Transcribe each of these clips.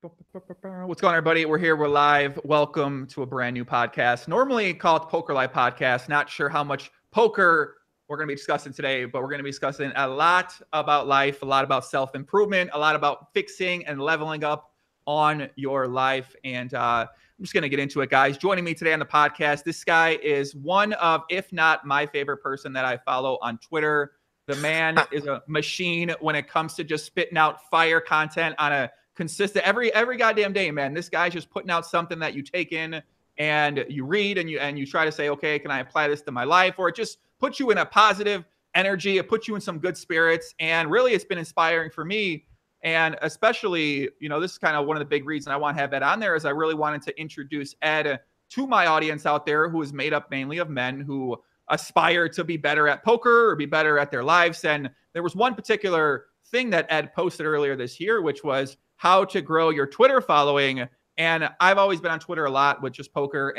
What's going on, everybody? We're here. We're live. Welcome to a brand new podcast. Normally called Poker Live Podcast. Not sure how much poker we're going to be discussing today, but we're going to be discussing a lot about life, a lot about self-improvement, a lot about fixing and leveling up on your life. And I'm just going to get into it, guys. Joining me today on the podcast, this guy is one of, if not my favorite person that I follow on Twitter. The man is a machine when it comes to just spitting out fire content on a consistent every goddamn day, man. This guy's just putting out something that you take in and you read and you try to say, okay, can I apply this to my life? Or it just puts you in a positive energy. It puts you in some good spirits. And really, it's been inspiring for me. And especially, this is kind of one of the big reasons I want to have Ed on there is I really wanted to introduce Ed to my audience out there, who is made up mainly of men who aspire to be better at poker or be better at their lives. And there was one particular thing that Ed posted earlier this year, which was how to grow your Twitter following. And I've always been on Twitter a lot with just poker.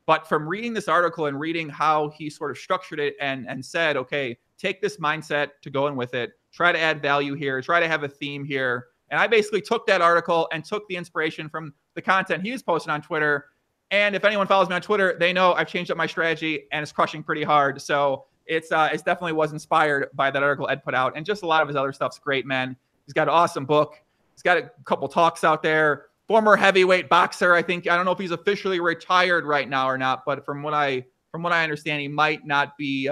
But from reading this article and reading how he sort of structured it and said, okay, take this mindset to go in with it, try to add value here, try to have a theme here. And I basically took that article and took the inspiration from the content he was posting on Twitter. And if anyone follows me on Twitter, they know I've changed up my strategy and it's crushing pretty hard. So it's definitely was inspired by that article Ed put out. And just a lot of his other stuff's great, man. He's got an awesome book. He's got a couple talks out there. Former heavyweight boxer. I don't know if he's officially retired right now or not, but from what I understand, he might not be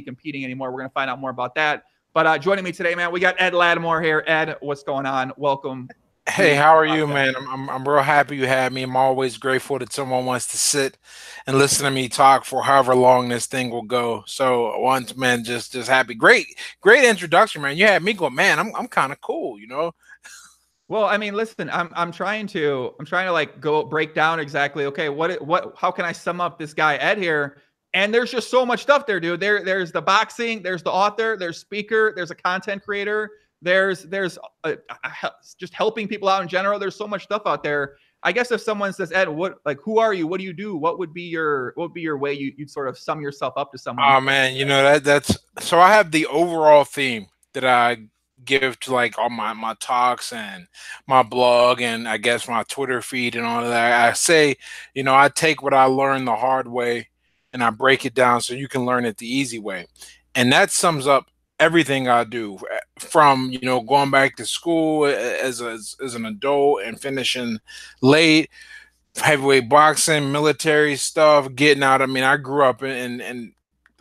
competing anymore. We're gonna find out more about that. But joining me today, man, we got Ed Lattimore here. Ed, what's going on? Welcome. Hey, how are you, man? I'm real happy you had me. I'm always grateful that someone wants to sit and listen to me talk for however long this thing will go. So once, man, just happy. Great introduction, man. You had me go, man. I'm kind of cool, Well, I mean, listen, I'm trying to like go break down exactly, okay, how can I sum up this guy Ed here? And there's just so much stuff there, dude. There's the boxing, there's the author, there's speaker, there's a content creator, there's just helping people out in general. There's so much stuff out there. I guess if someone says, Ed, who are you? What do you do? What would be your way you'd sort of sum yourself up to someone? Oh man, that's so I have the overall theme that I give to like all my talks and my blog and I guess my Twitter feed and all of that. I say, I take what I learned the hard way and I break it down so you can learn it the easy way. And that sums up everything I do, from going back to school as an adult and finishing late, heavyweight boxing, military stuff, getting out. I mean, I grew up in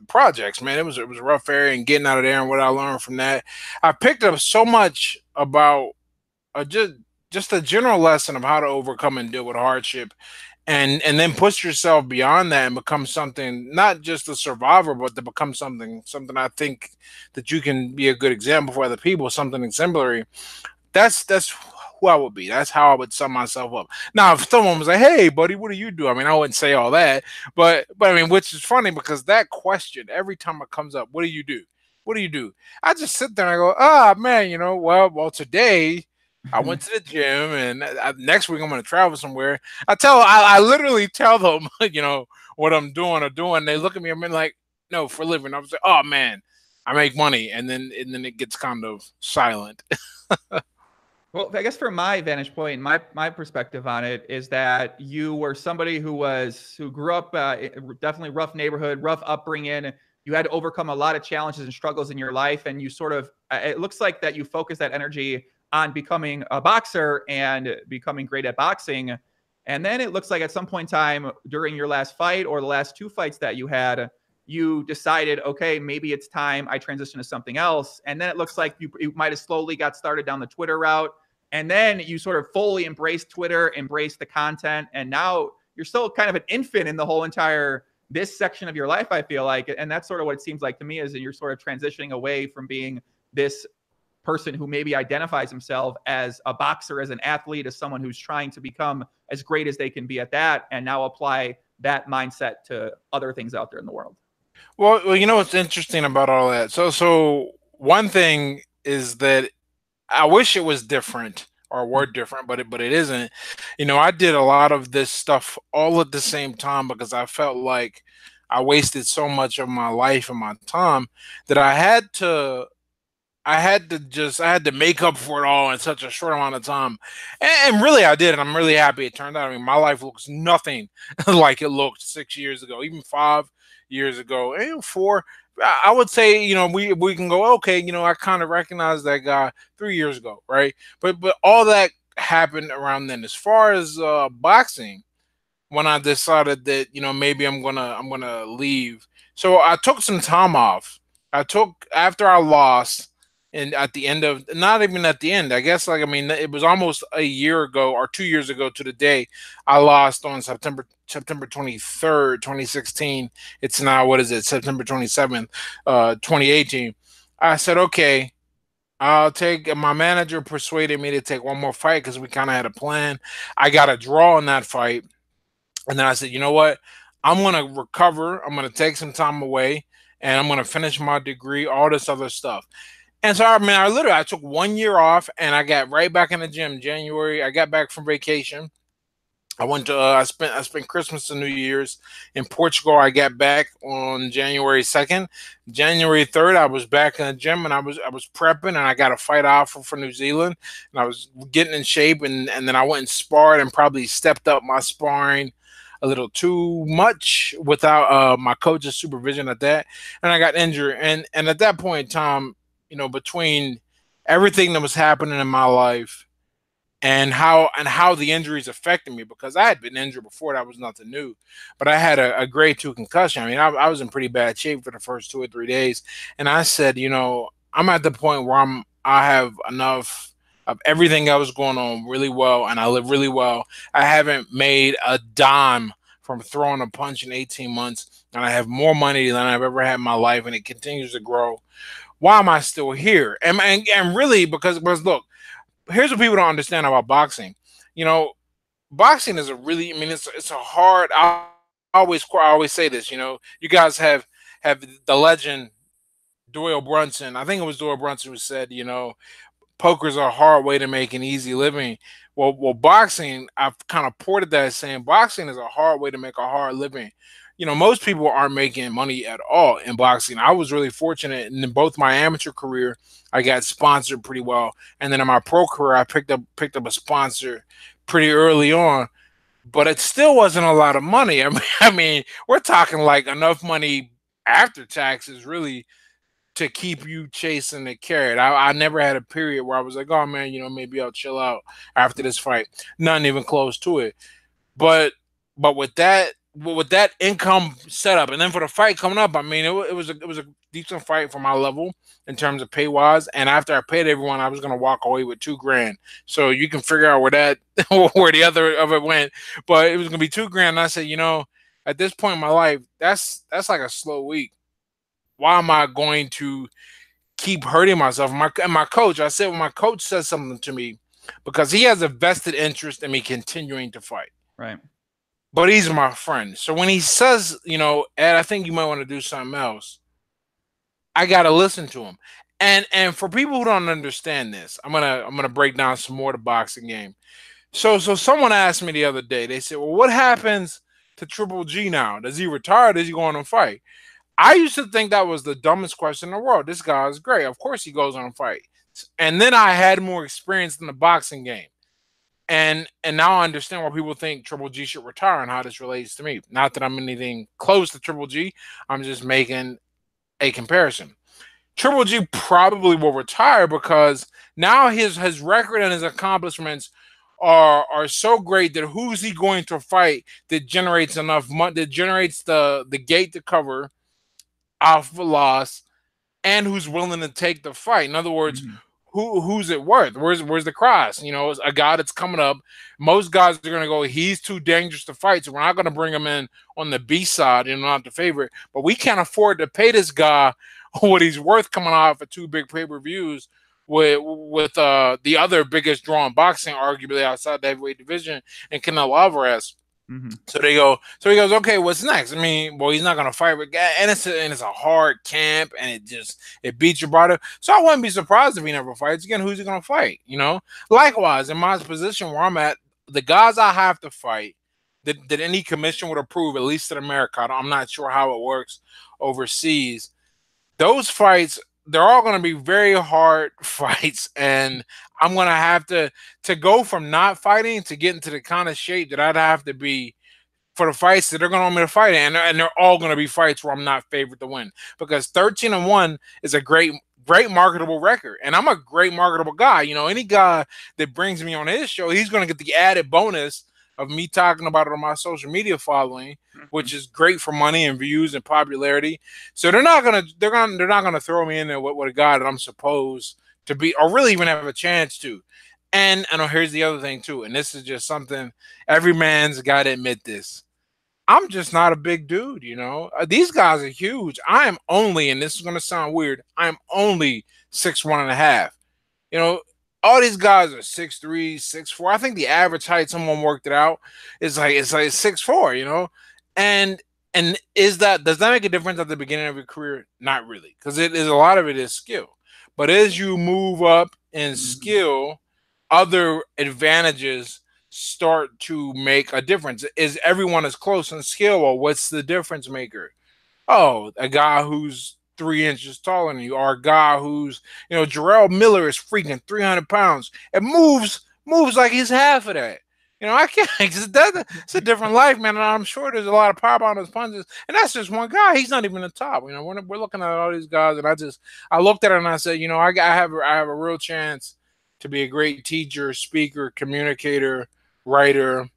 projects, man. It was a rough area, and getting out of there and what I learned from that, I picked up so much about just a general lesson of how to overcome and deal with hardship, and then push yourself beyond that and become something, not just a survivor, but to become something I think that you can be a good example for other people, something exemplary. That's who I would be. That's how I would sum myself up. Now, if someone was like, "Hey, buddy, what do you do?" I mean, I wouldn't say all that, but I mean, which is funny because that question every time it comes up, "What do you do? What do you do?" I just sit there and I go, "Ah, man, well, today I went to the gym, and next week I'm going to travel somewhere." I literally tell them, what I'm doing or doing. They look at me and I'm like, "No, for a living." I was like, "Oh man, I make money," and then it gets kind of silent. Well, I guess from my vantage point, my perspective on it is that you were somebody who grew up definitely rough neighborhood, rough upbringing. You had to overcome a lot of challenges and struggles in your life, and you sort of it looks like that you focus that energy on becoming a boxer and becoming great at boxing. And then it looks like at some point in time during your last fight or the last two fights that you had, you decided, okay, maybe it's time I transition to something else. And then it looks like you might have slowly got started down the Twitter route. And then you sort of fully embraced Twitter, embraced the content. And now you're still kind of an infant in the whole entire this section of your life, I feel like. And that's sort of what it seems like to me, is that you're sort of transitioning away from being this person who maybe identifies himself as a boxer, as an athlete, as someone who's trying to become as great as they can be at that, and now apply that mindset to other things out there in the world. Well, what's interesting about all that? So one thing is that I wish it was different or were different, but it isn't. I did a lot of this stuff all at the same time because I felt like I wasted so much of my life and my time that I had to I had to make up for it all in such a short amount of time, and really I did, and I'm really happy it turned out. I mean, my life looks nothing like it looked 6 years ago, even 5 years ago, and even four. I would say, we can go, okay, I kind of recognize that guy 3 years ago, right? But all that happened around then. As far as boxing, when I decided that maybe I'm gonna leave. So I took some time off. I took after I lost, and at the end of not even at the end, I guess like I mean it was almost a year ago or 2 years ago to the day I lost on September 23rd, 2016. It's now what is it September 27th, 2018. I said okay. I'll take my manager persuaded me to take one more fight because we kind of had a plan. I got a draw in that fight, and then I said, you know what? I'm going to recover. I'm going to take some time away and I'm going to finish my degree, all this other stuff. And so, I mean, I took 1 year off and I got right back in the gym. January, I got back from vacation. I went to I spent Christmas and New Year's in Portugal. I got back on January 2nd. January 3rd, I was back in the gym and I was prepping and I got a fight offer for New Zealand and I was getting in shape and then I went and sparred and probably stepped up my sparring a little too much without my coach's supervision at that, and I got injured. And at that point in time, between everything that was happening in my life and how the injuries affected me, because I had been injured before, that was nothing new, but I had a grade 2 concussion. I mean, I was in pretty bad shape for the first 2 or 3 days, and I said, I'm at the point where I have enough of everything that was going on really well, and I live really well. I haven't made a dime from throwing a punch in 18 months, and I have more money than I've ever had in my life, and it continues to grow. Why am I still here? And really, because look, here's what people don't understand about boxing. You know, boxing is a really, I mean, it's a hard. I always say this. You guys have the legend Doyle Brunson. I think it was Doyle Brunson who said, poker's a hard way to make an easy living. Well, boxing, I've kind of ported that as saying boxing is a hard way to make a hard living. Most people aren't making money at all in boxing. I was really fortunate in both my amateur career, I got sponsored pretty well, and then in my pro career, I picked up a sponsor pretty early on. But it still wasn't a lot of money. I mean, we're talking like enough money after taxes, really, to keep you chasing the carrot. I never had a period where I was like, oh man, maybe I'll chill out after this fight. Nothing even close to it. But with that income setup, and then for the fight coming up, I mean, it was a decent fight for my level in terms of pay wise. And after I paid everyone, I was gonna walk away with 2 grand. So you can figure out where that where the other of it went. But it was gonna be 2 grand. And I said, at this point in my life, that's like a slow week. Why am I going to keep hurting myself? And my coach, I said, when my coach says something to me, because he has a vested interest in me continuing to fight, Right. but he's my friend. So when he says, Ed, I think you might want to do something else, I gotta listen to him. And for people who don't understand this, I'm gonna break down some more of the boxing game. So someone asked me the other day. They said, "Well, what happens to Triple G now? Does he retire? Does he go on and fight?" I used to think that was the dumbest question in the world. This guy is great. Of course he goes on and fight. And then I had more experience in the boxing game. And now I understand why people think Triple G should retire and how this relates to me. Not that I'm anything close to Triple G. I'm just making a comparison. Triple G probably will retire because now his record and his accomplishments are so great that who's he going to fight that generates enough money, that generates the gate to cover off a loss, and who's willing to take the fight. In other words, Mhm. who's it worth? Where's the cross? A guy that's coming up. Most guys are gonna go, he's too dangerous to fight, so we're not gonna bring him in on the B side, not the favorite. But we can't afford to pay this guy what he's worth coming off of 2 big pay-per-views with the other biggest draw in boxing, arguably outside the heavyweight division, and Canelo Alvarez. Mhm. So he goes, okay, what's next? I mean, well, he's not gonna fight with guy, and it's a hard camp, and it beats your body. So I wouldn't be surprised if he never fights again. Who's he gonna fight? Likewise, in my position where I'm at, the guys I have to fight that any commission would approve, at least in America. I'm not sure how it works overseas. Those fights they're all going to be very hard fights, and I'm going to have to go from not fighting to get into the kind of shape that I'd have to be for the fights that they're going to want me to fight in, and they're all going to be fights where I'm not favored to win, because 13-1 is a great marketable record, and I'm a great marketable guy. You know, any guy that brings me on his show, he's going to get the added bonus of me talking about it on my social media following, which is great for money and views and popularity. So they're not gonna throw me in there with a guy that I'm supposed to be, or really even have a chance to. And I know here's the other thing too, and this is just something every man's got to admit this. I'm just not a big dude, you know. These guys are huge. I am only, and this is gonna sound weird, I'm only 6'1.5". You know, all these guys are 6'3", 6'4". I think the average height, someone worked it out, is like 6'4", you know? And does that make a difference at the beginning of your career? Not really, because it is, a lot of it is skill. But as you move up in skill, other advantages start to make a difference. Is everyone as close in skill, or what's the difference maker? Oh, a guy who's 3 inches taller than you, or a guy who's, you know, Jarrell Miller is freaking 300 pounds and moves like he's half of that. You know, I can't. It's a different life, man. And I'm sure there's a lot of power behind those punches, and that's just one guy. He's not even the top. You know, we're looking at all these guys, and I looked at it and I said, you know, I have a real chance to be a great teacher, speaker, communicator, writer,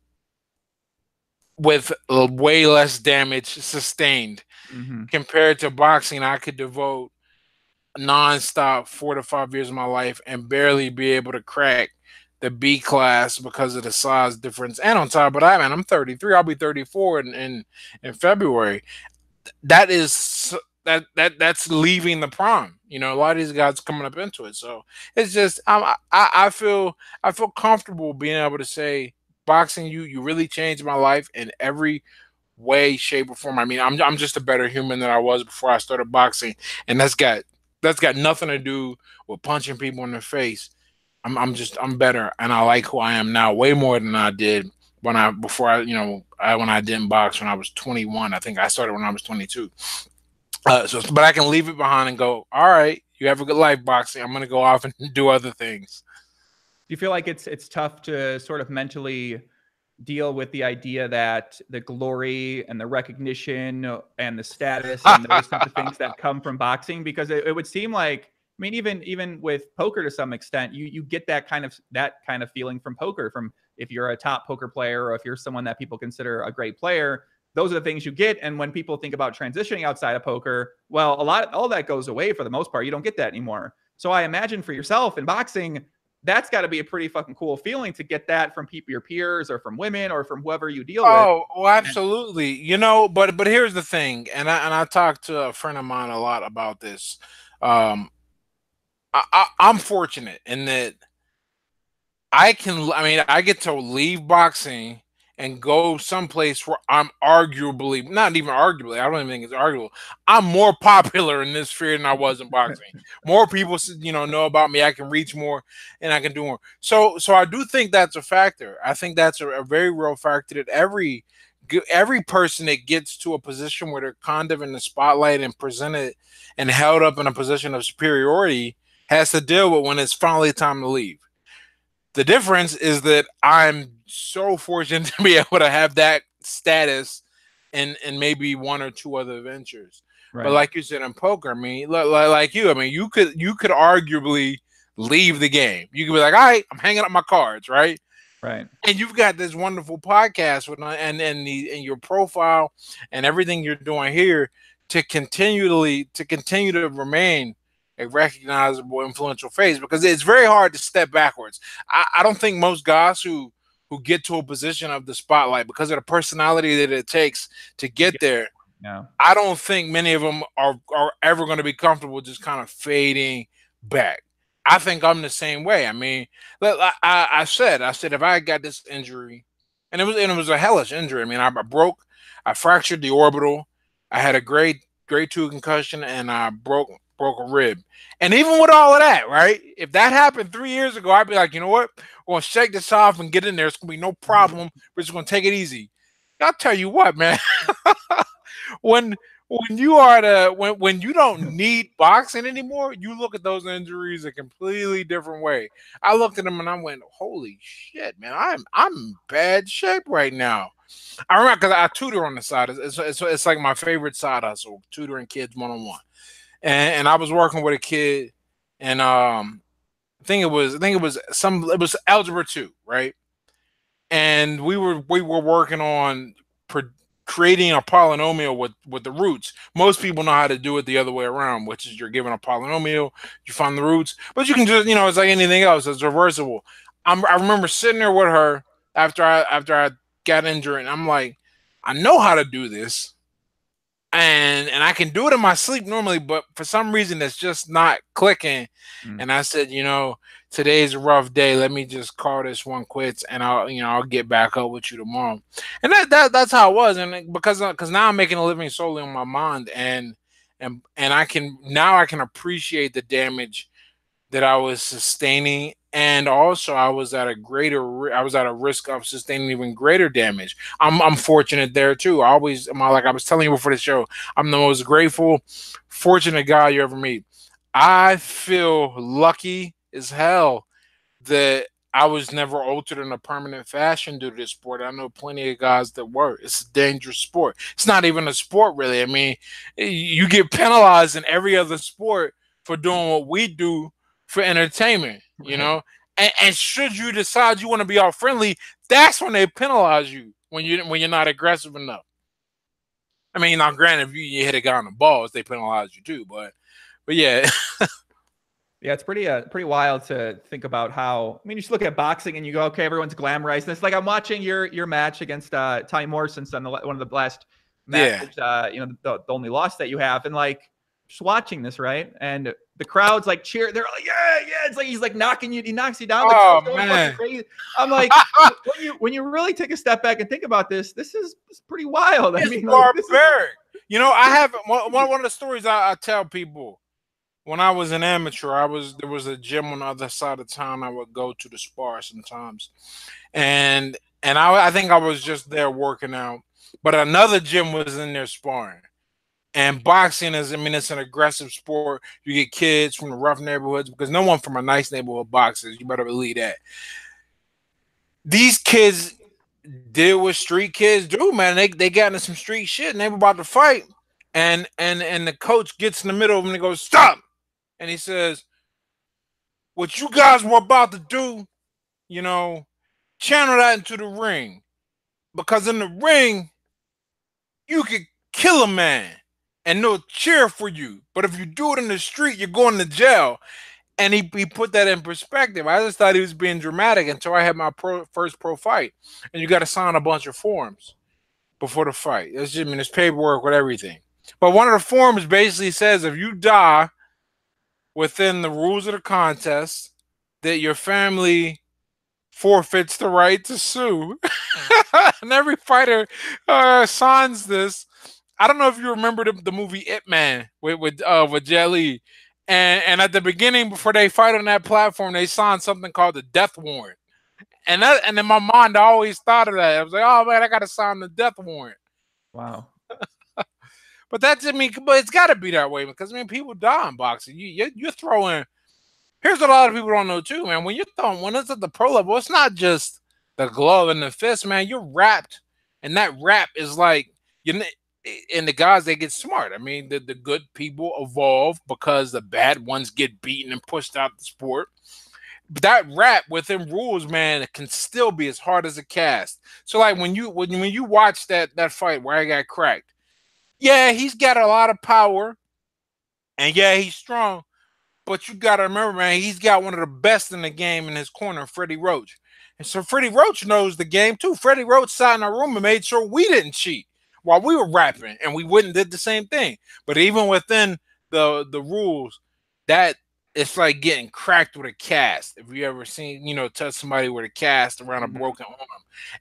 with way less damage sustained compared to boxing. I could devote nonstop 4 to 5 years of my life and barely be able to crack the B class because of the size difference. And on top of that, man, I'm 33. I'll be 34 in February. That is that's leaving the prime. You know, a lot of these guys coming up into it. So it's just I feel comfortable being able to say, boxing, you really changed my life in every way, shape, or form. I mean, I'm just a better human than I was before I started boxing, and that's got nothing to do with punching people in the face. I'm better, and I like who I am now way more than I did when I didn't box when I was 21. I think I started when I was 22. But I can leave it behind and go, all right, you have a good life, boxing. I'm gonna go off and do other things. Do you feel like it's tough to sort of mentally deal with the idea that the glory and the recognition and the status and those types of things that come from boxing? Because it would seem like, I mean, even with poker to some extent, you get that kind of feeling from poker, from if you're a top poker player or if you're someone that people consider a great player. Those are the things you get. And when people think about transitioning outside of poker, well, all that goes away for the most part. You don't get that anymore. So I imagine for yourself in boxing, that's got to be a pretty fucking cool feeling to get that from people, your peers, or from women, or from whoever you deal with. Oh, absolutely. You know, but here's the thing, and I talked to a friend of mine a lot about this. I'm fortunate in that I get to leave boxing and go someplace where I'm arguably, not even arguably, I don't even think it's arguable, I'm more popular in this sphere than I was in boxing. More people, know about me. I can reach more and I can do more. So I do think that's a factor. I think that's a very real factor, that every person that gets to a position where they're kind of in the spotlight and presented and held up in a position of superiority has to deal with when it's finally time to leave. The difference is that I'm so fortunate to be able to have that status in maybe one or two other ventures. Right. But like you said in poker, I mean, like you, I mean, you could arguably leave the game. You could be like, all right, I'm hanging up my cards, right? Right. And you've got this wonderful podcast with and your profile and everything you're doing here to continue to remain a recognizable, influential face, because it's very hard to step backwards. I don't think most guys who get to a position of the spotlight, because of the personality that it takes to get there, no, I don't think many of them are ever going to be comfortable just kind of fading back. I think I'm the same way. I mean, I said if I got this injury, and it was a hellish injury. I mean, I fractured the orbital. I had a grade 2 concussion, and I broke a rib. And even with all of that, right? If that happened 3 years ago, I'd be like, you know what? We're going to shake this off and get in there. It's going to be no problem. We're just going to take it easy. I'll tell you what, man. when when you are when you don't need boxing anymore, you look at those injuries a completely different way. I looked at them and I went, "Holy shit, man! I'm in bad shape right now." I remember because I tutor on the side. It's like my favorite side hustle, tutoring kids one on one. And I was working with a kid, and it was algebra 2, right? And we were working on creating a polynomial with the roots. Most people know how to do it the other way around, which is you're given a polynomial, you find the roots, but you can just, it's like anything else, it's reversible. I remember sitting there with her after I got injured, and I'm like, I know how to do this, and I can do it in my sleep normally, but for some reason it's just not clicking. And I said, today's a rough day. Let me just call this one quits, and I'll get back up with you tomorrow. And that's how it was. And because now I'm making a living solely on my mind, and I can appreciate the damage that I was sustaining, and also I was at a risk of sustaining even greater damage. I'm fortunate there too. Like I was telling you before the show, I'm the most grateful, fortunate guy you ever meet. I feel lucky as hell that I was never altered in a permanent fashion due to this sport. I know plenty of guys that were. It's a dangerous sport. It's not even a sport, really. I mean, you get penalized in every other sport for doing what we do for entertainment, Right. And should you decide you want to be all friendly, that's when they penalize you when you're not aggressive enough. I mean, now granted, if you hit a guy on the balls, they penalize you too. But yeah. Yeah, it's pretty wild to think about how. I mean, you just look at boxing and you go, okay, everyone's glamorizing this. Like I'm watching your match against Ty Morrison's on one of the last Yeah. matches. The only loss that you have, and like just watching this, right? And the crowd's like cheer. They're like, yeah, yeah. It's like he's like knocking you. He knocks you down. The Oh crowd's going fucking man. crazy. I'm like, when you really take a step back and think about this is pretty wild. I It's mean, like this is barbaric. I have one of the stories I tell people. When I was an amateur, there was a gym on the other side of town I would go to spar sometimes, and I think I was just there working out, but another gym was in there sparring. And boxing is, I mean, it's an aggressive sport. You get kids from the rough neighborhoods because no one from a nice neighborhood boxes. You better believe that. These kids did what street kids do, man. They got into some street shit and they were about to fight, and the coach gets in the middle of them and goes, "Stop!" And he says, "What you guys were about to do, channel that into the ring. Because in the ring, you could kill a man and they'll cheer for you. But if you do it in the street, you're going to jail." And he put that in perspective. I just thought he was being dramatic until I had my first pro fight. And you got to sign a bunch of forms before the fight. There's paperwork with everything. But one of the forms basically says if you die within the rules of the contest, that your family forfeits the right to sue. And every fighter signs this. I don't know if you remember the movie It Man with Jet Li. And at the beginning, before they fight on that platform, they signed something called the death warrant. And in my mind, I always thought of that. I was like, oh man, I gotta sign the death warrant. wow. But but it's gotta be that way because people die in boxing. You're throwing. Here's what a lot of people don't know too, man. When it's at the pro level, it's not just the glove and the fist, man. You're wrapped, and that wrap is like and the guys, they get smart. I mean, the good people evolve because the bad ones get beaten and pushed out the sport. But that rap within rules, man, it can still be as hard as a cast. So like when you watch that fight where I got cracked, yeah, he's got a lot of power, and yeah, he's strong. But you got to remember, man, he's got one of the best in the game in his corner, Freddie Roach. And so Freddie Roach knows the game too. Freddie Roach sat in our room and made sure we didn't cheat while we were rapping, and we wouldn't did the same thing. But even within the rules, that it's like getting cracked with a cast. If you ever seen, touch somebody with a cast around a broken arm,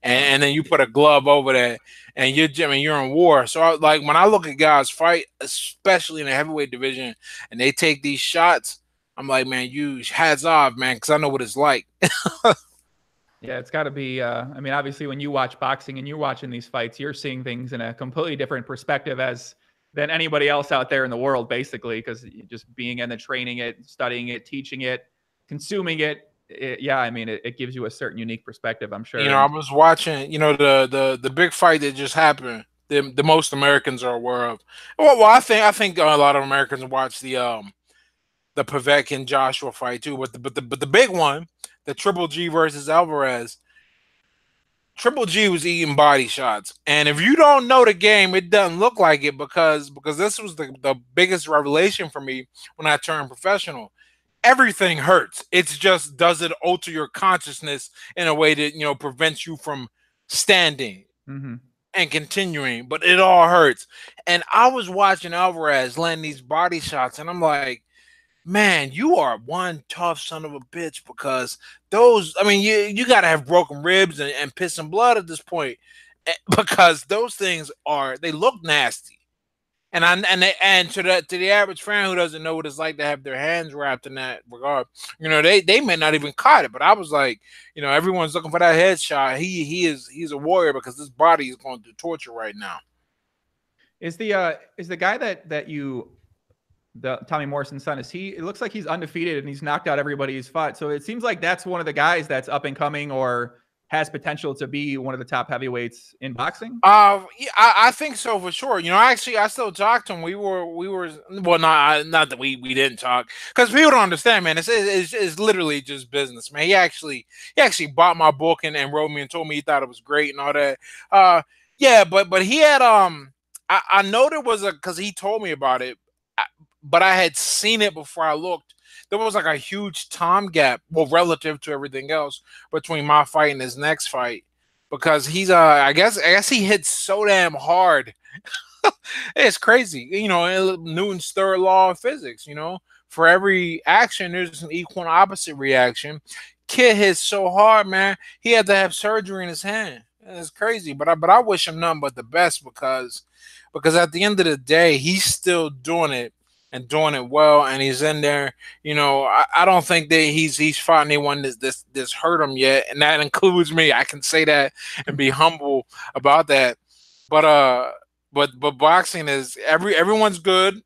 and then you put a glove over that, and you're in war. So like when I look at guys fight, especially in the heavyweight division, and they take these shots, I'm like, man, you hats off, man, because I know what it's like. Yeah, it's got to be. I mean, obviously, when you watch boxing and you're watching these fights, you're seeing things in a completely different perspective as than anybody else out there in the world, basically, because just being in the training it, studying it, teaching it, consuming it, yeah, I mean, it gives you a certain unique perspective, I'm You sure. know, I was watching, the big fight that just happened. The most Americans are aware of. Well, I think a lot of Americans watch the Pavek and Joshua fight too. But the big one, the Triple G versus Alvarez. Triple G was eating body shots, and if you don't know the game, it doesn't look like it because this was the biggest revelation for me when I turned professional. Everything hurts. It's just, does it alter your consciousness in a way that prevents you from standing Mm-hmm. and continuing, but it all hurts. And I was watching Alvarez land these body shots, and I'm like, man, you are one tough son of a bitch, because those, I mean, you got to have broken ribs and piss and blood at this point, because those things they look nasty. And to the average fan who doesn't know what it's like to have their hands wrapped in that regard, they may not even caught it. But I was like, everyone's looking for that headshot. He's a warrior, because this body is going through torture right now. Is the guy that you, the Tommy Morrison's son, it looks like he's undefeated and he's knocked out everybody he's fought. So it seems like that's one of the guys that's up and coming or has potential to be one of the top heavyweights in boxing. Yeah, I think so for sure. Actually, I still talked to him. We were well, not that we didn't talk, because people don't understand, man. It's literally just business, man. He actually bought my book and wrote me and told me he thought it was great and all that. Yeah, but he had I know there was because he told me about it, but I had seen it before I looked. There was like a huge time gap, well, relative to everything else, between my fight and his next fight, because he's I guess he hits so damn hard. It's crazy. Newton's third law of physics, for every action there's an equal and opposite reaction. Kid hits so hard, man. He had to have surgery in his hand. It's crazy, but I wish him nothing but the best, because at the end of the day, he's still doing it and doing it well, and he's in there. I don't think that he's fought anyone that's hurt him yet, and that includes me. I can say that and be humble about that. But boxing is everyone's good,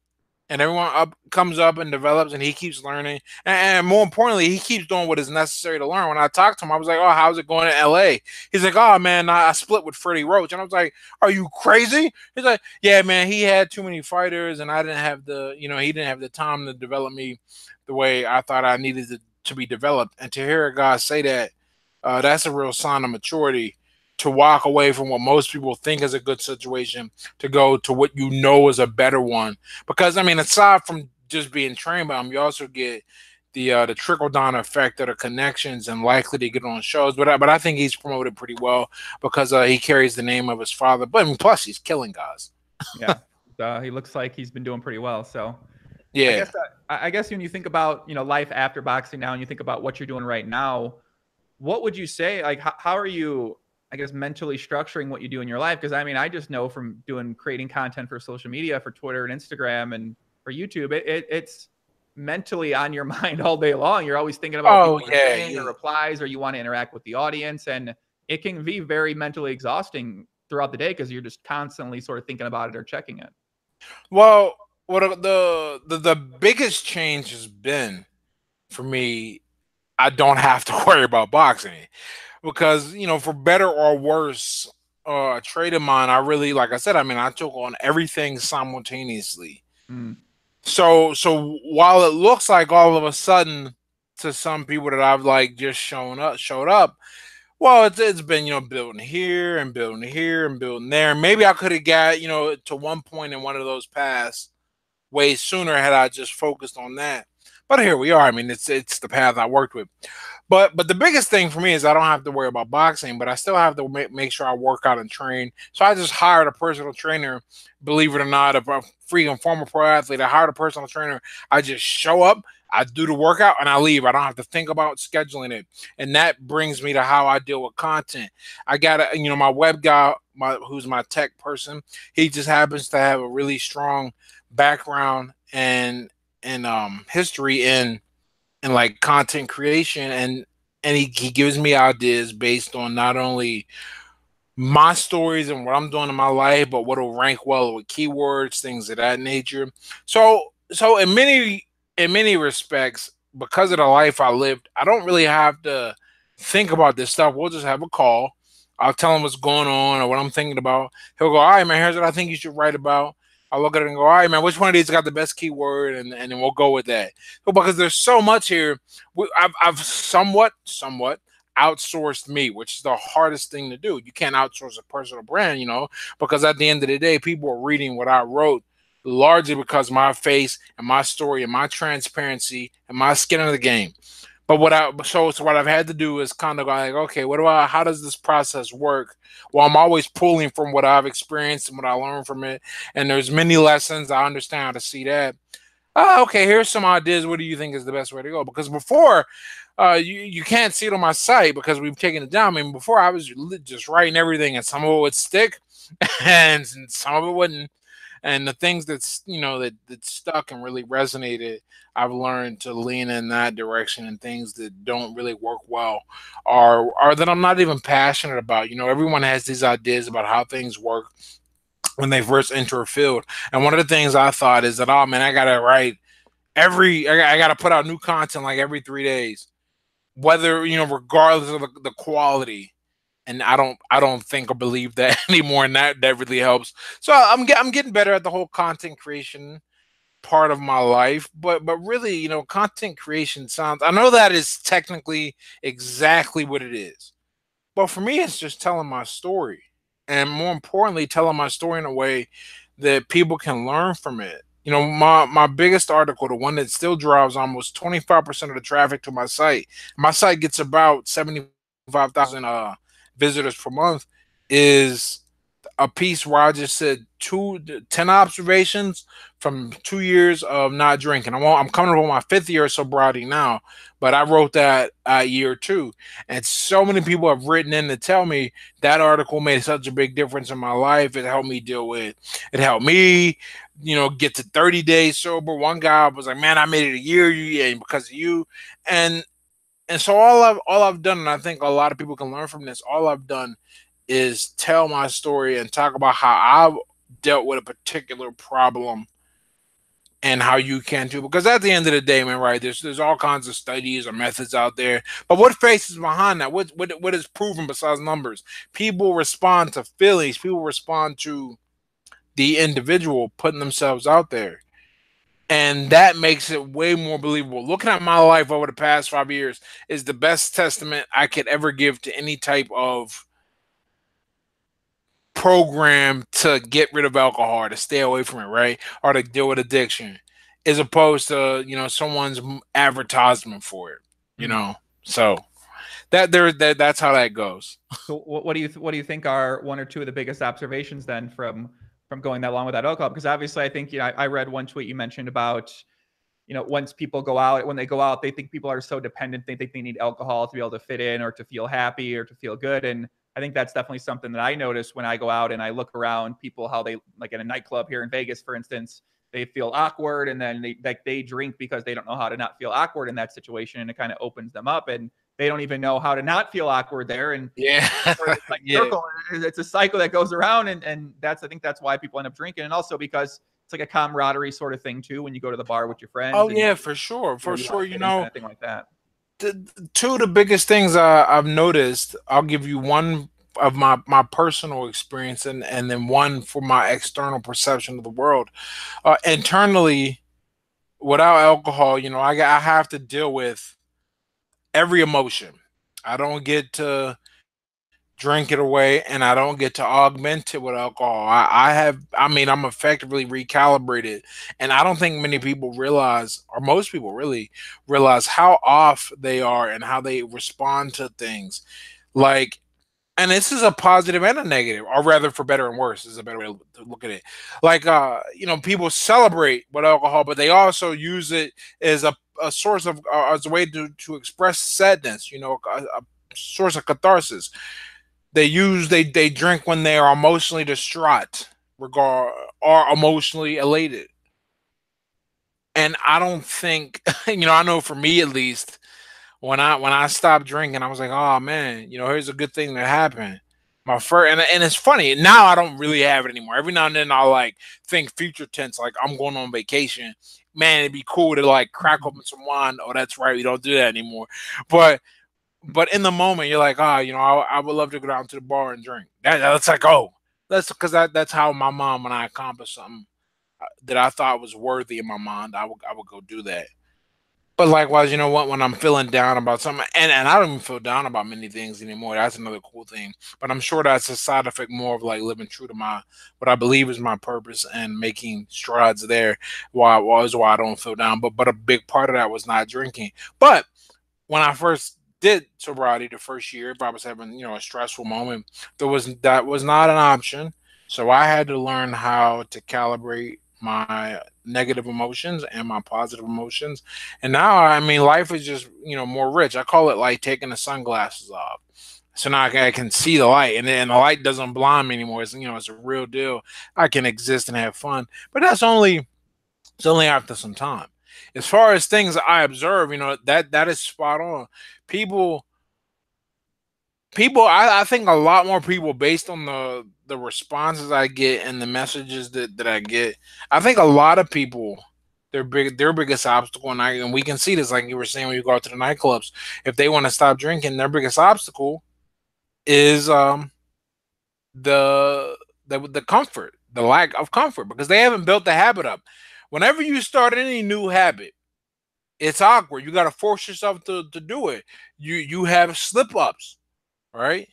and everyone comes up and develops, and he keeps learning, and more importantly, he keeps doing what is necessary to learn. When I talked to him, I was like, "Oh, how's it going in LA?" He's like, "Oh man, I split with Freddie Roach," and I was like, "Are you crazy?" He's like, "Yeah, man, he had too many fighters, and I didn't have he didn't have the time to develop me the way I thought I needed to be developed." And to hear a guy say that, that's a real sign of maturity. To walk away from what most people think is a good situation to go to what is a better one. Because I mean, aside from just being trained by him, you also get the trickle down effect of the connections and likely to get on shows. But I think he's promoted pretty well, because he carries the name of his father. But I mean, plus he's killing guys. Yeah, he looks like he's been doing pretty well. So yeah, I guess when you think about life after boxing now, and you think about what you're doing right now, what would you say? Like, how are you, I guess, mentally structuring what you do in your life? Because I mean, I just know from creating content for social media, for Twitter and Instagram and for YouTube, it's mentally on your mind all day long. You're always thinking about people saying or replies, or you want to interact with the audience, and it can be very mentally exhausting throughout the day, because you're just constantly sort of thinking about it or checking it. Well, what the biggest change has been for me, I don't have to worry about boxing, because for better or worse, a trade of mine, I really, like I said, I mean, I took on everything simultaneously. So while it looks like all of a sudden to some people that I've like just showed up, well, it's been building here and building here and building there. Maybe I could have got to one point in one of those paths way sooner had I just focused on that. But here we are. I mean, it's the path I worked with. But the biggest thing for me is I don't have to worry about boxing, but I still have to make sure I work out and train. So I just hired a personal trainer. Believe it or not, a freaking former pro athlete. I hired a personal trainer. I just show up, I do the workout, and I leave. I don't have to think about scheduling it. And that brings me to how I deal with content. I got my web guy, who's my tech person. He just happens to have a really strong background and history in like content creation, and he gives me ideas based on not only my stories and what I'm doing in my life, but what'll rank well with keywords, things of that nature. So in many respects, because of the life I lived, I don't really have to think about this stuff. We'll just have a call. I'll tell him what's going on or what I'm thinking about. He'll go, all right, man, here's what I think you should write about. I'll look at it and go, all right, man, which one of these got the best keyword? And then we'll go with that. So because there's so much here, I've somewhat outsourced me, which is the hardest thing to do. You can't outsource a personal brand, because at the end of the day, people are reading what I wrote largely because my face and my story and my transparency and my skin in the game. But so what I've had to do is kind of go like, okay, how does this process work? Well, I'm always pulling from what I've experienced and what I learned from it. And there's many lessons. I understand how to see that. Okay, here's some ideas. What do you think is the best way to go? Because before, you can't see it on my site because we've taken it down. I mean, before I was just writing everything, and some of it would stick, and some of it wouldn't. And the things that stuck and really resonated, I've learned to lean in that direction. And things that don't really work well are that I'm not even passionate about. Everyone has these ideas about how things work when they first enter a field. And one of the things I thought is that, oh man, I gotta write I gotta put out new content like every 3 days, whether regardless of the quality. And I don't think or believe that anymore, and that really helps. So I'm getting better at the whole content creation part of my life, but really, content creation sounds. I know that is technically exactly what it is, but for me, it's just telling my story, and more importantly, telling my story in a way that people can learn from it. My biggest article, the one that still drives almost 25% of the traffic to my site. My site gets about 75,000 visitors per month. Is a piece where I just said 10 observations from 2 years of not drinking. I'm coming up on my fifth year of sobriety now, but I wrote that year two. And so many people have written in to tell me that article made such a big difference in my life. It helped me, get to 30 days sober. One guy was like, man, I made it a year, and because of you. And so all I've done, and I think a lot of people can learn from this, all I've done is tell my story and talk about how I've dealt with a particular problem and how you can too. Because at the end of the day, man, right? There's all kinds of studies or methods out there, but what faces behind that? What is proven besides numbers? People respond to feelings. People respond to the individual putting themselves out there. And that makes it way more believable. Looking at my life over the past 5 years is the best testament I could ever give to any type of program to get rid of alcohol, to stay away from it, right? Or to deal with addiction, as opposed to, someone's advertisement for it, you Mm. know? So that's how that goes. So what do you think are one or two of the biggest observations then from going that long without alcohol? Because obviously, I think I read one tweet you mentioned about once people go out, when they go out, they think people are so dependent, they think they need alcohol to be able to fit in or to feel happy or to feel good. And I think that's definitely something that I notice when I go out and I look around people, how they, like in a nightclub here in Vegas, for instance, they feel awkward and then they drink because they don't know how to not feel awkward in that situation. And it kind of opens them up and they don't even know how to not feel awkward there. And Yeah. it's like Yeah. circle. It's a cycle that goes around. And I think that's why people end up drinking. And also because it's like a camaraderie sort of thing too, when you go to the bar with your friends Oh and yeah, for sure. For you want sure. to fit in kind of thing like that. Two of the biggest things I've noticed, I'll give you one of my personal experience, and then one for my external perception of the world. Internally, without alcohol, I have to deal with every emotion. I don't get to drink it away, and I don't get to augment it with alcohol. I mean, I'm effectively recalibrated, and I don't think many people realize, or most people really realize, how off they are and how they respond to things. Like, and this is a positive and a negative, or rather, for better and worse, is a better way to look at it. Like, people celebrate with alcohol, but they also use it as a source of, as a way to express sadness. A source of catharsis. They drink when they are emotionally distraught, regard or emotionally elated. And I don't think, I know for me at least, when I stopped drinking, I was like, oh man, here's a good thing that happened. my first, and it's funny now. I don't really have it anymore. Every now and then I'll like think future tense, like I'm going on vacation. Man, it'd be cool to like crack open some wine. Oh, that's right, we don't do that anymore. But in the moment, you're like, you know, I would love to go down to the bar and drink. That's like, oh, that's because that's how my mom, when I accomplished something that I thought was worthy in my mind, I would go do that. But likewise, you know what? When I'm feeling down about something, and I don't even feel down about many things anymore. That's another cool thing. But I'm sure that's a side effect more of like living true to my what I believe is my purpose and making strides there. Why I don't feel down. But a big part of that was not drinking. But when I first did sobriety the first year, if I was having, you know, a stressful moment, that was not an option. So I had to learn how to calibrate my negative emotions and my positive emotions. And now, I mean, life is just, you know, more rich. I call it like taking the sunglasses off. So now I can see the light, and the light doesn't blind me anymore. It's, you know, it's a real deal. I can exist and have fun, but it's only after some time. As far as things I observe, you know, that is spot on. People, I think a lot more people, based on the responses I get and the messages that I get, I think a lot of people, their biggest obstacle, and we can see this, like you were saying, when you go out to the nightclubs, if they want to stop drinking, their biggest obstacle is the the comfort, the lack of comfort, because they haven't built the habit up. Whenever you start any new habit, it's awkward. You got to force yourself to do it. You have slip ups, right?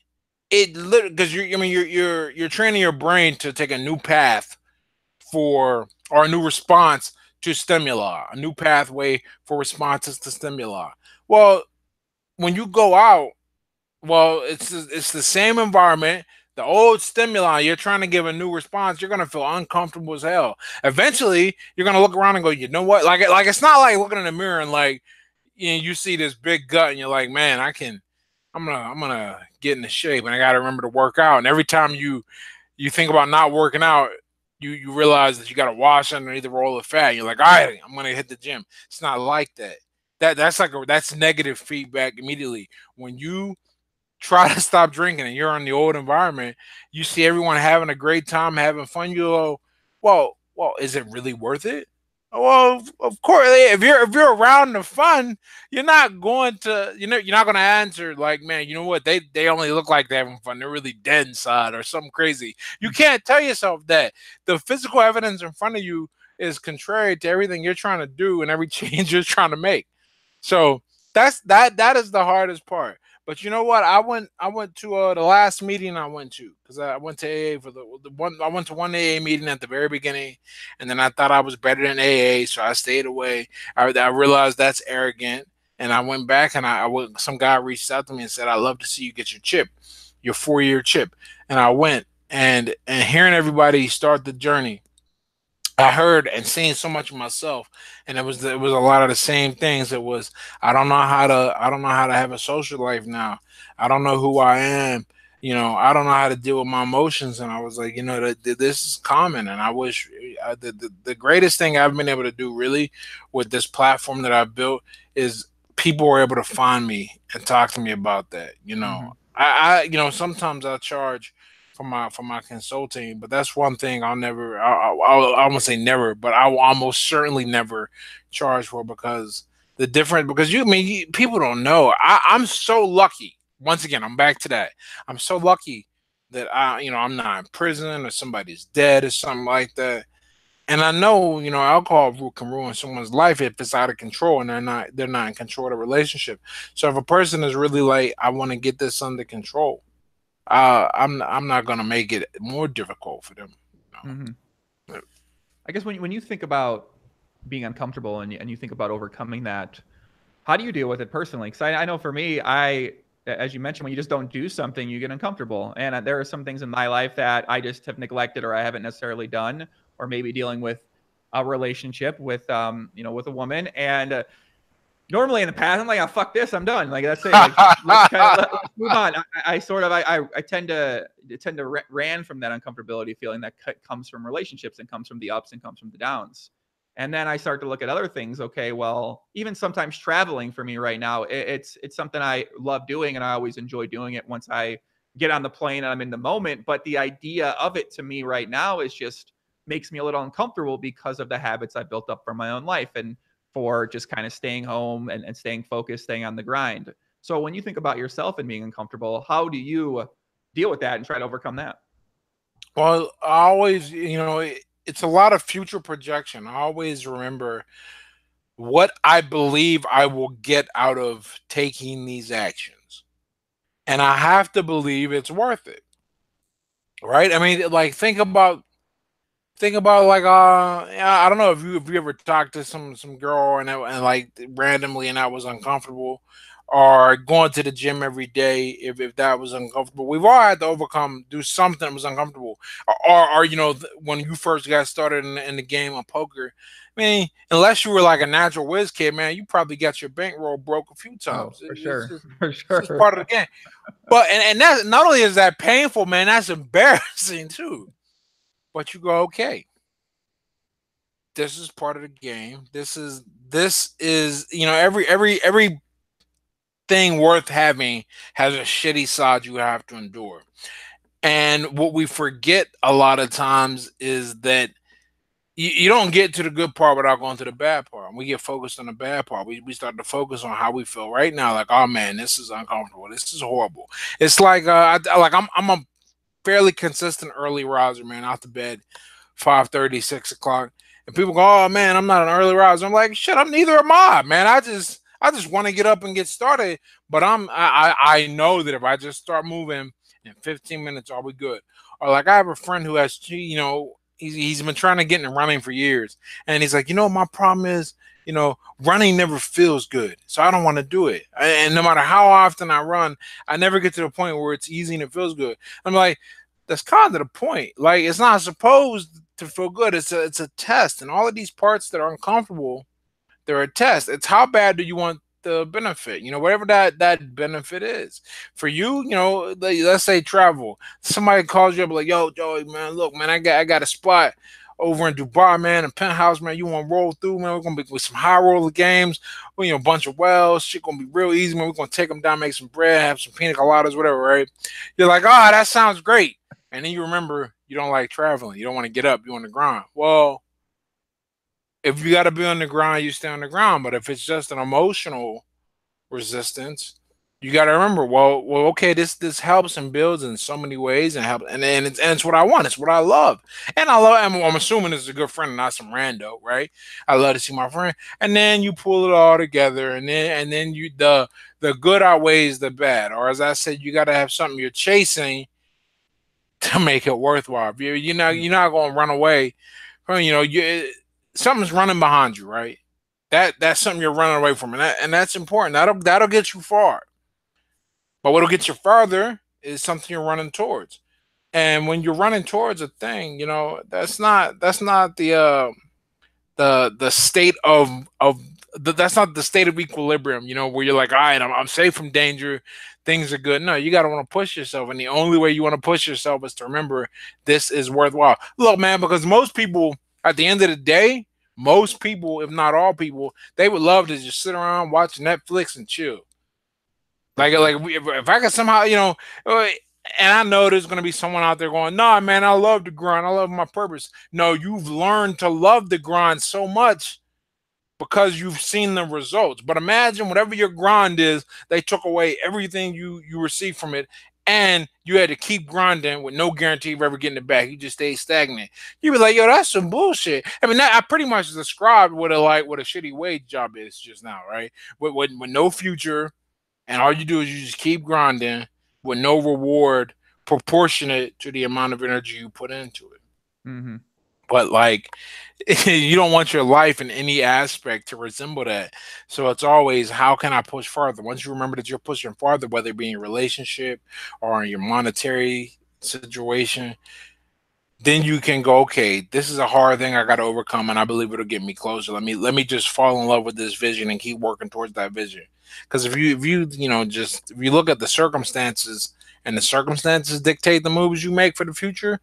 It literally, because I mean, you're training your brain to take a new path or a new response to stimuli, a new pathway for responses to stimuli. Well, when you go out, well, it's the same environment, the old stimuli. You're trying to give a new response. You're gonna feel uncomfortable as hell. Eventually, you're gonna look around and go, you know what? Like it's not like looking in the mirror and like you see this big gut and you're like, man, I'm gonna get into shape and I gotta remember to work out. And every time you think about not working out, you realize that you gotta wash underneath the roll of fat. You're like, all right, I'm gonna hit the gym. It's not like that. That's negative feedback immediately. When you try to stop drinking and you're in the old environment, you see everyone having a great time, having fun. You go, well, is it really worth it? Well, of course, if you're around the fun, you're not going to, you're not going to answer like, man, you know what? They only look like they're having fun. They're really dead inside or something crazy. You can't tell yourself that. The physical evidence in front of you is contrary to everything you're trying to do and every change you're trying to make. So that is the hardest part. But you know what? I went to the last meeting I went to, because I went to AA for the one. I went to one AA meeting at the very beginning, and then I thought I was better than AA, so I stayed away. I realized that's arrogant, and I went back and some guy reached out to me and said, "I'd love to see you get your chip, your 4-year chip." And I went, and hearing everybody start the journey, I heard and seen so much of myself, and it was a lot of the same things. It was, I don't know how to have a social life now. I don't know who I am. I don't know how to deal with my emotions. And I was like, this is common, and I wish the greatest thing I've been able to do really with this platform that I've built is people were able to find me and talk to me about that. Mm-hmm. Sometimes I charge for my consulting, but that's one thing I'll never. I won't say never, but I will almost certainly never charge for, because the difference. Because people don't know. I'm so lucky. Once again, I'm back to that. I'm so lucky that I'm not in prison or somebody's dead or something like that. And I know, alcohol can ruin someone's life if it's out of control and they're not in control of the relationship. So if a person is really like, I want to get this under control, I'm not gonna make it more difficult for them. Mm-hmm. I guess when you think about being uncomfortable and you think about overcoming that, how do you deal with it personally? Because I know for me, as you mentioned, when you just don't do something, you get uncomfortable. And there are some things in my life that I just have neglected or I haven't necessarily done, or maybe dealing with a relationship with, with a woman. And normally in the past, I'm like, oh, fuck this, I'm done. Like, that's it. Like, let's move on. I tend to ran from that uncomfortability feeling that comes from relationships and comes from the ups and comes from the downs. And then I start to look at other things. Okay, well, even sometimes traveling for me right now, it's something I love doing and I always enjoy doing it once I get on the plane and I'm in the moment. But the idea of it to me right now is just makes me a little uncomfortable because of the habits I built up for my own life and for just kind of staying home and staying focused, staying on the grind. So when you think about yourself and being uncomfortable, how do you deal with that and try to overcome that? Well, I always, it's a lot of future projection. I always remember what I believe I will get out of taking these actions. And I have to believe it's worth it. Right? I mean, like think about like yeah, I don't know if you ever talked to some girl and like randomly and that was uncomfortable, or going to the gym every day if that was uncomfortable. We've all had to do something that was uncomfortable, or when you first got started in the game of poker. I mean, unless you were like a natural whiz kid, man, you probably got your bankroll broke a few Oh, times. for It's sure. just For it's just sure. part of the game. But and that not only is that painful, man, that's embarrassing too. But you go, okay, this is part of the game. This is every thing worth having has a shitty side you have to endure. And what we forget a lot of times is that you don't get to the good part without going to the bad part. We get focused on the bad part. We start to focus on how we feel right now. Like, oh man, this is uncomfortable. This is horrible. It's like I'm a fairly consistent early riser, man. Out to bed 5:30, 6 o'clock. And people go, oh man, I'm not an early riser. I'm like, shit, I'm neither am I, man. I just want to get up and get started. But I know that if I just start moving in 15 minutes, I'll be good. Or like I have a friend who has he's been trying to get into running for years. And he's like, my problem is, running never feels good. So I don't want to do it. And no matter how often I run, I never get to the point where it's easy and it feels good. I'm like, that's kind of the point. Like, it's not supposed to feel good. It's a test. And all of these parts that are uncomfortable, they're a test. It's how bad do you want the benefit? Whatever that benefit is. For you, let's say travel. Somebody calls you up like, yo, Joey, man, look, man, I got a spot over in Dubai, man, a penthouse, man. You want to roll through, man? We're gonna be with some high roller games. A bunch of wells. Shit gonna be real easy, man. We're gonna take them down, make some bread, have some pina coladas, whatever, right? You're like, oh, that sounds great. And then you remember you don't like traveling. You don't want to get up. You want to grind. Well, if you got to be on the ground, you stay on the ground. But if it's just an emotional resistance, you got to remember, well, okay, this helps and builds in so many ways and help, and it's what I want. It's what I love, and I love. I'm assuming this is a good friend, and not some rando, right? I love to see my friend, and then you pull it all together, and then you the good outweighs the bad, or as I said, you got to have something you're chasing to make it worthwhile. You're not going to run away from something's running behind you, right? That's something you're running away from, and that's important. That'll get you far. But what'll get you farther is something you're running towards. And when you're running towards a thing, that's not the state that's not the state of equilibrium. Where you're like, all right, I'm safe from danger, things are good. No, you gotta want to push yourself, and the only way you want to push yourself is to remember this is worthwhile. Look, man, because most people, at the end of the day, most people, if not all people, they would love to just sit around, watch Netflix, and chill. For Like, sure. if I could somehow, and I know there's gonna be someone out there going, "Nah, man, I love the grind. I love my purpose." No, you've learned to love the grind so much because you've seen the results. But imagine whatever your grind is, they took away everything you received from it, and you had to keep grinding with no guarantee of ever getting it back. You just stayed stagnant. You be like, "Yo, that's some bullshit." I mean, I pretty much described what a shitty wage job is just now, right? With no future, and all you do is you just keep grinding with no reward proportionate to the amount of energy you put into it. Mm-hmm. But like, you don't want your life in any aspect to resemble that. So it's always, how can I push farther? Once you remember that you're pushing farther, whether it be in your relationship or in your monetary situation, then you can go, okay, this is a hard thing I got to overcome, and I believe it'll get me closer. Let me just fall in love with this vision and keep working towards that vision. Because if you look at the circumstances, and the circumstances dictate the moves you make for the future.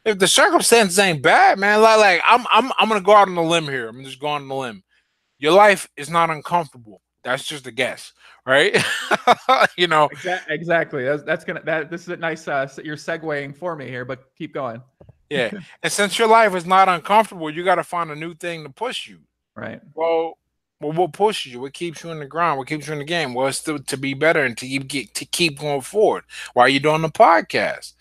If the circumstances ain't bad, man, like I'm gonna go out on a limb here. I'm just going on a limb. Your life is not uncomfortable. That's just a guess, right? You know, Exactly. This is a nice. You're segueing for me here, but keep going. yeah. And since your life is not uncomfortable, you got to find a new thing to push you. Right. Well, what pushes you? What keeps you in the ground? What keeps you in the game? Well, it's to be better and to keep going forward. Why are you doing the podcast?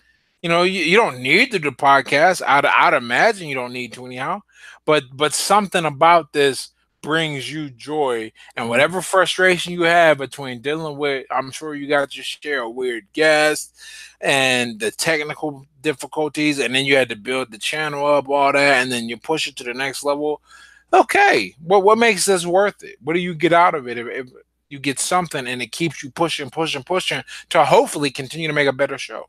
You know, you don't need to do the podcast. I'd imagine you don't need to anyhow. But something about this brings you joy, and Mhm. whatever frustration you have between dealing with, I'm sure you got your share of weird guests and the technical difficulties, and then you had to build the channel up, all that, and then you push it to the next level. Okay, what makes this worth it? What do you get out of it? If you get something and it keeps you pushing, pushing, pushing to hopefully continue to make a better show.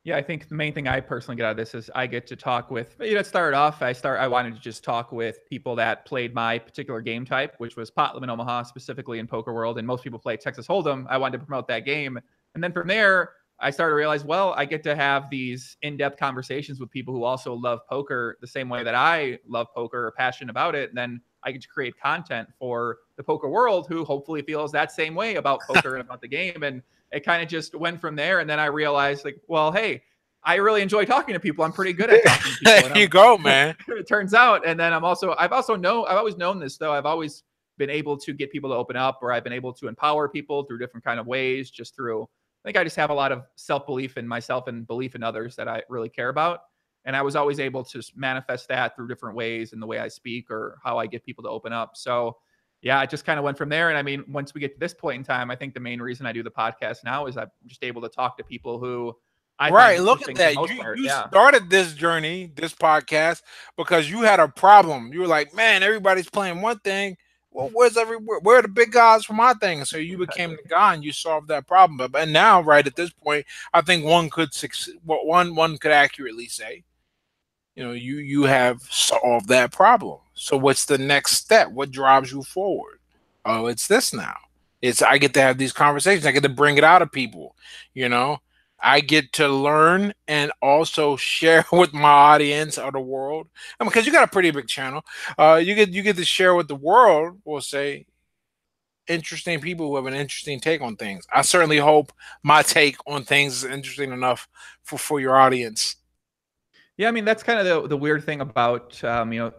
Yeah, I think the main thing I personally get out of this is I get to talk with, it started off, I wanted to just talk with people that played my particular game type, which was pot limit Omaha, specifically in poker world. And most people play Texas Hold'em. I wanted to promote that game. And then from there, I started to realize, well, I get to have these in-depth conversations with people who also love poker the same way that I love poker or passionate about it. And then I get to create content for the poker world who hopefully feels that same way about poker and about the game. And it kind of just went from there. And then I realized, like, well, hey, I really enjoy talking to people. I'm pretty good at talking to people. There you go, man. It turns out. And then I've always known this though. I've always been able to get people to open up, or I've been able to empower people through different kind of ways, just through, I think I just have a lot of self-belief in myself and belief in others that I really care about. And I was always able to manifest that through different ways in the way I speak or how I get people to open up. So yeah, it just kind of went from there. And I mean, once we get to this point in time, I think the main reason I do the podcast now is I'm just able to talk to people who I Right. find Look at interesting for that. the most part. You Yeah. started this journey, this podcast, because you had a problem. You were like, man, everybody's playing one thing. Well, where are the big guys for my thing? So you became the guy and you solved that problem. But now, right at this point, I think one could succeed. What one could accurately say, you know, you have solved that problem. So what's the next step? What drives you forward? Oh, it's this now. It's I get to have these conversations. I get to bring it out of people. You know, I get to learn and also share with my audience or the world. I mean, because you got a pretty big channel, you get to share with the world. We'll say interesting people who have an interesting take on things. I certainly hope my take on things is interesting enough for your audience. Yeah, I mean that's kind of the weird thing about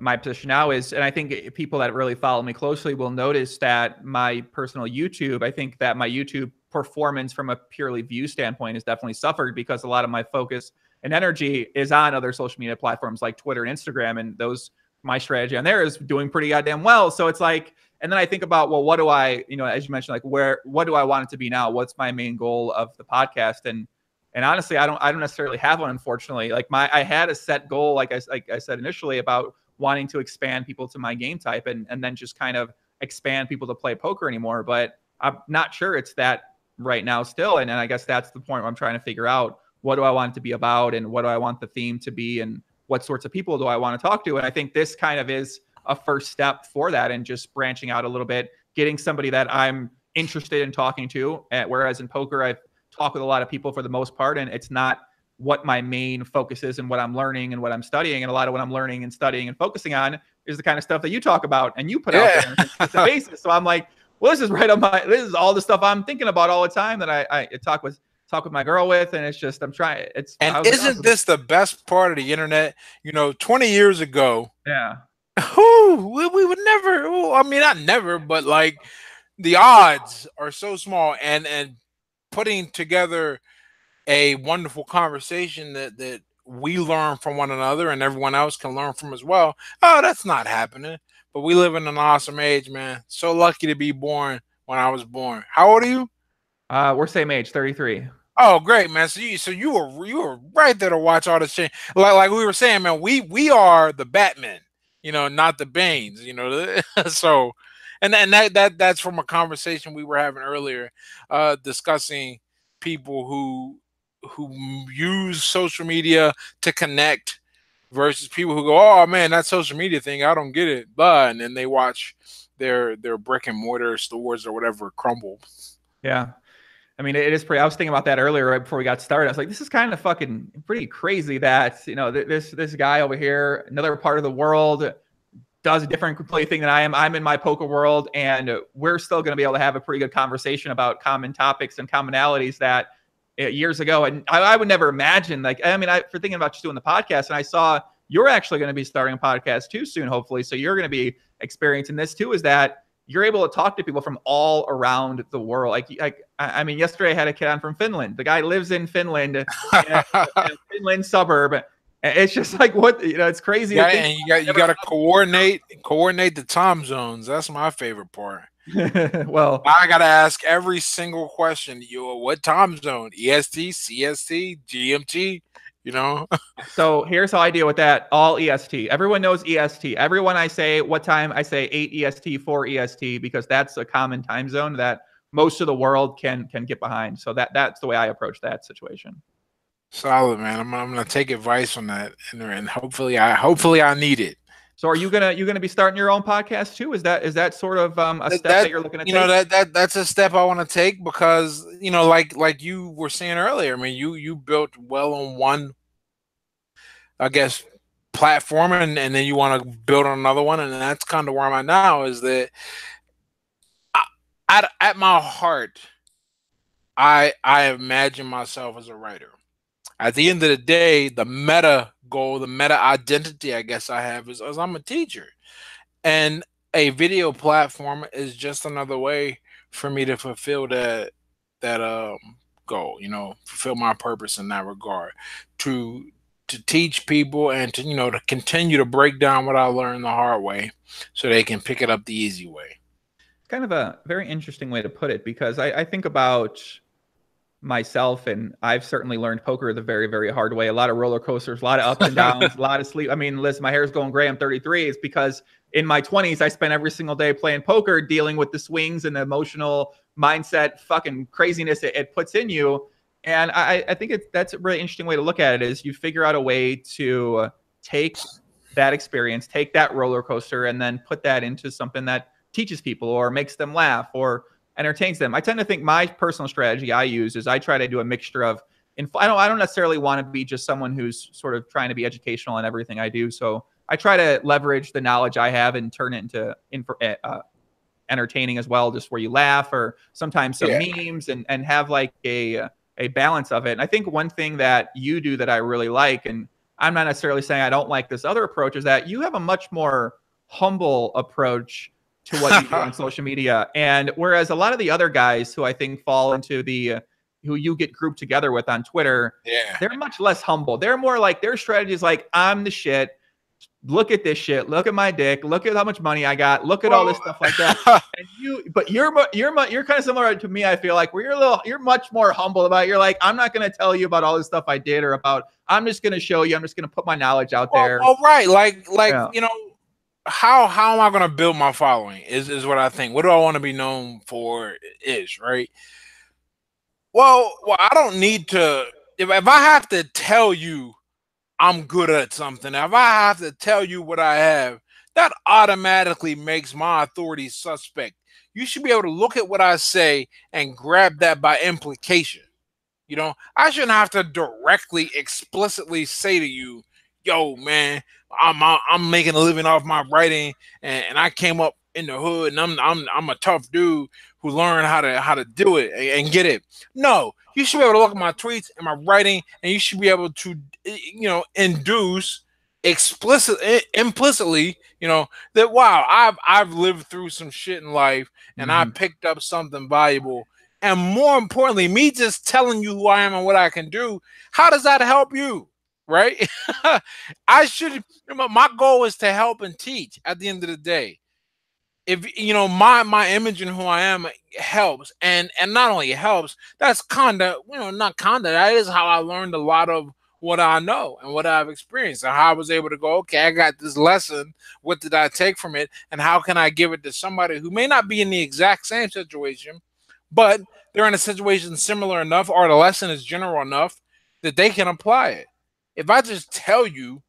my position now is, and I think people that really follow me closely will notice that my personal YouTube, I think that my YouTube performance from a purely view standpoint has definitely suffered because a lot of my focus and energy is on other social media platforms like Twitter and Instagram, and those my strategy on there is doing pretty goddamn well. So it's like, and then I think about, well, what do I, as you mentioned, like what do I want it to be now? What's my main goal of the podcast? And honestly, I don't necessarily have one, unfortunately. Like I had a set goal, like I said initially, about wanting to expand people to my game type and then just kind of expand people to play poker anymore. But I'm not sure it's that right now still. And I guess that's the point where I'm trying to figure out what do I want it to be about and what do I want the theme to be and what sorts of people do I want to talk to. And I think this kind of is a first step for that and just branching out a little bit, getting somebody that I'm interested in talking to. Whereas in poker, I've talk with a lot of people for the most part, and it's not what my main focus is and what I'm learning and what I'm studying. And a lot of what I'm learning and studying and focusing on is the kind of stuff that you talk about and you put out there. It's a basis. So I'm like, well, this is all the stuff I'm thinking about all the time that I talk with my girl with. And it's just, I'm trying. And isn't this the best part of the internet? 20 years ago, yeah, we would never, I mean, not never, but like the odds are so small and putting together a wonderful conversation that we learn from one another and everyone else can learn from as well. Oh, that's not happening. But we live in an awesome age, man. So lucky to be born when I was born. How old are you? We're same age, 33. Oh, great, man. So you were right there to watch all this shit. Like we were saying, man, we are the Batman, not the Banes, so and that's from a conversation we were having earlier, discussing people who use social media to connect versus people who go, oh man, that social media thing, I don't get it, and then they watch their brick and mortar stores or whatever crumble. Yeah. I mean, it is pretty. I was thinking about that earlier, right before we got started. I was like, this is kind of fucking pretty crazy that this guy over here, another part of the world, does a different completely thing than I am. I'm in my poker world, and we're still going to be able to have a pretty good conversation about common topics and commonalities that years ago, and I would never imagine. Like, I mean, for thinking about just doing the podcast, and I saw you're actually going to be starting a podcast too soon, hopefully. So you're going to be experiencing this too. Is that you're able to talk to people from all around the world? I mean, yesterday I had a kid on from Finland. The guy lives in Finland, in a Finland suburb. It's just like what it's crazy. Yeah, and you got to coordinate the time zones. That's my favorite part. Well, I got to ask every single question. What time zone? EST, CST, GMT. So here's how I deal with that. All EST. Everyone knows EST. Everyone I say what time, I say 8 EST, 4 EST, because that's a common time zone that most of the world can get behind. So that's the way I approach that situation. Solid, man. I'm gonna take advice on that, and hopefully I need it. So are you gonna be starting your own podcast too? Is that sort of a step that you're looking to take? That's a step I want to take because like you were saying earlier. I mean, you built well on one, I guess, platform, and then you want to build on another one, and that's kind of where I'm at now. Is that at my heart, I imagine myself as a writer. At the end of the day, the meta goal, the meta identity, I guess I have is I'm a teacher, and a video platform is just another way for me to fulfill that goal. Fulfill my purpose in that regard, to teach people and to continue to break down what I learned the hard way, so they can pick it up the easy way. Kind of a very interesting way to put it, because I think about myself, and I've certainly learned poker the very, very hard way. A lot of roller coasters, a lot of ups and downs, a lot of sleep. I mean, listen, my hair's going gray. I'm 33. It's because in my 20s, I spent every single day playing poker, dealing with the swings and the emotional mindset, fucking craziness it puts in you. And I think that's a really interesting way to look at it, is you figure out a way to take that experience, take that roller coaster, and then put that into something that teaches people or makes them laugh or entertains them. I tend to think my personal strategy I use is I try to do a mixture of, I don't necessarily want to be just someone who's sort of trying to be educational in everything I do. So I try to leverage the knowledge I have and turn it into entertaining as well, just where you laugh, or sometimes some memes, and have like a balance of it. And I think one thing that you do that I really like, and I'm not necessarily saying I don't like this other approach, is that you have a much more humble approach to what you do on social media. And whereas a lot of the other guys who I think fall into who you get grouped together with on Twitter, they're much less humble. They're more like, their strategy is like, I'm the shit. Look at this shit. Look at my dick. Look at how much money I got. Look at all this stuff like that. And you're kind of similar to me. I feel like where you're much more humble about it. You're like, I'm not going to tell you about all this stuff I did, or about, I'm just going to show you. I'm just going to put my knowledge out there. Well, right. Like, how am I going to build my following is what I think. What do I want to be known for is, right? Well, I don't need to, if I have to tell you I'm good at something, if I have to tell you what I have, that automatically makes my authority suspect. You should be able to look at what I say and grab that by implication. I shouldn't have to directly, explicitly say to you, yo, man, I'm making a living off my writing, and I came up in the hood, and I'm a tough dude who learned how to do it and get it. No, you should be able to look at my tweets and my writing, and you should be able to, induce implicitly, that wow, I've lived through some shit in life, and I picked up something valuable. And more importantly, me just telling you who I am and what I can do, how does that help you? Right? My goal is to help and teach at the end of the day. If my image and who I am helps, and not only helps, that's that is how I learned a lot of what I know and what I've experienced, and how I was able to go, okay, I got this lesson, what did I take from it, and how can I give it to somebody who may not be in the exact same situation, but they're in a situation similar enough, or the lesson is general enough that they can apply it. If I just tell you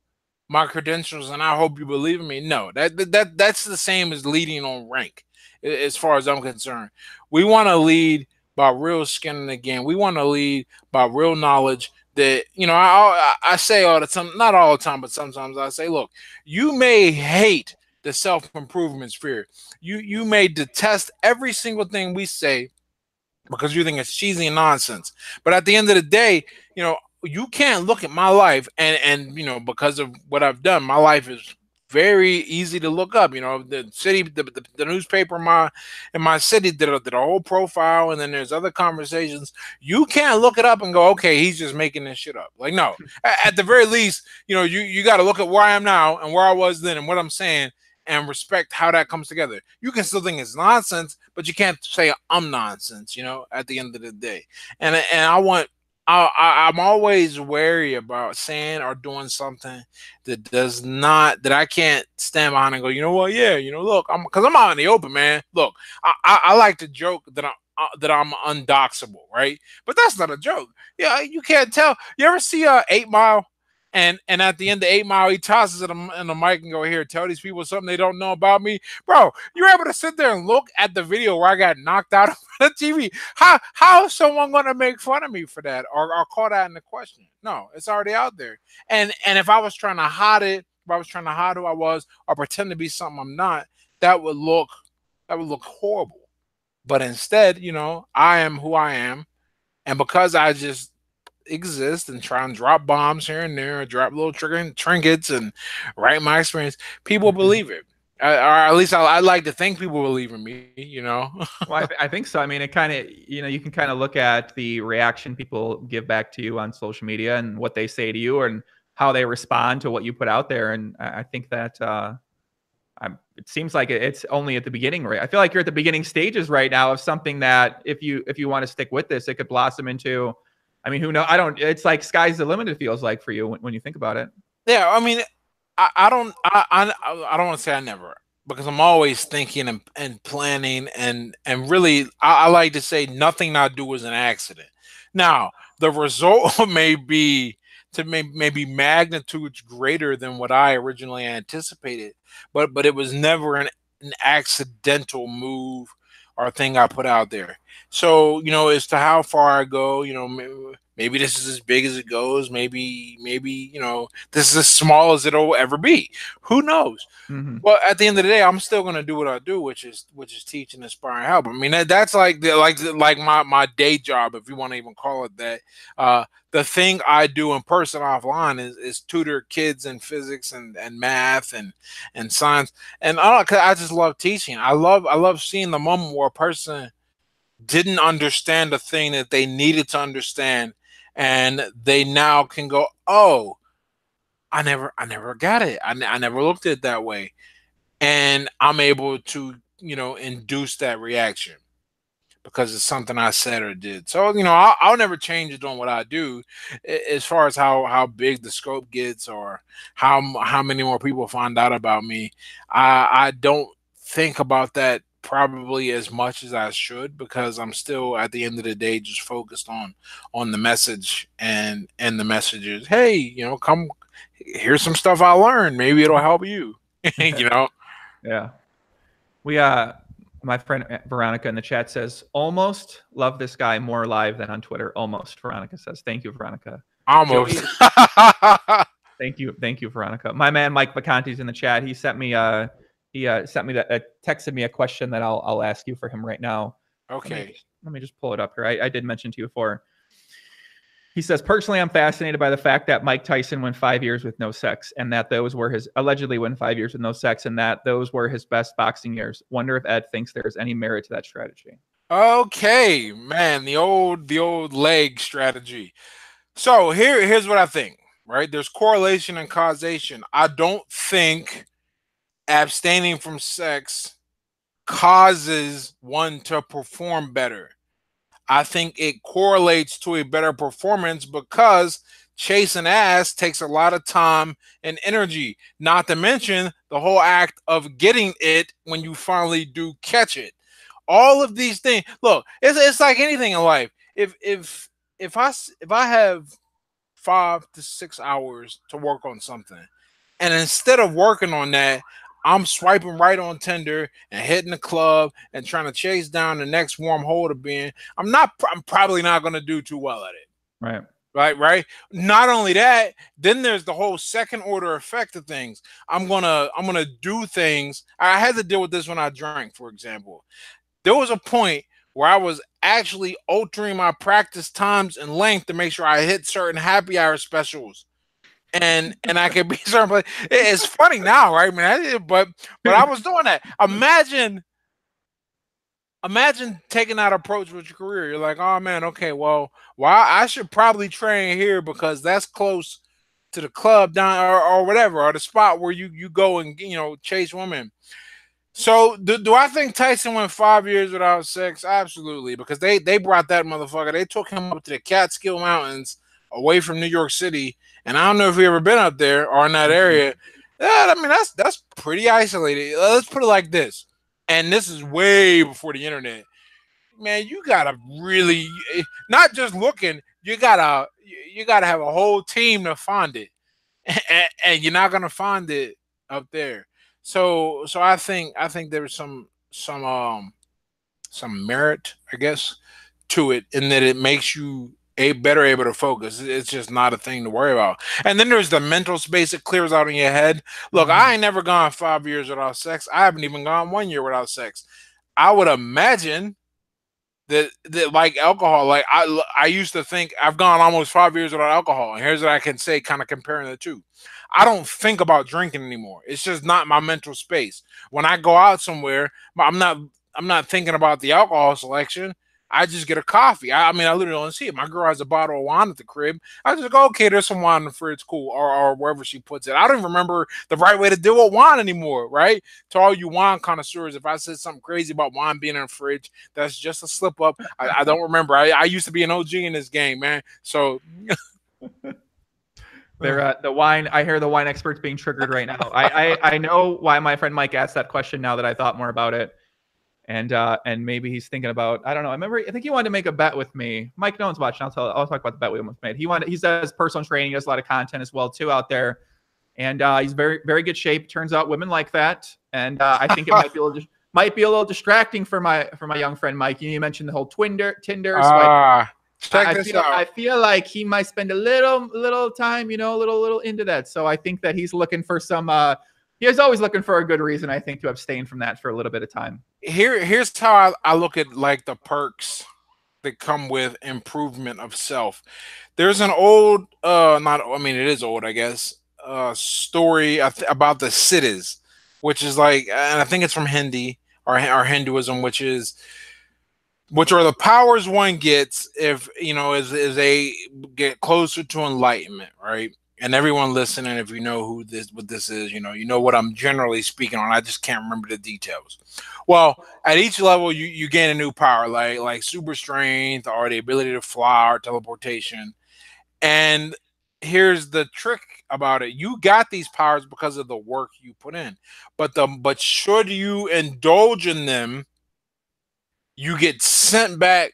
my credentials and I hope you believe in me, no, that's the same as leading on rank, as far as I'm concerned. We want to lead by real skin in the game. We want to lead by real knowledge. That I say all the time, not all the time, but sometimes I say, look, you may hate the self-improvement sphere. You may detest every single thing we say because you think it's cheesy and nonsense. But at the end of the day, you can't look at my life and because of what I've done, my life is very easy to look up. The city, the newspaper in my city did a whole profile, and then there's other conversations. You can't look it up and go, okay, he's just making this shit up. Like, no. At the very least, you got to look at where I am now and where I was then and what I'm saying, and respect how that comes together. You can still think it's nonsense, but you can't say I'm nonsense, at the end of the day. And I'm always wary about saying or doing something that I can't stand behind and go, you know what? Yeah, look, because I'm out in the open, man. Look, I like to joke that I'm undoxable, right? But that's not a joke. Yeah, you can't tell. You ever see 8 Mile? And at the end of 8 Mile, he tosses it in the mic and go, here, tell these people something they don't know about me. Bro, you're able to sit there and look at the video where I got knocked out of the TV. How is someone going to make fun of me for that or call that into question? No, it's already out there. And if I was trying to hide it, if I was trying to hide who I was or pretend to be something I'm not, that would look horrible. But instead, I am who I am. And because I just exist and try and drop bombs here and there, drop little trinkets and write my experience, people believe it. Or at least I like to think people believe in me, Well, I think so. I mean, it kind of, you can kind of look at the reaction people give back to you on social media and what they say to you and how they respond to what you put out there. And I think that it seems like it's only at the beginning, right? I feel like you're at the beginning stages right now of something that if you want to stick with this, it could blossom into, I mean, who knows? It's like sky's the limit, it feels like, for you when you think about it. Yeah, I mean, I don't want to say I never, because I'm always thinking and planning and really I like to say nothing I do is an accident. Now, the result may be maybe magnitudes greater than what I originally anticipated, but it was never an accidental move or thing I put out there. So, as to how far I go, maybe this is as big as it goes. Maybe, this is as small as it'll ever be. Who knows? Mm-hmm. Well, at the end of the day, I'm still gonna do what I do, which is teach and inspire and help. I mean, that's like my day job, if you want to even call it that. The thing I do in person offline is tutor kids in physics and math and science. And I just love teaching. I love seeing the moment where a person didn't understand the thing that they needed to understand, and they now can go, oh, I never got it. I never looked at it that way. And I'm able to, induce that reaction because it's something I said or did. So, I'll never change it on what I do. As far as how big the scope gets or how many more people find out about me, I don't think about that probably as much as I should, because I'm still at the end of the day just focused on the message and the messages. Hey, come, here's some stuff I learned. Maybe it'll help you. Yeah. We my friend Veronica in the chat says, almost love this guy more live than on Twitter. Almost, Veronica says. Thank you, Veronica. Almost. Thank you, Veronica. My man Mike Vacanti's in the chat. He sent me texted me a question that I'll ask you for him right now. Okay. Let me just pull it up here. I did mention to you before. He says, personally, I'm fascinated by the fact that Mike Tyson went 5 years with no sex, and that those were allegedly went 5 years with no sex, and that those were his best boxing years. Wonder if Ed thinks there's any merit to that strategy. Okay, man, the old leg strategy. So here's what I think, right? There's correlation and causation. I don't think abstaining from sex causes one to perform better. I think it correlates to a better performance because chasing ass takes a lot of time and energy, not to mention the whole act of getting it when you finally do catch it. All of these things, look, it's like anything in life. If I have 5 to 6 hours to work on something, and instead of working on that, I'm swiping right on Tinder and hitting the club and trying to chase down the next warm hole to be in, I'm probably not going to do too well at it. Right. Right. Not only that, then there's the whole second order effect of things. I'm gonna do things. I had to deal with this when I drank, for example. There was a point where I was actually altering my practice times and length to make sure I hit certain happy hour specials. And I could be certain, but it's funny now, right, man? But I was doing that. Imagine taking that approach with your career. You're like, oh man, okay, well, I should probably train here because that's close to the club down or whatever, or the spot where you go and chase women. So do I think Tyson went 5 years without sex? Absolutely, because they brought that motherfucker. They took him up to the Catskill Mountains, away from New York City, and I don't know if you ever been up there or in that area. I mean, that's pretty isolated. Let's put it like this, and this is way before the internet. Man, you gotta really not just looking. You gotta have a whole team to find it, and you're not gonna find it up there. So I think there's some merit, I guess, to it in that it makes you a better able to focus. It's just not a thing to worry about. And then there's the mental space it clears out in your head. Look, Mhm. I ain't never gone 5 years without sex. I haven't even gone 1 year without sex. I would imagine that like alcohol, like I used to think I've gone almost 5 years without alcohol, and here's what I can say, kind of comparing the two. I don't think about drinking anymore. It's just not my mental space. When I go out somewhere, I'm not thinking about the alcohol selection. I just get a coffee. I mean, I literally don't see it. My girl has a bottle of wine at the crib. I just go, okay, there's some wine in the fridge, cool, or wherever she puts it. I don't even remember the right way to deal with wine anymore, right? To all you wine connoisseurs, if I said something crazy about wine being in the fridge, that's just a slip up. I don't remember. I used to be an OG in this game, man. So The wine. I hear the wine experts being triggered right now. I know why my friend Mike asked that question now that I thought more about it, and maybe he's thinking about, I don't know. I think he wanted to make a bet with me. Mike, no one's watching. I'll talk about the bet we almost made. He does personal training. He does a lot of content as well too out there, and he's very very good shape. Turns out women like that, and I think it might be a little distracting for my young friend Mike. You mentioned the whole Tinder. So check this out. I feel like he might spend a little time, little into that. So I think that he's looking for some. He is always looking for a good reason, I think, to abstain from that for a little bit of time. Here's how I look at like the perks that come with improvement of self. There's an old, not, I mean, it is old, I guess, story about the siddhis, which is like, and I think it's from Hindi or Hinduism, which are the powers one gets if as they get closer to enlightenment, right? And everyone listening, if you know what this is, you know what I'm generally speaking on. I just can't remember the details. Well, at each level, you gain a new power, like super strength or the ability to fly or teleportation. And here's the trick about it: you got these powers because of the work you put in, but should you indulge in them, you get sent back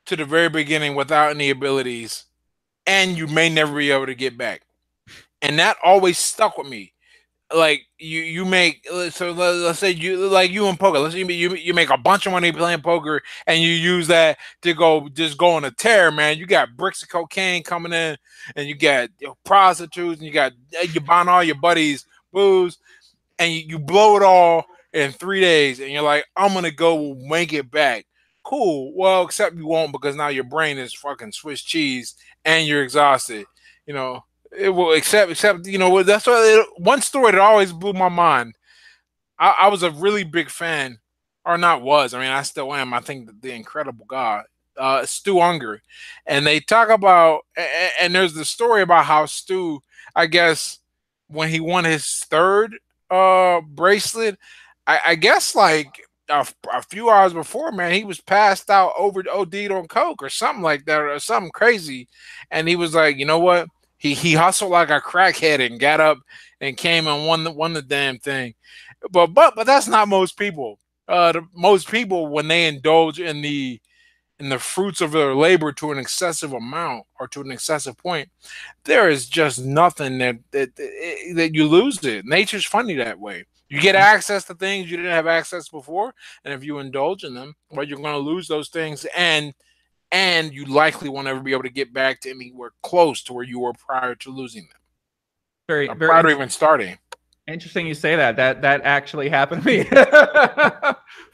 to the very beginning without any abilities, and you may never be able to get back. And that always stuck with me. Like you make, so let's say you in poker. Let's say you make a bunch of money playing poker, and you use that to go on a tear, man. You got bricks of cocaine coming in, and you got prostitutes, and you buying all your buddies booze, and you blow it all in 3 days, and you're like, I'm gonna go make it back. Cool. Well, except you won't, because now your brain is fucking Swiss cheese and you're exhausted. You know, it will except that's one story that always blew my mind. I was a really big fan, or not was. I mean, I still am. I think the Incredible God, Stu Unger, and they talk about, and there's the story about how Stu, I guess, when he won his third bracelet, I guess like a few hours before, man, he was passed out, over OD'd on coke or something like that, or something crazy, and he was like, you know what? He hustled like a crackhead and got up and came and won the damn thing. But that's not most people. Most people, when they indulge in the fruits of their labor to an excessive amount or to an excessive point, there is just nothing that you lose it. Nature's funny that way. You get access to things you didn't have access before, and if you indulge in them, well, you're going to lose those things, and and you likely won't ever be able to get back to anywhere close to where you were prior to losing them. Very, Prior to even starting. interesting you say that. That actually happened to me. For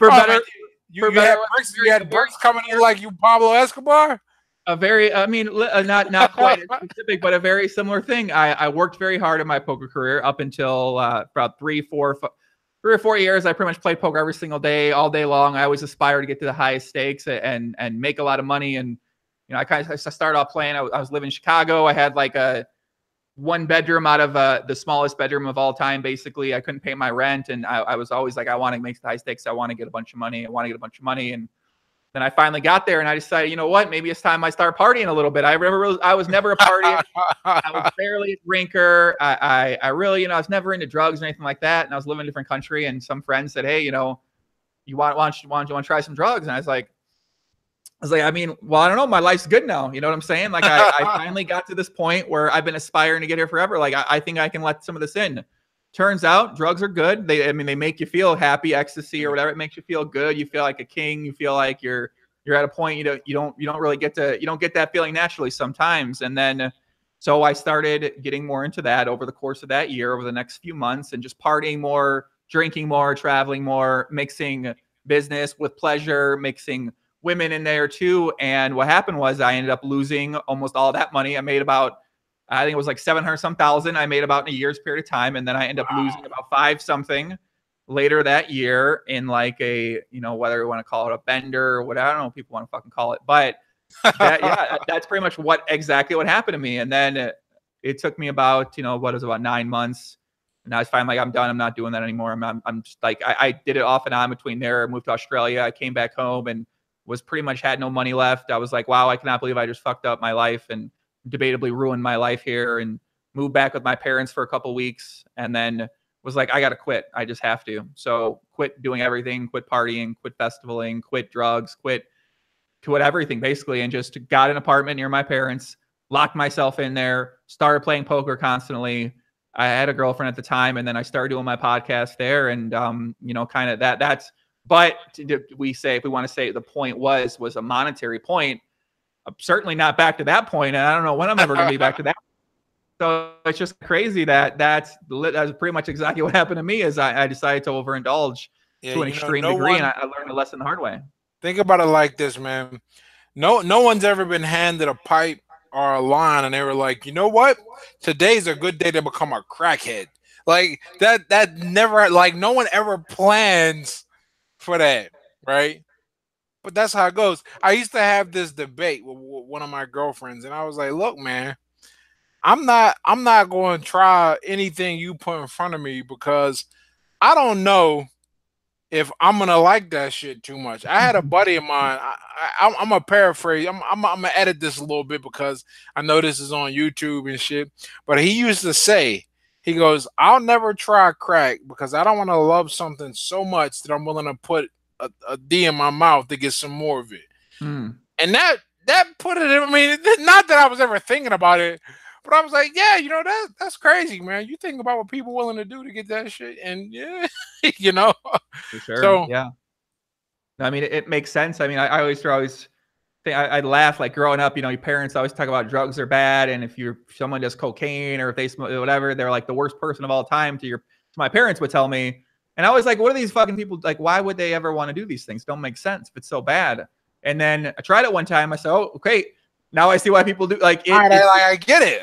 Oh, better, man, for you better. had bricks coming in like you Pablo Escobar. A very, I mean, not quite as specific, but a very similar thing. I worked very hard in my poker career up until about 3 or 4 years. I pretty much played poker every single day, all day long. I always aspired to get to the highest stakes and make a lot of money. And I started off playing. I was living in Chicago. I had like a 1 bedroom out of the smallest bedroom of all time. Basically, I couldn't pay my rent, and I was always like, I want to make the high stakes. I want to get a bunch of money. And then I finally got there, and I decided, you know what? Maybe it's time I start partying a little bit. I was never a partier. I was barely a drinker. I really, I was never into drugs or anything like that. And I was living in a different country, and some friends said, hey, you want to try some drugs? And I was like, I mean, well, I don't know. My life's good now. You know what I'm saying? Like, I finally got to this point where I've been aspiring to get here forever. Like, I think I can let some of this in. Turns out drugs are good. They make you feel happy, ecstasy or whatever. It makes you feel good. You feel like a king. You feel like you're at a point you don't really get that feeling naturally sometimes. And then, so I started getting more into that over the course of that year, over the next few months, and just partying more, drinking more, traveling more, mixing business with pleasure, mixing women in there too. And what happened was I ended up losing almost all that money. I made about, I think it was like 700 some thousand I made about in a year's period of time. And then I ended up losing about 5 something later that year in like a, whether you want to call it a bender or whatever, I don't know what people want to fucking call it, but that's pretty much exactly what happened to me. And then it took me about, about 9 months. And I was finally like, I'm done. I'm not doing that anymore. I'm just like, I did it off and on between there. I moved to Australia. I came back home and was pretty much had no money left. I was like, wow, I cannot believe I just fucked up my life and debatably ruined my life here, and moved back with my parents for a couple weeks. And then was like, I got to quit. I just have to. So quit doing everything, quit partying, quit festivaling, quit drugs, quit everything basically. And just got an apartment near my parents, locked myself in there, started playing poker constantly. I had a girlfriend at the time, and then I started doing my podcast there. And, kind of that's, but we say, if we want to say the point was a monetary point, I'm certainly not back to that point. And I don't know when I'm ever going to be back to that. So it's just crazy that's pretty much exactly what happened to me. Is I decided to overindulge to an extreme degree, and I learned a lesson the hard way. Think about it like this, man. No one's ever been handed a pipe or a line, and they were like, you know what? Today's a good day to become a crackhead. Like that never, like, no one ever plans for that, right? But that's how it goes. I used to have this debate with one of my girlfriends, and I was like, look, man, I'm not going to try anything you put in front of me, because I don't know if I'm gonna like that shit too much. I had a buddy of mine. I'm gonna paraphrase. I'm gonna edit this a little bit because I know this is on YouTube and shit. But he used to say, he goes, "I'll never try crack because I don't want to love something so much that I'm willing to put a D in my mouth to get some more of it." And that put it. I mean, not that I was ever thinking about it, but I was like, yeah, that's crazy, man. You think about what people willing to do to get that shit, and yeah, For sure. So yeah. I mean, it makes sense. I mean, I always think I'd laugh, like growing up, your parents always talk about drugs are bad. And if someone does cocaine or if they smoke whatever, they're like the worst person of all time to my parents would tell me. And I was like, what are these fucking people like? Why would they ever want to do these things? Don't make sense if it's so bad. And then I tried it one time. I said, oh, okay. Now I see why people do like it. I get it.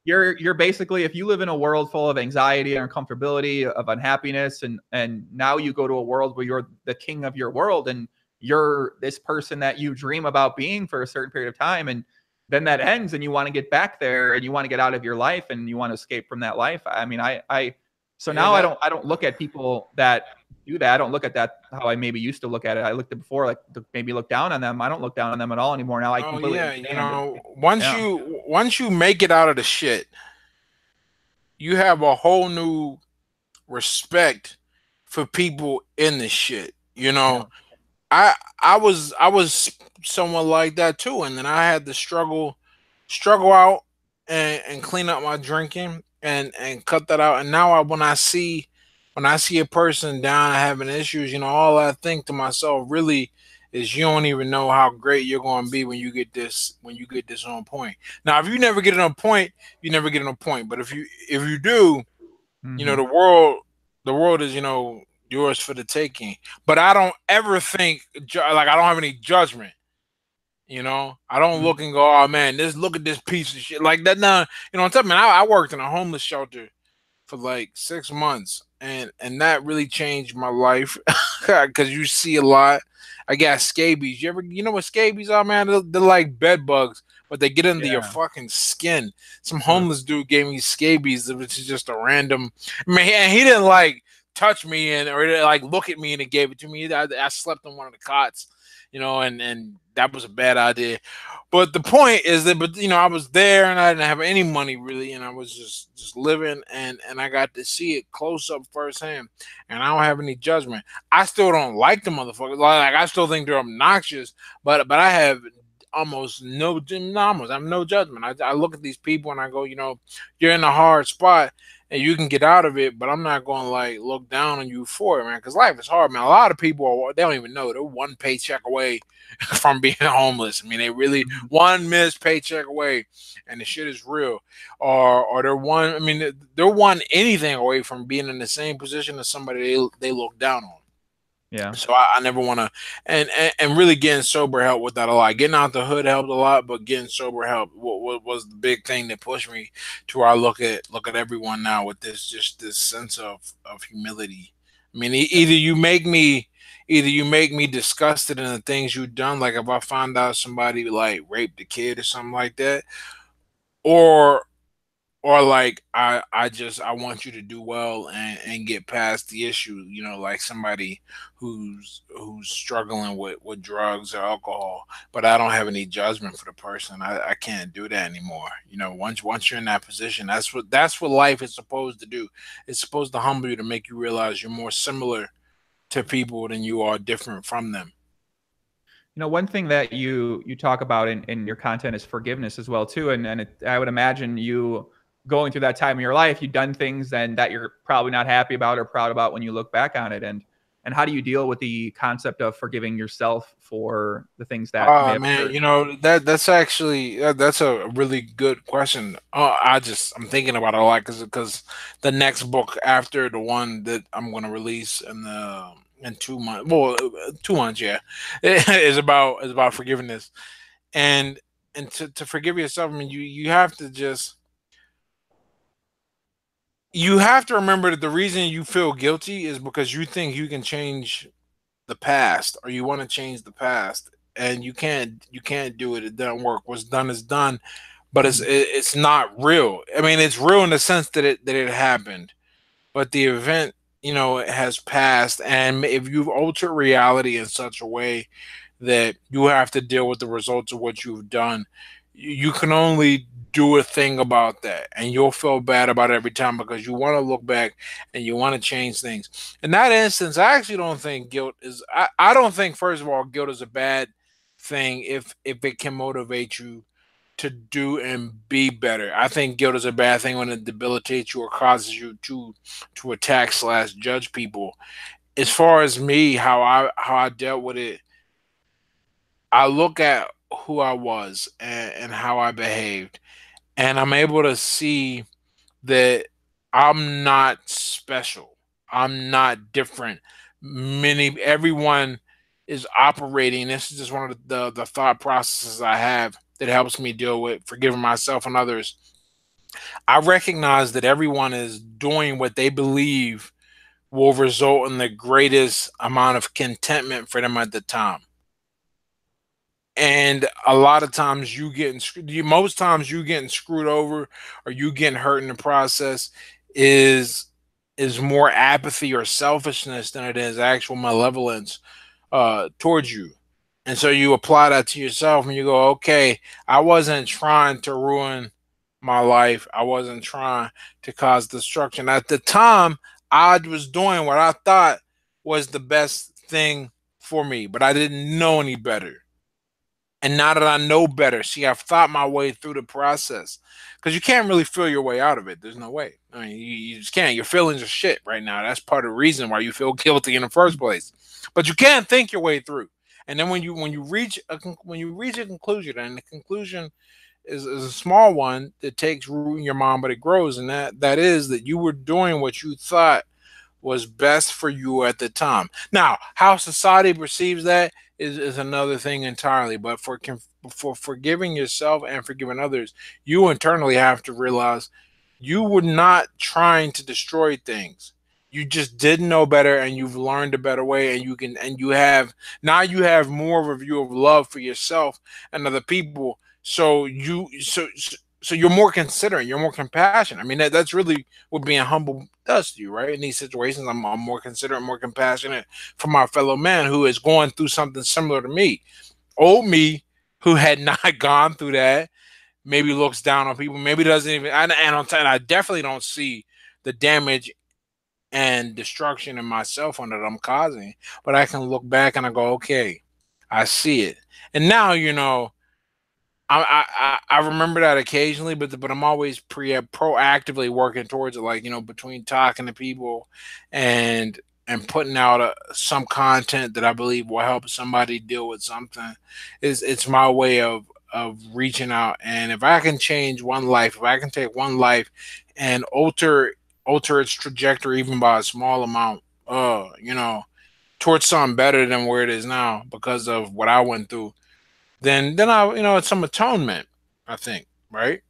You're basically, if you live in a world full of anxiety and uncomfortability, of unhappiness, and now you go to a world where you're the king of your world and you're this person that you dream about being for a certain period of time, and then that ends and you want to get back there and you want to get out of your life and you want to escape from that life. I mean, now I don't look at people that do that. I don't look at that how I maybe used to look at it. I looked at before, like maybe look down on them. I don't look down on them at all anymore. Now I completely understand. Once you make it out of the shit, you have a whole new respect for people in the shit. I was someone like that too, and then I had to struggle out and clean up my drinking and cut that out. And now when I see a person down and having issues, all I think to myself really is you don't even know how great you're going to be when you get this on point. Now, if you never get it on point, you never get it on point. But if you do, you know, Hmm. the world is, you know, yours for the taking. But I don't ever think like I don't have any judgment. You know, I don't look and go, oh man, look at this piece of shit like that. Now, you know, I'm telling you, man, I worked in a homeless shelter for like 6 months, and that really changed my life because you see a lot. I got scabies. You know what scabies are, man? They're like bed bugs, but they get into your Yeah. fucking skin. Some Ugh. homeless dude gave me scabies, which is just a random man. And he didn't like touch me and or like look at me and it gave it to me. I slept on one of the cots, you know, and that was a bad idea. But the point is that, but you know, I was there and I didn't have any money really, and I was just living, and I got to see it close up firsthand, and I don't have any judgment. I still don't like the motherfuckers. Like I still think they're obnoxious, but I have almost I have no judgment. I look at these people and I go, you know, you're in a hard spot and you can get out of it, but I'm not going to like look down on you for it, man, because life is hard, man. A lot of people they don't even know they're one paycheck away from being homeless. I mean, they really Mhm. one missed paycheck away, and the shit is real. Or they're one. I mean, they're one anything away from being in the same position as somebody they look down on. Yeah. So I never want to, and really getting sober helped with that a lot. Getting out the hood helped a lot, but getting sober helped. What was the big thing that pushed me to where I look at everyone now with this just this sense of humility. I mean, either you make me disgusted in the things you've done, like if I find out somebody like raped a kid or something like that, or like I want you to do well and get past the issue, you know, like somebody who's struggling with drugs or alcohol, but I don't have any judgment for the person. I can't do that anymore. You know, once you're in that position, that's what life is supposed to do. It's supposed to humble you to make you realize you're more similar to people than you are different from them. You know, one thing that you talk about in your content is forgiveness as well too, and I would imagine you going through that time of your life, you've done things then that you're probably not happy about or proud about when you look back on it, and how do you deal with the concept of forgiving yourself for the things that may have Man, occurred? you know that's actually that's a really good question. I'm thinking about it a lot because the next book after the one that I'm going to release in 2 months, well, 2 months, yeah, is about forgiveness and to forgive yourself. I mean, you have to just you have to remember that the reason you feel guilty is because you think you can change the past or you want to change the past and you can't do it. It doesn't work. What's done is done, but Mhm. it's not real. I mean, it's real in the sense that it happened, but the event, you know, it has passed, and if you've altered reality in such a way that you have to deal with the results of what you've done, you can only do a thing about that, and you'll feel bad about it every time because you want to look back and you want to change things. In that instance, I actually don't think guilt is. I don't think, first of all, guilt is a bad thing if it can motivate you to do and be better. I think guilt is a bad thing when it debilitates you or causes you to attack slash judge people. As far as me, how I dealt with it, I look at who I was and how I behaved, and I'm able to see that I'm not special. I'm not different. Everyone is operating. This is just one of the thought processes I have that helps me deal with forgiving myself and others. I recognize that everyone is doing what they believe will result in the greatest amount of contentment for them at the time. And a lot of times most times you getting screwed over or you getting hurt in the process is more apathy or selfishness than it is actual malevolence towards you. And so you apply that to yourself and you go, okay, I wasn't trying to ruin my life. I wasn't trying to cause destruction. At the time, I was doing what I thought was the best thing for me, but I didn't know any better. And now that I know better, see, I've thought my way through the process because you can't really feel your way out of it. There's no way. I mean, you just can't. Your feelings are shit right now. That's part of the reason why you feel guilty in the first place. But you can't think your way through. And then when you reach a conclusion, and the conclusion is a small one that takes root in your mind, but it grows, and that is that you were doing what you thought was best for you at the time. Now, how society perceives that is another thing entirely. But for forgiving yourself and forgiving others, you internally have to realize you were not trying to destroy things. You just didn't know better, and you've learned a better way, and you have more of a view of love for yourself and other people. So you're more considerate, you're more compassionate. I mean, that's really what being humble does to you, right? In these situations, I'm more considerate, more compassionate for my fellow man who is going through something similar to me. Old me, who had not gone through that, maybe looks down on people, maybe doesn't even. And I definitely don't see the damage and destruction in my cell phone that I'm causing. But I can look back and I go, okay, I see it, and now I remember that occasionally, but I'm always proactively working towards it. Like, between talking to people and putting out some content that I believe will help somebody deal with something. It's my way of reaching out. And if I can change one life, if I can take one life and alter its trajectory even by a small amount, towards something better than where it is now because of what I went through, then it's some atonement, I think, right?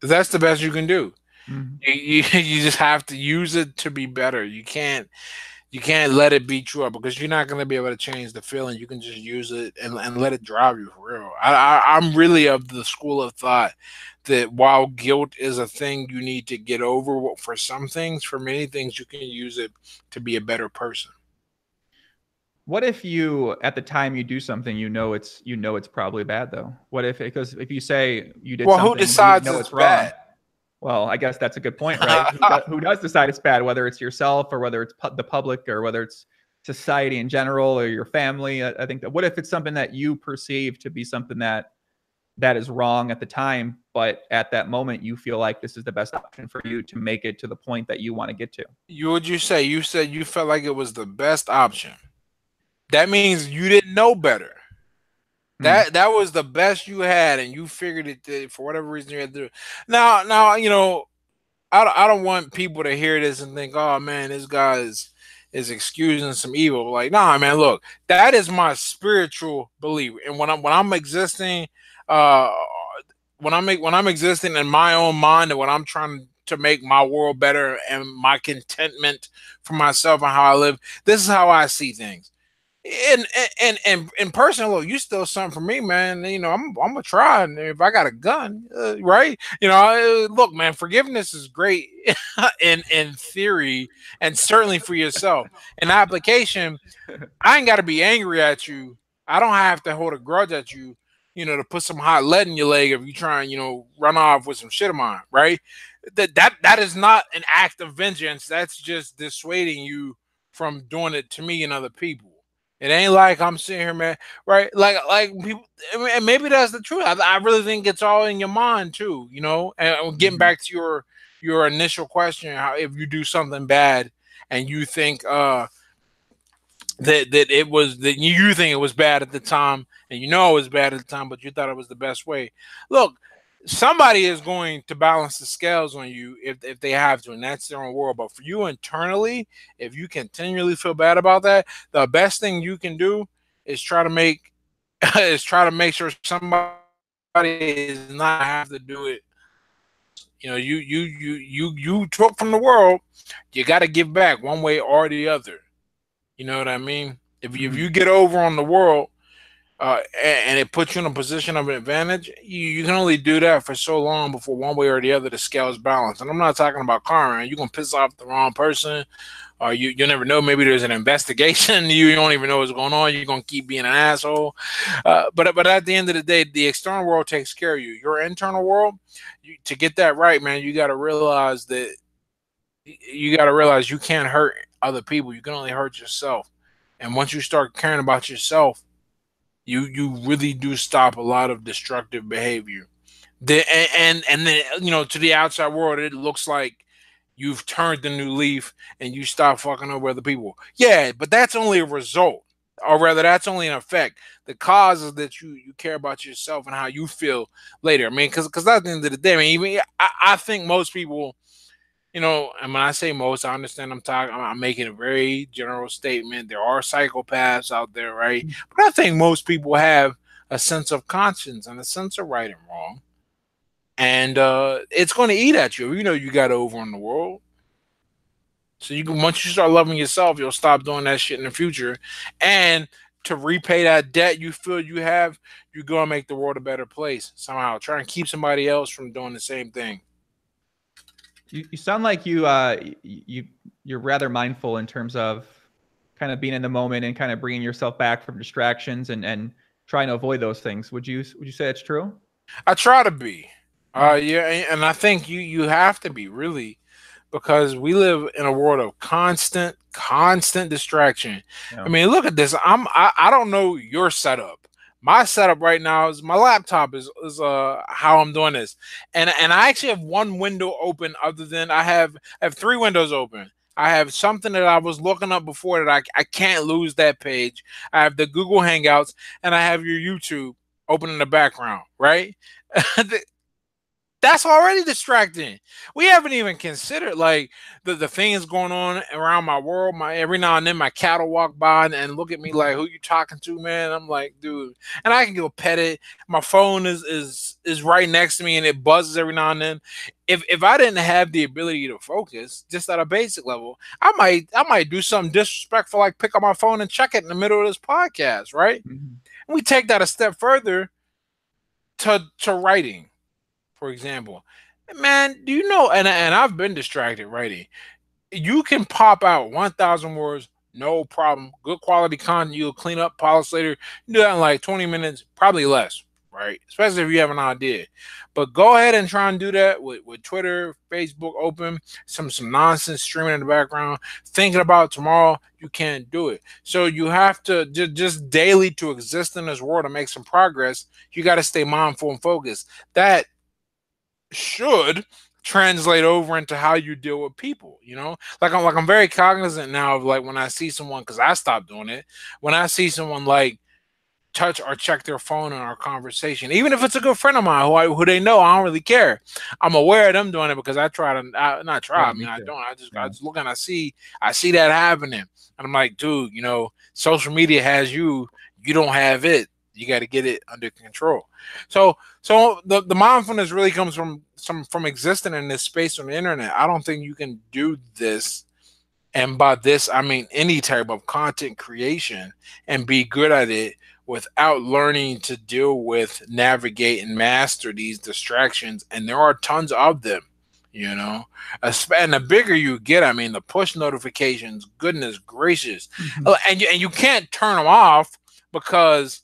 That's the best you can do. Mhm. You just have to use it to be better. You can't let it beat you up, because you're not going to be able to change the feeling. You can just use it and let it drive you for real. I'm really of the school of thought that while guilt is a thing you need to get over, for some things, for many things, you can use it to be a better person. What if you, at the time you do something, it's probably bad though? What if, because if you say you did Well, who something, you decides know it's it's wrong. bad? Well, I guess that's a good point, right? Who does decide it's bad, whether it's yourself or whether it's the public or whether it's society in general or your family? I think that, what if it's something that you perceive to be something that is wrong at the time, but at that moment you feel like this is the best option for you to make it to the point that you want to get to? Would you say you said you felt like it was the best option? That means you didn't know better. Hmm. That was the best you had, and you figured it for whatever reason you had to do it. Now, I don't want people to hear this and think, "Oh man, this guy is excusing some evil." Like, nah, man, look, that is my spiritual belief, and when I'm existing, uh, when I'm existing in my own mind, and when I'm trying to make my world better and my contentment for myself and how I live, this is how I see things. And personal, you still something for me, man. I'm gonna try, and if I got a gun, right? Look, man, forgiveness is great in theory, and certainly for yourself. In application, I ain't got to be angry at you. I don't have to hold a grudge at you. To put some hot lead in your leg if you try and run off with some shit of mine, right? That is not an act of vengeance. That's just dissuading you from doing it to me and other people. It ain't like I'm sitting here, man, right? Like people, and maybe that's the truth. I really think it's all in your mind too, And getting Hmm. back to your initial question, how if you do something bad and you think that you think it was bad at the time, and it was bad at the time, but you thought it was the best way. Look, somebody is going to balance the scales on you if they have to, and that's their own world. But for you internally, if you continually feel bad about that, the best thing you can do is try to make sure somebody is not have to do it. You took from the world, you got to give back one way or the other. You know what I mean? If Hmm. you get over on the world, and it puts you in a position of an advantage, you can only do that for so long before one way or the other the scales balance. And I'm not talking about karma. You're gonna piss off the wrong person, or you never know. Maybe there's an investigation. You don't even know what's going on. You're gonna keep being an asshole. But at the end of the day, the external world takes care of you. Your internal world, to get that right, man, you got to realize you can't hurt other people. You can only hurt yourself. And once you start caring about yourself, you really do stop a lot of destructive behavior. And then to the outside world, it looks like you've turned a new leaf and you stop fucking over other people. Yeah, but that's only a result. or rather, that's only an effect. The cause is that you care about yourself and how you feel later. I mean, because at the end of the day, I mean, even I think most people, and when I say most, I understand I'm making a very general statement. There are psychopaths out there, right? But I think most people have a sense of conscience and a sense of right and wrong, and it's going to eat at you. You know, you got over in the world. So you can once you start loving yourself, you'll stop doing that shit in the future. And to repay that debt you feel you have, you're gonna make the world a better place somehow. Try and keep somebody else from doing the same thing. You sound like you're rather mindful in terms of kind of being in the moment and kind of bringing yourself back from distractions and trying to avoid those things. Would you say that's true? I try to be. Mm. Yeah, and I think you have to be really because we live in a world of constant distraction. I Yeah. mean, look at this. I don't know your setup. My setup right now is my laptop is how I'm doing this. And I actually have one window open other than I have three windows open. I have something that I was looking up before that I can't lose that page. I have the Google Hangouts and I have your YouTube open in the background, right? That's already distracting. We haven't even considered like the things going on around my world. My every now and then my cat will walk by and look at me like, "Who you talking to, man?" I'm like, "Dude," and I can go pet it. My phone is right next to me and it buzzes every now and then. If I didn't have the ability to focus just at a basic level, I might do something disrespectful like pick up my phone and check it in the middle of this podcast, right? Mhm. And we take that a step further to writing for example. Man, do you know? And I've been distracted writing. You can pop out 1,000 words, no problem. Good quality content. You'll clean up, polish later. You do that in like 20 minutes, probably less, right? Especially if you have an idea. But go ahead and try and do that with Twitter, Facebook open, some nonsense streaming in the background, thinking about tomorrow. You can't do it. So you have to just daily to exist in this world and make some progress. You got to stay mindful and focused. That should translate over into how you deal with people, like I'm very cognizant now of like when I see someone, because I stopped doing it, when I see someone like touch or check their phone in our conversation, even if it's a good friend of mine who they know, I don't really care. I'm aware of them doing it because I try to not try, Yeah, I mean me I too. don't, I Yeah. just look and I see that happening, and I'm like, dude, social media has you don't have it. You got to get it under control. So the mindfulness really comes from existing in this space on the internet. I don't think you can do this, and by this I mean any type of content creation, and be good at it without learning to deal with, navigate, and master these distractions. And there are tons of them, you know. And the bigger you get, I mean, the push notifications, goodness gracious. Mhm. And you can't turn them off, because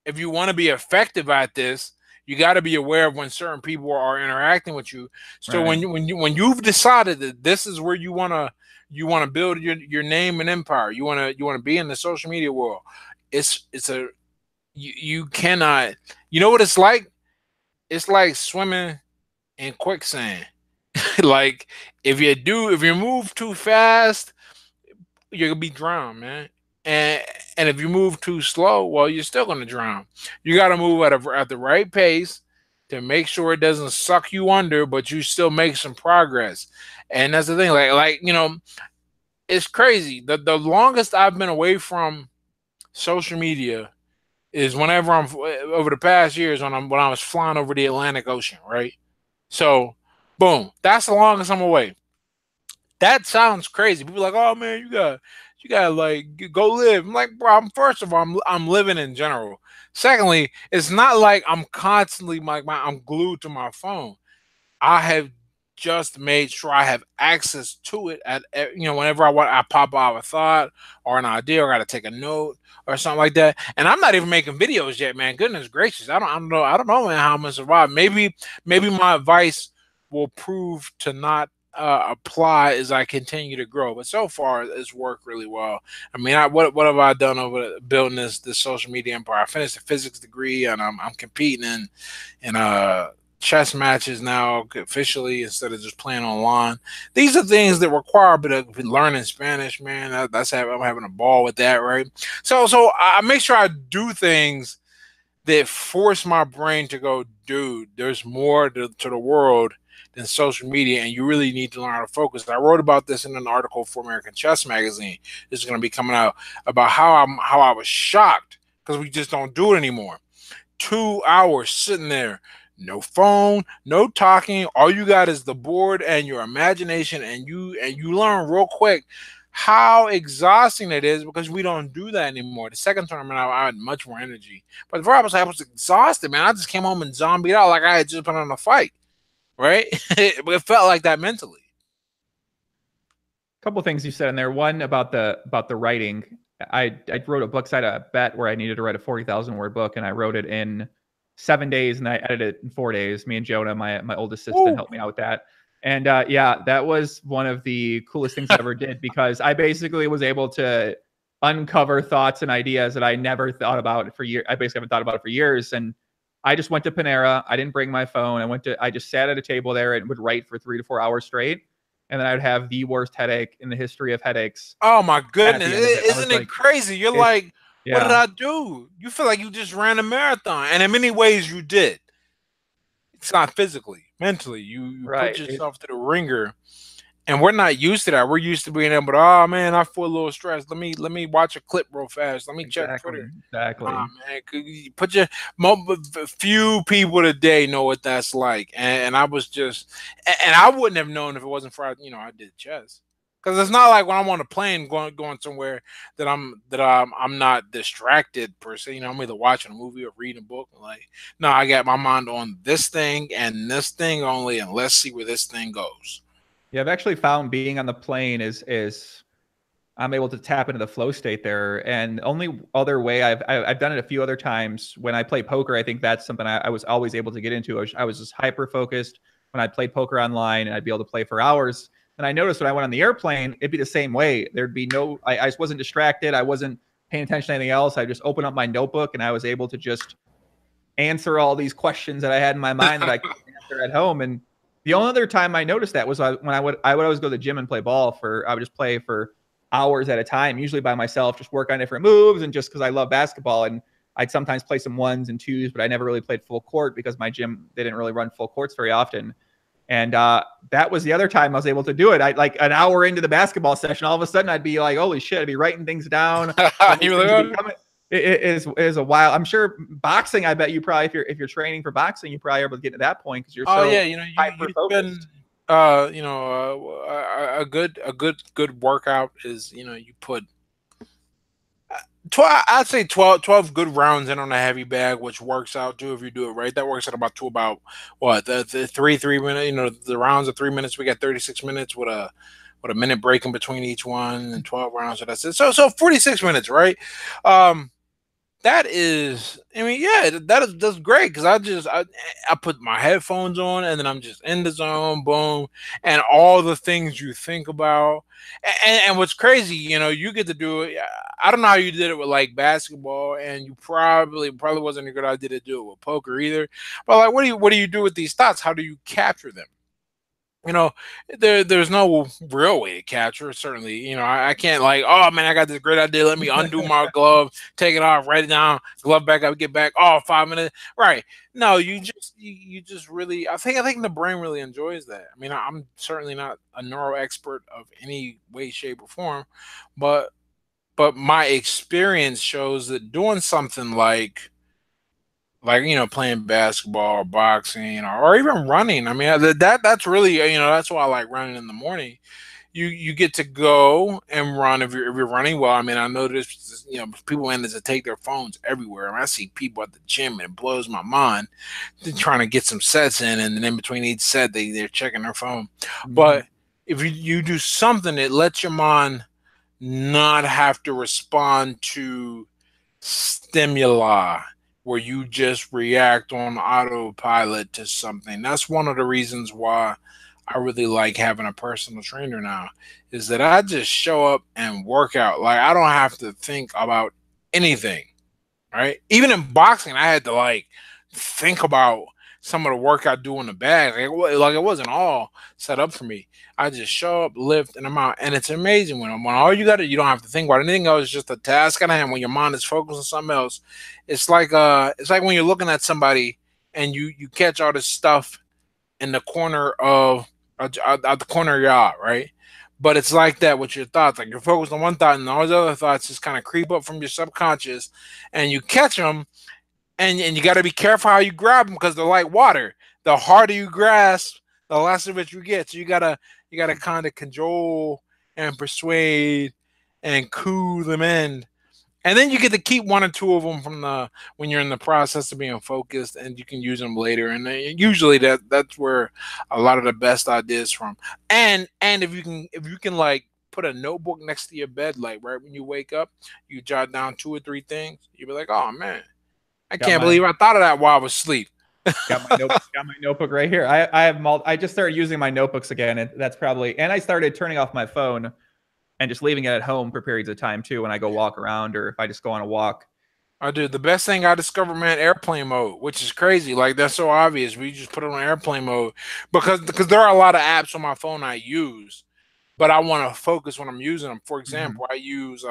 if you want to be effective at this, you got to be aware of when certain people are interacting with you. So Right. when you've decided that this is where you want to build your name and empire, you want to be in the social media world. It's a you cannot. You know what it's like? It's like swimming in quicksand. Like if you move too fast, you're gonna be drowned, man. And and if you move too slow, well, you're still gonna drown. You got to move at the right pace to make sure it doesn't suck you under, but you still make some progress. And that's the thing. Like it's crazy. The longest I've been away from social media is whenever I'm over the past years when I was flying over the Atlantic Ocean, right? So, boom, that's the longest I'm away. That sounds crazy. People are like, oh man, you got like go live. I'm like, bro, first of all, I'm living in general. Secondly, it's not like I'm constantly like I'm glued to my phone. I have just made sure I have access to it whenever I pop out a thought or an idea or got to take a note or something like that. And I'm not even making videos yet, man. Goodness gracious, I don't know, man, how I'm gonna survive. Maybe my advice will prove to not apply as I continue to grow. But so far, it's worked really well. I mean, what have I done over building this social media empire? I finished a physics degree, and I'm competing in chess matches now officially instead of just playing online. These are things that require a bit of learning Spanish, man. I'm having a ball with that, right? So I make sure I do things that force my brain to go, dude, there's more to the world than social media, and you really need to learn how to focus. I wrote about this in an article for American Chess Magazine. This is going to be coming out about how I was shocked because we just don't do it anymore. 2 hours sitting there, no phone, no talking. All you got is the board and your imagination, and you learn real quick how exhausting it is because we don't do that anymore. The second tournament, I had much more energy, but the first I was exhausted, man. I just came home and zombied out like I had just been on a fight, right? It felt like that mentally. A couple of things you said in there. One about the writing. I wrote a book side a bet where I needed to write a 40,000 word book, and I wrote it in 7 days, and I edited it in 4 days. Me and Jonah, my old assistant, helped me out with that. And yeah, that was one of the coolest things I ever did because I basically was able to uncover thoughts and ideas that I never thought about for years. I basically haven't thought about it for years. And I just went to Panera. I didn't bring my phone. I just sat at a table there and would write for 3 to 4 hours straight. And then I'd have the worst headache in the history of headaches. Oh my goodness. Isn't it crazy? You're like, what did I do? You feel like you just ran a marathon. And in many ways you did. It's not physically, mentally. You put yourself to the ringer, and we're not used to that. We're used to being able to, oh man, I feel a little stressed. Let me watch a clip real fast. Let me check Twitter. Exactly. Man, you put your few people today know what that's like, and I was just, and I wouldn't have known if it wasn't for I did chess. Because it's not like when I'm on a plane going somewhere that I'm not distracted per se. I'm either watching a movie or reading a book. Like, no, I got my mind on this thing and this thing only, and let's see where this thing goes. Yeah, I've actually found being on the plane is I'm able to tap into the flow state there. And the only other way I've done it a few other times when I play poker. I think that's something I was always able to get into. I was just hyper focused when I played poker online, and I'd be able to play for hours. And I noticed when I went on the airplane, it'd be the same way. There'd be I just wasn't distracted. I wasn't paying attention to anything else. I just opened up my notebook and I was able to just answer all these questions that I had in my mind that I couldn't answer at home. And the only other time I noticed that was when I would always go to the gym and play ball I would just play for hours at a time, usually by myself, just work on different moves. And just because I love basketball, and I'd sometimes play some 1s and 2s, but I never really played full court because my gym didn't really run full courts very often. And that was the other time I was able to do it. I like an hour into the basketball session, all of a sudden I'd be like, holy shit, I'd be writing things down. It is a while. I'm sure boxing, I bet you probably, if you're training for boxing, you probably are able to get to that point because you're hyper focused. A good workout is, you put 12, I'd say 12 good rounds in on a heavy bag, which works out too if you do it right. That works out about the 3 minutes. The rounds are 3 minutes. We got 36 minutes with a minute break in between each one, and 12 rounds. So that's it. So 46 minutes, right? That is, that's great because I put my headphones on and then I'm just in the zone, boom, and all the things you think about. And what's crazy, you get to do it. I don't know how you did it with like basketball, and you probably wasn't a good idea to do it with poker either. But like, what do you do with these thoughts? How do you capture them? There's no real way to capture it, certainly. I can't like, oh man, I got this great idea. Let me undo my glove, take it off, write it down, glove back up, get back. Oh, 5 minutes. Right. No, you just really, I think the brain really enjoys that. I mean, I'm certainly not a neuro expert of any way, shape, or form, but my experience shows that doing something like playing basketball or boxing or even running. I mean, that's really, that's why I like running in the morning. You get to go and run if you're running well. I mean, I notice, people manage to take their phones everywhere. I mean, I see people at the gym and it blows my mind. They're trying to get some sets in, and then in between each set, they're checking their phone. Mm-hmm. But if you do something that lets your mind not have to respond to stimuli, where you just react on autopilot to something. That's one of the reasons why I really like having a personal trainer now, is that I just show up and work out. Like, I don't have to think about anything, right? Even in boxing, I had to like think about some of the work I do in the bag. Like it wasn't all set up for me. I just show up, lift, and I'm out. And it's amazing when all you don't have to think about anything else. It's just a task at hand. When your mind is focused on something else, it's like when you're looking at somebody and you catch all this stuff in the corner of out the corner of your eye, right? But it's like that with your thoughts. Like you're focused on one thought, and all those other thoughts just kind of creep up from your subconscious, and you catch them, and you got to be careful how you grab them because they're like water. The harder you grasp, the less of it you get. So you gotta kind of cajole and persuade and coo them in, and then you get to keep one or two of them from the when you're in the process of being focused, and you can use them later. And usually that's where a lot of the best ideas from. And if you can like put a notebook next to your bed, like right when you wake up, you jot down two or three things. You'll be like, oh man, I Got can't my believe I thought of that while I was asleep. got my notebook right here. I have I just started using my notebooks again, and that's probably. And I started turning off my phone and just leaving it at home for periods of time too when I go walk around or if I just go on a walk. I do. The best thing I discovered, man, airplane mode, which is crazy. Like that's so obvious. We just put it on airplane mode because there are a lot of apps on my phone I use, but I want to focus when I'm using them. For Mhm. example, I use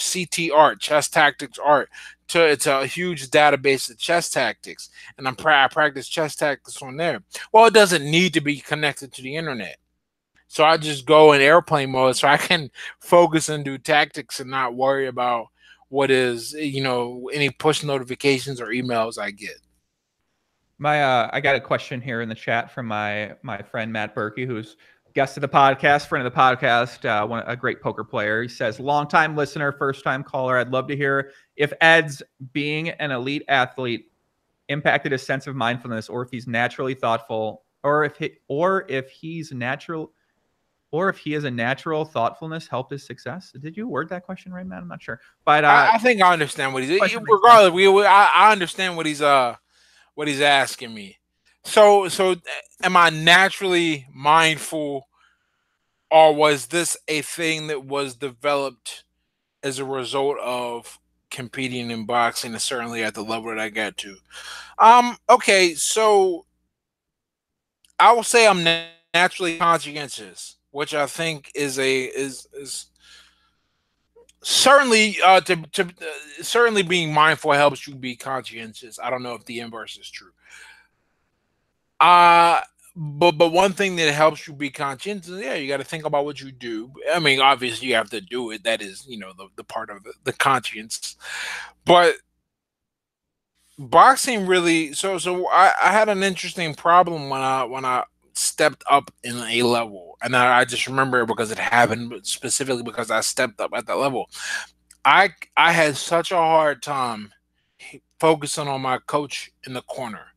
CT Art, Chess Tactics Art. It's a huge database of chess tactics, and I practice chess tactics on there. Well, it doesn't need to be connected to the internet. So I just go in airplane mode so I can focus and do tactics and not worry about what is, any push notifications or emails I get. I got a question here in the chat from my friend Matt Berkey, who's guest of the podcast, friend of the podcast, a great poker player. He says, long time listener, first time caller. I'd love to hear if Ed's being an elite athlete impacted his sense of mindfulness, or if he's naturally thoughtful, or if he is a natural thoughtfulness helped his success. Did you word that question right, Matt? I'm not sure, but I think I understand what he's. question makes sense. Regardless, I understand what he's asking me. So am I naturally mindful, or was this a thing that was developed as a result of competing in boxing, and certainly at the level that I got to? Okay, so I will say I'm naturally conscientious, which I think is certainly certainly being mindful helps you be conscientious. I don't know if the inverse is true. Uh but one thing that helps you be conscientious, yeah, you got to think about what you do. I mean, obviously you have to do it. That is, the part of the conscience. But boxing really, so I had an interesting problem when I stepped up in a level, and I just remember it because it happened specifically because I stepped up at that level. I had such a hard time focusing on my coach in the corner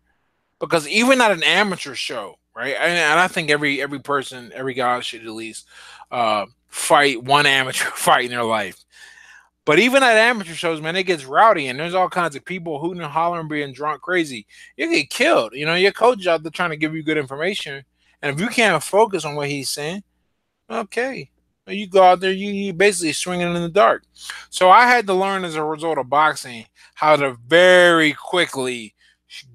because even at an amateur show, right? And I think every person, every guy should at least fight one amateur fight in their life. But even at amateur shows, man, it gets rowdy and there's all kinds of people hooting and hollering, being drunk, crazy. You get killed. Your coach is out there trying to give you good information, and if you can't focus on what he's saying, okay, you go out there, you basically swinging in the dark. So I had to learn as a result of boxing how to very quickly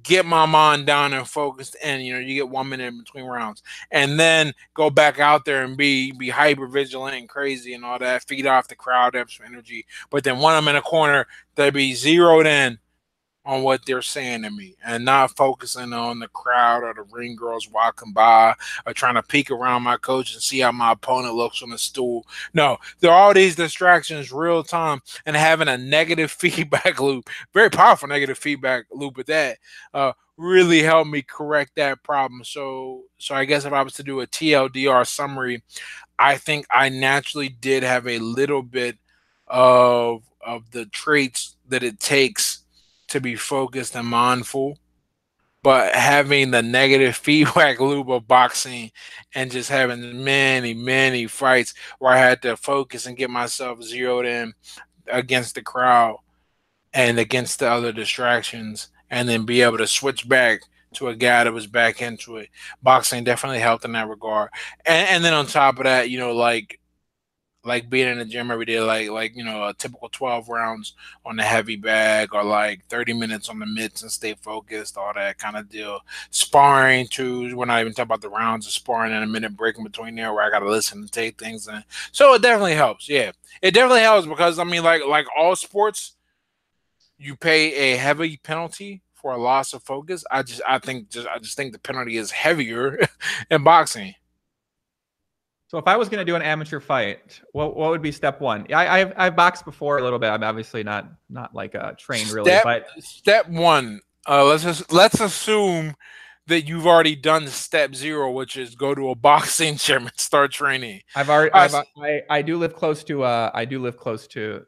get my mind down and focused, and you get 1 minute in between rounds, and then go back out there and be hyper vigilant and crazy and all that, feed off the crowd, have some energy. But then when I'm in a corner, they be zeroed in on what they're saying to me and not focusing on the crowd or the ring girls walking by or trying to peek around my coach and see how my opponent looks on the stool. No, there are all these distractions real time, and having a negative feedback loop, very powerful negative feedback loop at that, really helped me correct that problem. So I guess if I was to do a TLDR summary, I think I naturally did have a little bit of the traits that it takes to be focused and mindful, but having the negative feedback loop of boxing and just having many, many fights where I had to focus and get myself zeroed in against the crowd and against the other distractions, and then be able to switch back to a guy that was back into it. Boxing definitely helped in that regard. And then on top of that, like like being in the gym every day, like a typical 12 rounds on the heavy bag, or like 30 minutes on the mitts and stay focused, all that kind of deal. Sparring too. We're not even talking about the rounds of sparring and a minute break in between there where I gotta listen and take things in. So it definitely helps. Yeah, it definitely helps because I mean, like all sports, you pay a heavy penalty for a loss of focus. I just think the penalty is heavier in boxing. So if I was going to do an amateur fight, what would be step one? I've boxed before a little bit. I'm obviously not like trained really, but Step one. Let's assume that you've already done step zero, which is go to a boxing gym and start training. I do live close to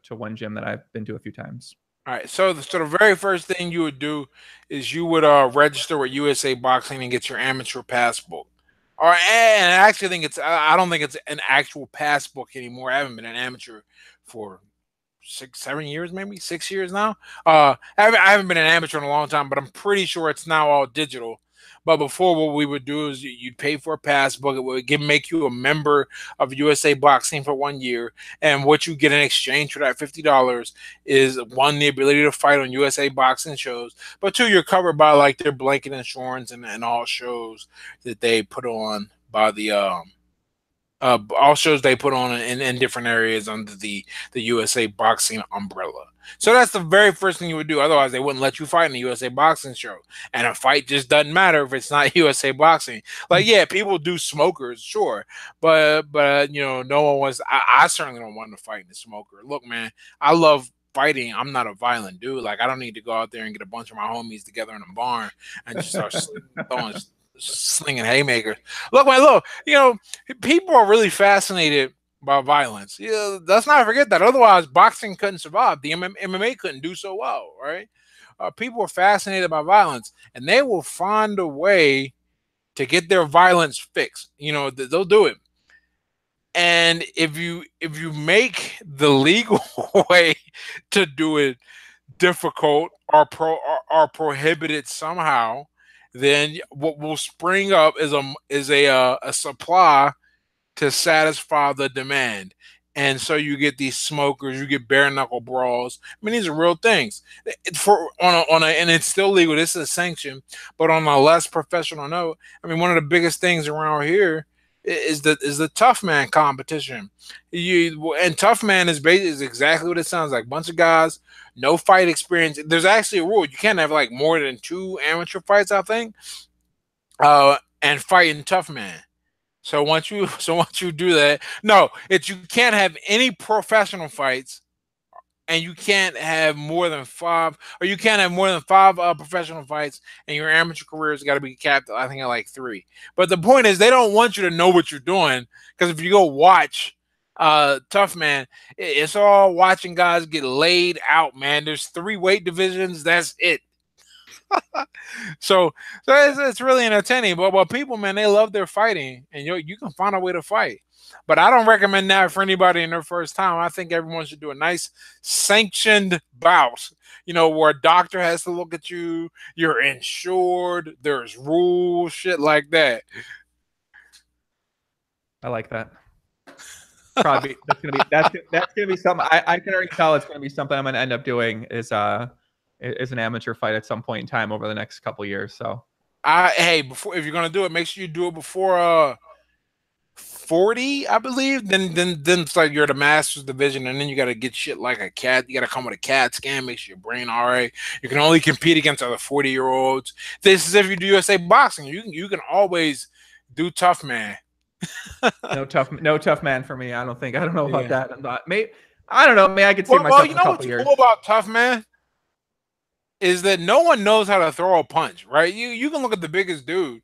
one gym that I've been to a few times. All right, so the very first thing you would do is you would register with USA Boxing and get your amateur passbook. Or and I actually think I don't think it's an actual passbook anymore. I haven't been an amateur for 6, 7 years, maybe 6 years now. I haven't been an amateur in a long time, but I'm pretty sure it's now all digital. But before, what we would do is you'd pay for a passbook. It would make you a member of USA Boxing for 1 year, and what you get in exchange for that $50 is one, the ability to fight on USA Boxing shows, but two, you're covered by like their blanket insurance and all shows that they put on by the all shows they put on in different areas under the USA Boxing umbrella. So that's the very first thing you would do. Otherwise, they wouldn't let you fight in the USA Boxing show. And a fight just doesn't matter if it's not USA Boxing. Like, yeah, people do smokers, sure, but no one wants. I certainly don't want to fight in the smoker. Look, man, I love fighting. I'm not a violent dude. Like, I don't need to go out there and get a bunch of my homies together in a barn and just start throwing slinging haymakers. Look, man, look, people are really fascinated by violence. Yeah, let's not forget that. Otherwise, boxing couldn't survive. The MMA couldn't do so well, right? People are fascinated by violence, and they will find a way to get their violence fixed. They'll do it. And if you make the legal way to do it difficult or prohibited somehow, then what will spring up is a supply to satisfy the demand. And so you get these smokers, you get bare knuckle brawls. I mean, these are real things. And it's still legal. This is a sanction, but on a less professional note, I mean, one of the biggest things around here is the tough man competition. And tough man is exactly what it sounds like. Bunch of guys, no fight experience. There's actually a rule: you can't have like more than 2 amateur fights, I think, and fight in tough man. So once you do that, no, you can't have any professional fights, and you can't have more than 5, or you can't have more than 5 professional fights, and your amateur career has got to be capped, I think, at like 3. But the point is, they don't want you to know what you're doing, because if you go watch Tough Man, it's all watching guys get laid out, man. There's 3 weight divisions. That's it. So it's really entertaining. But people, man, they love their fighting, and you can find a way to fight. But I don't recommend that for anybody in their first time. I think everyone should do a nice sanctioned bout, where a doctor has to look at you, you're insured, there's rules, shit like that. I like that. Probably that's gonna be something. I can already tell it's gonna be something I'm gonna end up doing is an amateur fight at some point in time over the next couple years. So if you're gonna do it, make sure you do it before 40, I believe. Then it's like you're the Masters division, and then you got to get shit like a cat. You got to come with a CAT scan, make sure your brain all right. You can only compete against other 40-year-olds. This is if you do USA Boxing. You can always do tough man. no tough man for me. I don't know about that. I don't know. Maybe I could see myself in a couple years. Cool about tough man is that no one knows how to throw a punch, right? You can look at the biggest dude,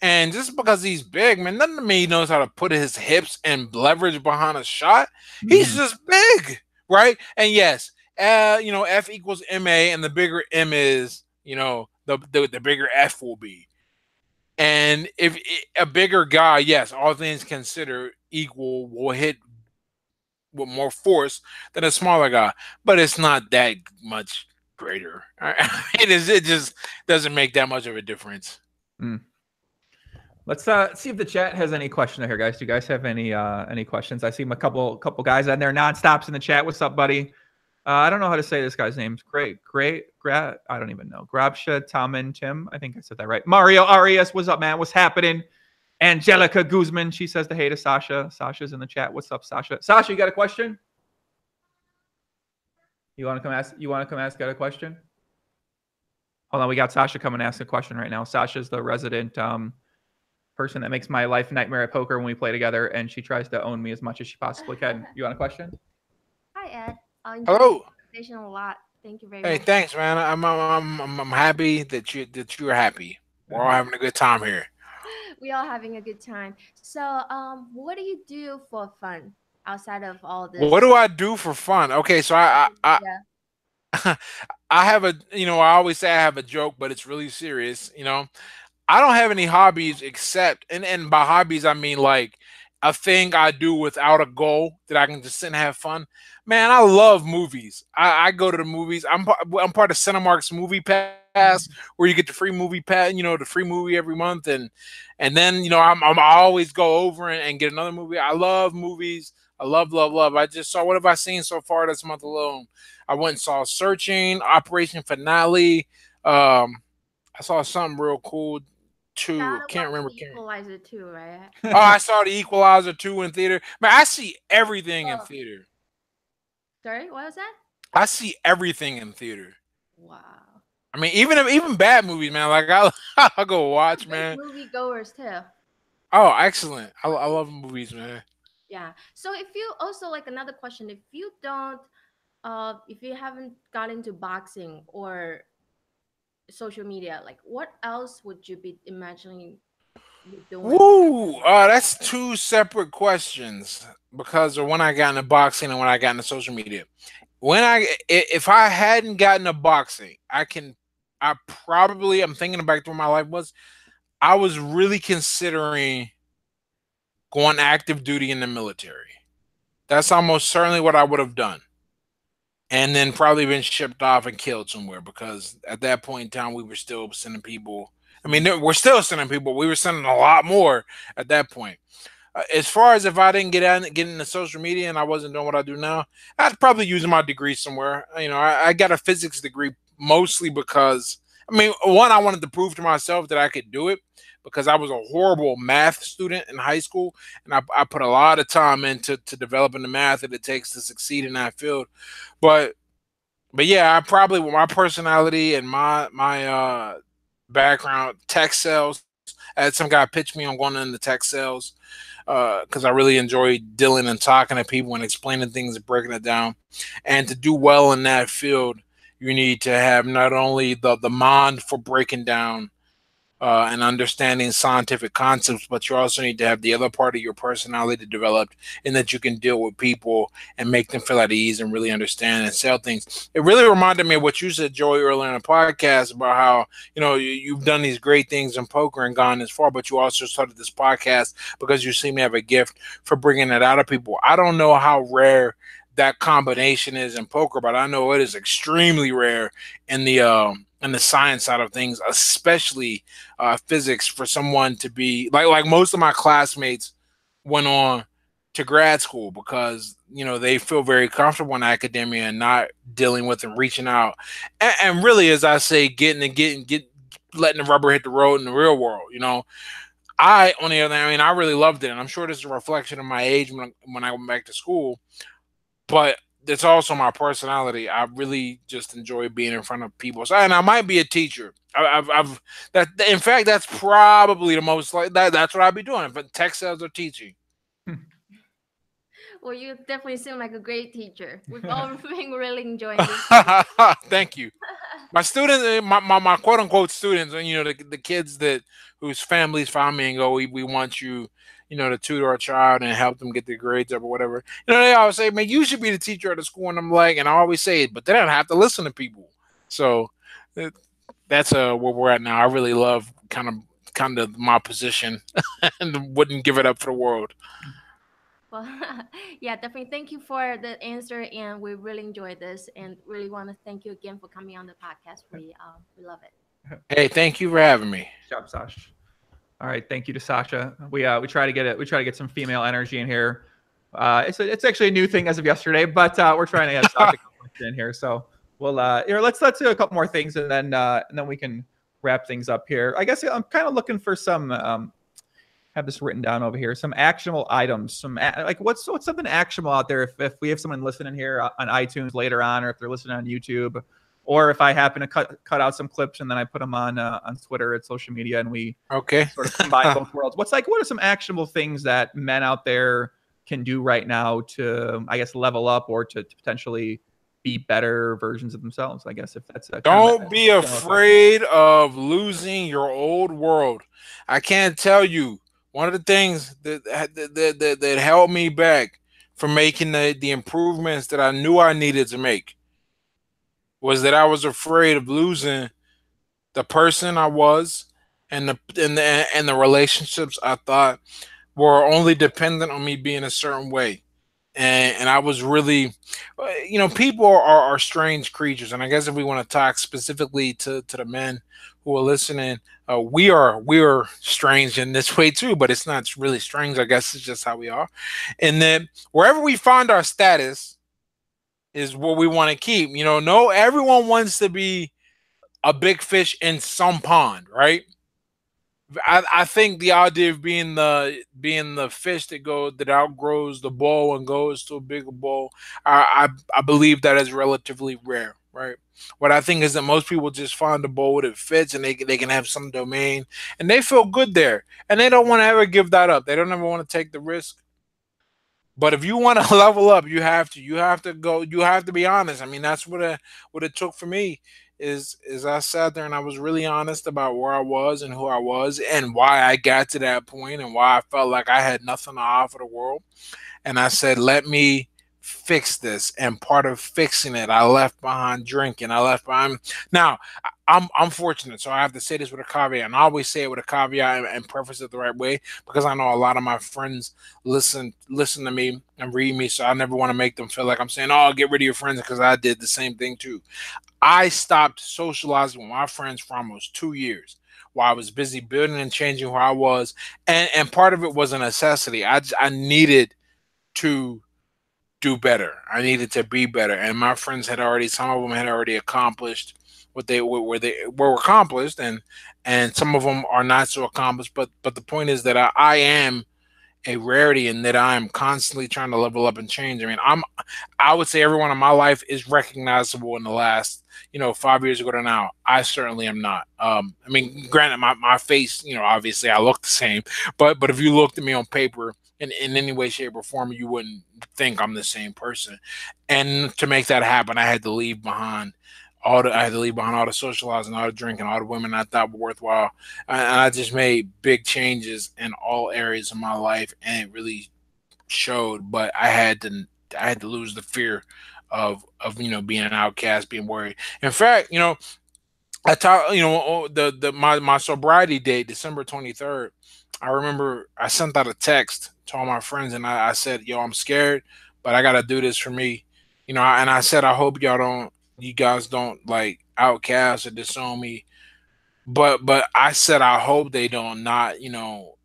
and just because he's big, man, doesn't mean he knows how to put his hips and leverage behind a shot. He's just big, right? And yes, F equals MA, and the bigger M is, the bigger F will be. And if a bigger guy, yes, all things considered equal, will hit with more force than a smaller guy, but it's not that much greater. It just doesn't make that much of a difference. Let's see if the chat has any question here, guys. Do you guys have any questions? I see a couple guys on there nonstops in the chat. What's up, buddy? I don't know how to say this guy's name. Great. I don't even know. Grabsha, Taman, Tim. I think I said that right. Mario Arias, what's up, man? What's happening? Angelica Guzman, she says the hey to Sasha. Sasha's in the chat. What's up, Sasha? Sasha, you got a question? You want to come ask got a question? Hold on, we got Sasha coming to ask a question right now. Sasha's the resident person that makes my life nightmare at poker when we play together, and she tries to own me as much as she possibly can. You want a question? Hi, Ed. I enjoyed Hello. the conversation a lot. Thank you very Hey, much. thanks, man. I'm happy that you're happy. We're all having a good time here. We all having a good time. So, what do you do for fun outside of all this? What do I do for fun? Okay, so Yeah. I have a, I always say I have a joke, but it's really serious. I don't have any hobbies except, and by hobbies I mean like a thing I do without a goal that I can just sit and have fun. Man, I love movies. I go to the movies. I'm part of Cinemark's Movie Pass, where you get the free movie pass, the free movie every month, and then I always go over and get another movie. I love movies. I love. I just saw, what have I seen so far this month alone? I went and saw Searching, Operation Finale. I saw something real cool too. Gotta Can't watch remember. the Equalizer too, right? Oh, I saw the Equalizer 2 in theater. Man, I see everything in theater. Sorry, what was that? I see everything in theater. Wow. I mean, even bad movies, man. Like I'll go watch, man. Movie goers too. Oh, excellent. I love movies, man. Yeah. So if you also like another question, if you haven't got into boxing or social media, like what else would you be imagining you doing? Woo! That's two separate questions because of when I got into boxing and when I got into social media. If I hadn't gotten into boxing, I'm thinking back to where my life was. I was really considering going active duty in the military. That's almost certainly what I would have done. And then probably been shipped off and killed somewhere, because at that point in time we were still sending people. I mean, we're still sending people. We were sending a lot more at that point. As far as if I didn't get into social media and I wasn't doing what I do now, I'd probably use my degree somewhere. I got a physics degree mostly because, I mean, one, I wanted to prove to myself that I could do it, because I was a horrible math student in high school, and I put a lot of time into developing the math that it takes to succeed in that field. But yeah, I probably, with my personality and my background, tech sales. I had some guy pitch me on going into tech sales because I really enjoy dealing and talking to people and explaining things and breaking it down. And to do well in that field, you need to have not only the mind for breaking down and understanding scientific concepts, but you also need to have the other part of your personality developed, in that you can deal with people and make them feel at ease and really understand and sell things. It really reminded me of what you said, Joey, earlier in the podcast about how, you've done these great things in poker and gone this far, but you also started this podcast because you seem to have a gift for bringing it out of people. I don't know how rare that combination is in poker, but I know it is extremely rare in the science side of things, especially physics, for someone to be like most of my classmates went on to grad school because they feel very comfortable in academia and not dealing with and reaching out and really, as I say, letting the rubber hit the road in the real world. I, on the other hand, I mean, I really loved it, and I'm sure this is a reflection of my age when I went back to school, but it's also my personality. I really just enjoy being in front of people. So, and I might be a teacher. I've that. In fact, that's probably the most like that. That's what I'd be doing. But tech sales or teaching. Well, you definitely seem like a great teacher. We've all been really enjoying this. Thank you. My students, my quote unquote students, and the kids whose families found me and go, we want you, to tutor our child and help them get their grades up or whatever. They always say, man, you should be the teacher at the school. And I'm like, and I always say it, but they don't have to listen to people. So that's where we're at now. I really love kind of my position and wouldn't give it up for the world. Well, yeah, definitely. Thank you for the answer, and we really enjoyed this, and really want to thank you again for coming on the podcast. We love it. Hey, thank you for having me. Good job, Sash. All right, thank you to Sasha. We try to get it. We try to get some female energy in here. It's actually a new thing as of yesterday, but we're trying to have Sasha in here. So we'll here, let's do a couple more things and then we can wrap things up here. I guess I'm kind of looking for some have this written down over here. Some actionable items. Some like what's something actionable out there? If we have someone listening here on iTunes later on, or if they're listening on YouTube, or if I happen to cut out some clips and then I put them on Twitter and social media, and we sort of combine both worlds. What are some actionable things that men out there can do right now to, I guess, level up or to potentially be better versions of themselves? I guess if that's don't be afraid of losing your old world. I can't tell you. One of the things that held me back from making the improvements that I knew I needed to make was that I was afraid of losing the person I was and the relationships I thought were only dependent on me being a certain way. And I was really, people are strange creatures. And I guess if we want to talk specifically to the men who are listening, we are strange in this way too, but it's not really strange. I guess it's just how we are. And then wherever we find our status is what we want to keep. No, everyone wants to be a big fish in some pond, right? I think the idea of being the fish that outgrows the bowl and goes to a bigger bowl, I believe that is relatively rare, right? What I think is that most people just find a bowl that fits and they can have some domain and they feel good there and they don't want to ever give that up. They don't ever want to take the risk. But if you want to level up, you have to be honest. I mean, that's what it took for me. Is I sat there and I was really honest about where I was and who I was and why I got to that point and why I felt like I had nothing to offer the world. And I said, let me fix this. And part of fixing it, I left behind drinking. Now, I'm fortunate, so I have to say this with a caveat, and I always say it with a caveat and preface it the right way because I know a lot of my friends listen to me and read me, so I never want to make them feel like I'm saying, "Oh, get rid of your friends," because I did the same thing too. I stopped socializing with my friends for almost 2 years while I was busy building and changing who I was, and part of it was a necessity. I needed to do better. I needed to be better, and my friends some of them had already accomplished what they were accomplished, and some of them are not so accomplished. But the point is that I am a rarity in that I am constantly trying to level up and change. I mean, I would say everyone in my life is recognizable in the last 5 years ago to now. I certainly am not. I mean, granted, my face, obviously I look the same, but if you looked at me on paper in any way, shape, or form, you wouldn't think I'm the same person. And to make that happen, I had to leave behind all the socializing, all the drinking, all the women I thought were worthwhile. And I just made big changes in all areas of my life, and it really showed. But I had to lose the fear of being an outcast, being worried. In fact, I talked, my sobriety date, December 23rd. I remember I sent out a text to all my friends, and I said, "Yo, I'm scared, but I gotta do this for me." And I said, "I hope you guys don't like outcast or disown me." But I said, I hope they don't not,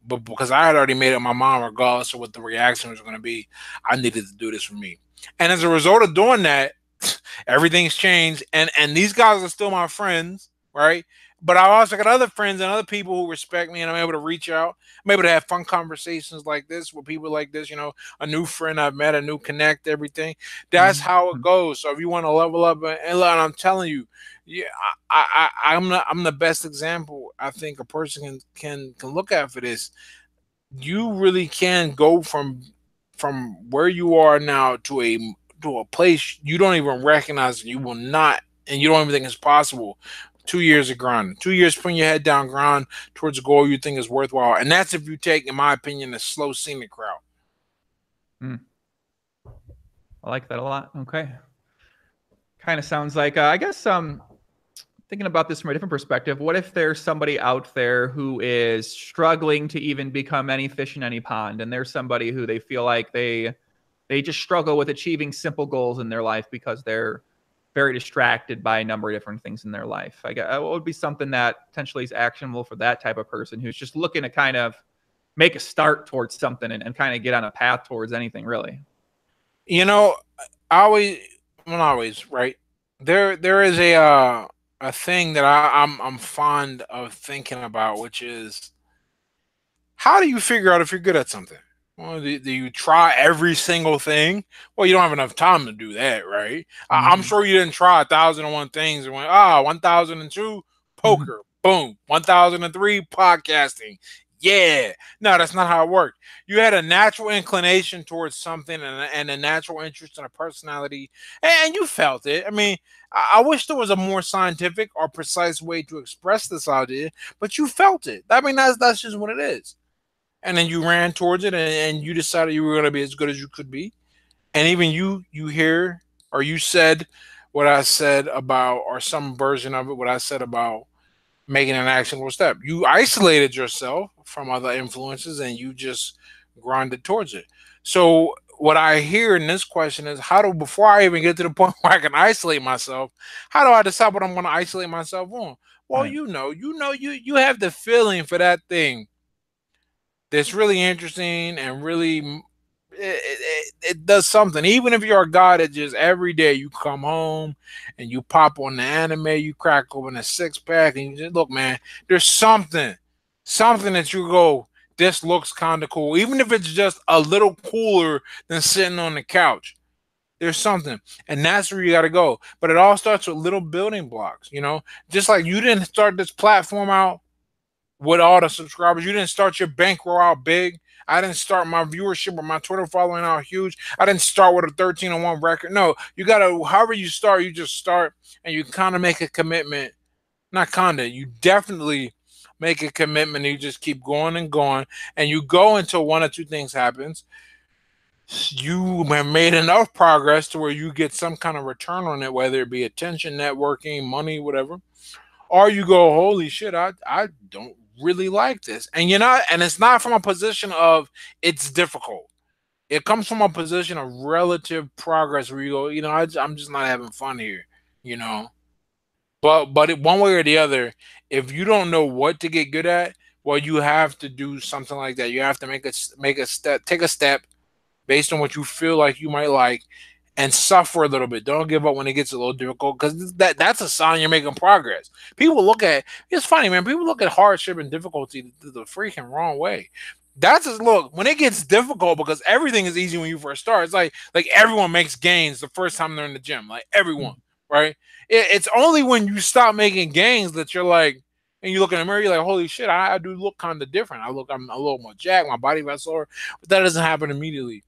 but because I had already made up my mind, regardless of what the reaction was going to be, I needed to do this for me. And as a result of doing that, everything's changed. And these guys are still my friends, right? But I also got other friends and other people who respect me, and I'm able to reach out. I'm able to have fun conversations like this with people like this, a new friend I've met, a new connect, everything. That's how it goes. So if you want to level up, and I'm telling you, yeah, I'm the best example I think a person can look at for this. You really can go from where you are now to a place you don't even recognize, and you will not, and you don't even think it's possible. 2 years of grind, 2 years putting your head down, grind towards a goal you think is worthwhile. And that's if you take, in my opinion, a slow scenic route. I like that a lot. Okay. Kind of sounds like, I guess, thinking about this from a different perspective, what if there's somebody out there who is struggling to even become any fish in any pond, and there's somebody who they feel like they just struggle with achieving simple goals in their life because they're very distracted by a number of different things in their life. I guess what would be something that potentially is actionable for that type of person who's just looking to kind of make a start towards something and kind of get on a path towards anything, really? You know, not always, right? There is a thing that I'm fond of thinking about, which is, how do you figure out if you're good at something? Well, do you try every single thing? Well, you don't have enough time to do that, right? I'm sure you didn't try 1,001 things and went, 1,002 poker, boom, 1,003 podcasting. Yeah. No, that's not how it worked. You had a natural inclination towards something and a natural interest in a personality, and you felt it. I mean, I wish there was a more scientific or precise way to express this idea, but you felt it. I mean, that's just what it is. And then you ran towards it, and you decided you were going to be as good as you could be. And even you hear, or you said what I said about, or some version of it, what I said about making an actionable step. You isolated yourself from other influences and you just grinded towards it. So what I hear in this question is, before I even get to the point where I can isolate myself, how do I decide what I'm going to isolate myself on? Well, Right. you have the feeling for that thing that's really interesting and really it does something. Even if you're a guy that just every day you come home and you pop on the anime, you crack open a 6-pack and you just look, man, there's something that you go, this looks kind of cool. Even if it's just a little cooler than sitting on the couch, there's something. And that's where you got to go. But it all starts with little building blocks, just like you didn't start this platform out with all the subscribers. You didn't start your bankroll out big. I didn't start my viewership or my Twitter following out huge. I didn't start with a 13-1 record. No, you got to, however you start, you just start and you kind of make a commitment. Not kind of, you definitely make a commitment. You just keep going and going, and you go until one or two things happens. You have made enough progress to where you get some kind of return on it, whether it be attention, networking, money, whatever. Or you go, holy shit, I don't really like this. And and it's not from a position of it's difficult. It comes from a position of relative progress where you go, I'm just not having fun here, But one way or the other, if you don't know what to get good at, well, you have to do something like that. You have to take a step based on what you feel like you might like, and suffer a little bit. Don't give up when it gets a little difficult, because that's a sign you're making progress. It's funny, man. People look at hardship and difficulty the freaking wrong way. Look, when it gets difficult, because everything is easy when you first start. It's like everyone makes gains the first time they're in the gym. Like everyone, right? It's only when you stop making gains that you're like, and you look in the mirror, you're like, holy shit, I do look kind of different. I'm a little more jacked, my body fat slower, but that doesn't happen immediately.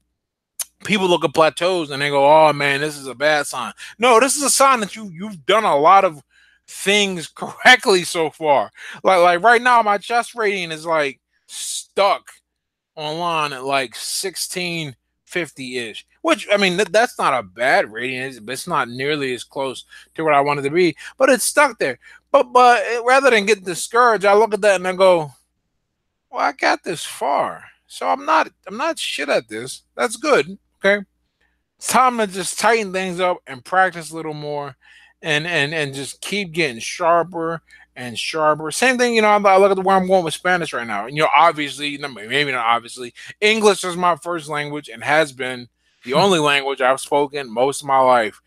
People look at plateaus and they go, oh man, this is a bad sign. No, this is a sign that you've done a lot of things correctly so far. Like right now, my chest rating is like stuck online at like 1650-ish, which, I mean, that's not a bad rating. It's not nearly as close to what I wanted to be, but it's stuck there. But rather than get discouraged, I look at that and I go, well, I got this far, so I'm not shit at this. That's good. Okay, it's time to just tighten things up and practice a little more, and just keep getting sharper and sharper. Same thing, I look at where I'm going with Spanish right now. And obviously, maybe not obviously, English is my first language and has been the only language I've spoken most of my life.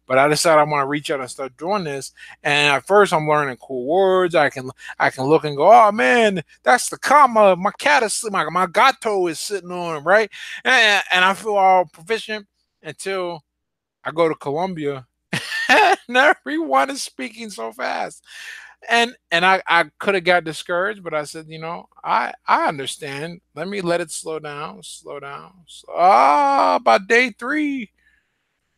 But I decided I want to reach out and start doing this. And at first, I'm learning cool words. I can look and go, oh man, that's the comma. My cat is my gato is sitting on, right? And I feel all proficient until I go to Colombia, and everyone is speaking so fast. And I could have got discouraged, but I said, I understand. Let it slow down. By day 3.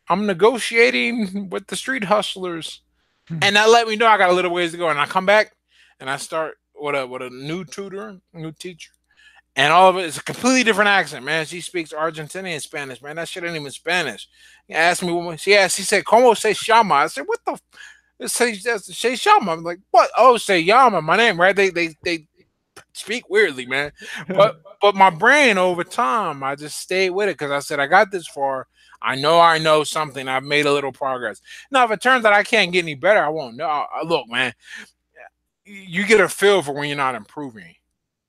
I'm negotiating with the street hustlers, and that let me know I got a little ways to go. And I come back and I start with a new teacher, and all of it is a completely different accent, man. She speaks Argentinian Spanish, man. That shit ain't even Spanish. She asked me, she said, "Como se llama?" I said, "What the?" Say llama. I'm like, what? Oh, say llama, my name, right? They speak weirdly, man. But my brain over time, I just stayed with it because I said I got this far. I know something. I've made a little progress. Now, if it turns out I can't get any better, I won't know. Look, man, you get a feel for when you're not improving,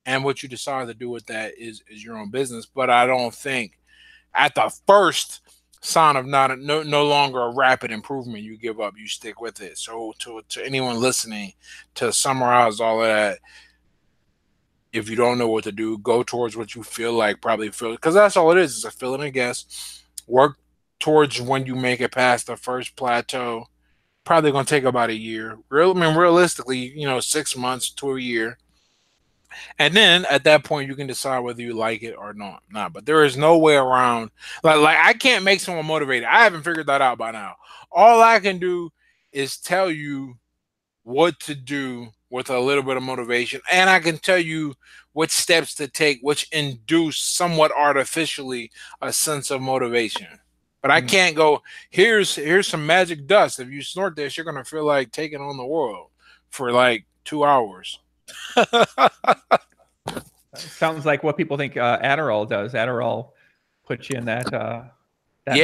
and what you decide to do with that is your own business. But I don't think at the first sign of no longer a rapid improvement, you give up, you stick with it. So to anyone listening, to summarize all of that, if you don't know what to do, go towards what you feel like, probably feel, because that's all it is. It's a feeling, I guess. Work towards when you make it past the first plateau. Probably going to take about a year. Realistically, 6 months to a year. And then at that point, you can decide whether you like it or not. But there is no way around. Like I can't make someone motivated. I haven't figured that out by now. All I can do is tell you what to do with a little bit of motivation, and I can tell you what steps to take, which induce somewhat artificially a sense of motivation. But I can't go, here's some magic dust. If you snort this, you're gonna feel like taking on the world for like 2 hours. Sounds like what people think Adderall does. Adderall puts you in that pill. Have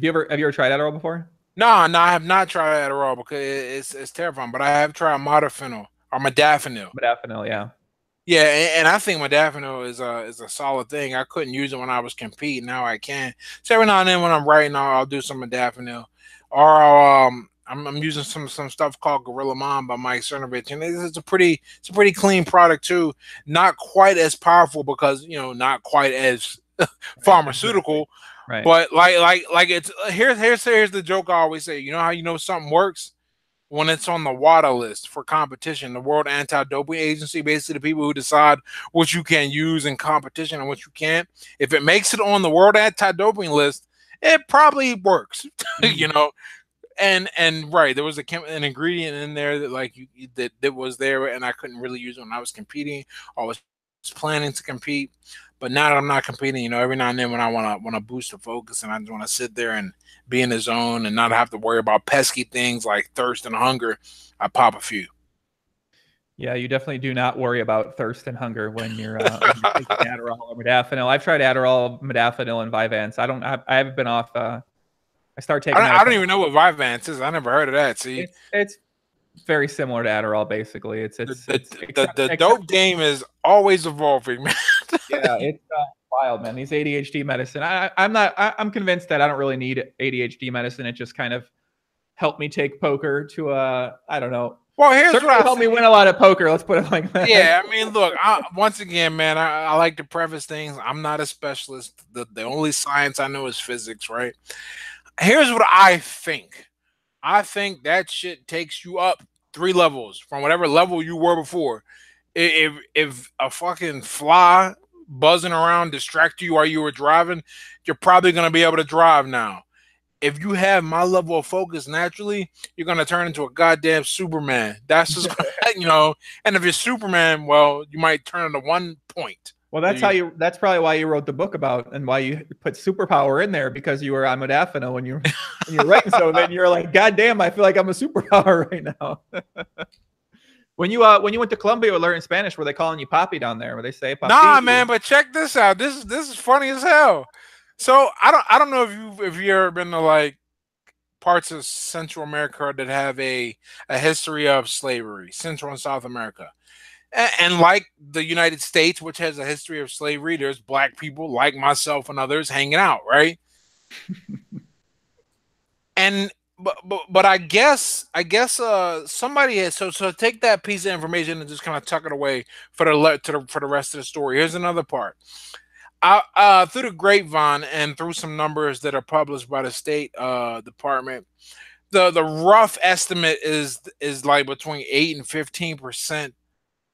you ever tried Adderall before? No, I have not tried Adderall because it's terrifying. But I have tried modafinil or modafinil. Modafinil, yeah. Yeah, and I think modafinil is a solid thing. I couldn't use it when I was competing. Now I can. So every now and then when I'm writing, I'll do some modafinil, or I'm using some stuff called Gorilla Mom by Mike Cernovich, and it's a pretty clean product too. Not quite as powerful because not quite as pharmaceutical. Right. But like it's here's the joke I always say. You know how something works? When it's on the WADA list for competition, the World Anti-Doping Agency, basically the people who decide what you can use in competition and what you can't. If it makes it on the World Anti-Doping list, it probably works, And right, there was an ingredient in there that that was there, and I couldn't really use it when I was competing. I was planning to compete, but now that I'm not competing, every now and then when I want to boost the focus and I just want to sit there and be in the zone and not have to worry about pesky things like thirst and hunger, I pop a few. Yeah, you definitely do not worry about thirst and hunger when you're taking Adderall or modafinil. I've tried Adderall, modafinil, and Vyvanse. I haven't been off. I started taking. I don't even know what Vyvanse is. I never heard of that. See, it's very similar to Adderall. Basically, the dope game is always evolving, man. Yeah, it's wild, man. These ADHD medicine. I'm convinced that I don't really need ADHD medicine. It just kind of helped me take poker to I don't know. Well, here's what helped me win a lot of poker. Let's put it like that. Yeah, I mean, look. Once again, man, I like to preface things. I'm not a specialist. The only science I know is physics, right? Here's what I think. I think that shit takes you up 3 levels from whatever level you were before. If a fucking fly buzzing around distract you while you were driving, you're probably going to be able to drive now. If you have my level of focus naturally, you're going to turn into a goddamn Superman. That's just, and if you're Superman, well, you might turn into 1 point. Well, that's probably why you wrote the book about and why you put superpower in there, because you were on modafinil when you're writing. So then you're like, God damn, I feel like I'm a superpower right now. When you went to Colombia learning Spanish, were they calling you Papi down there? Were they say Papi? Nah, man, but check this out. This is funny as hell. So I don't know if you ever been to like parts of Central America that have a history of slavery, Central and South America. And like the United States, which has a history of slavery, there's black people like myself and others hanging out, right? But I guess somebody has so take that piece of information and just kind of tuck it away for the rest of the story. Here's another part. Through the grapevine and through some numbers that are published by the State Department, the rough estimate is like between 8 and 15%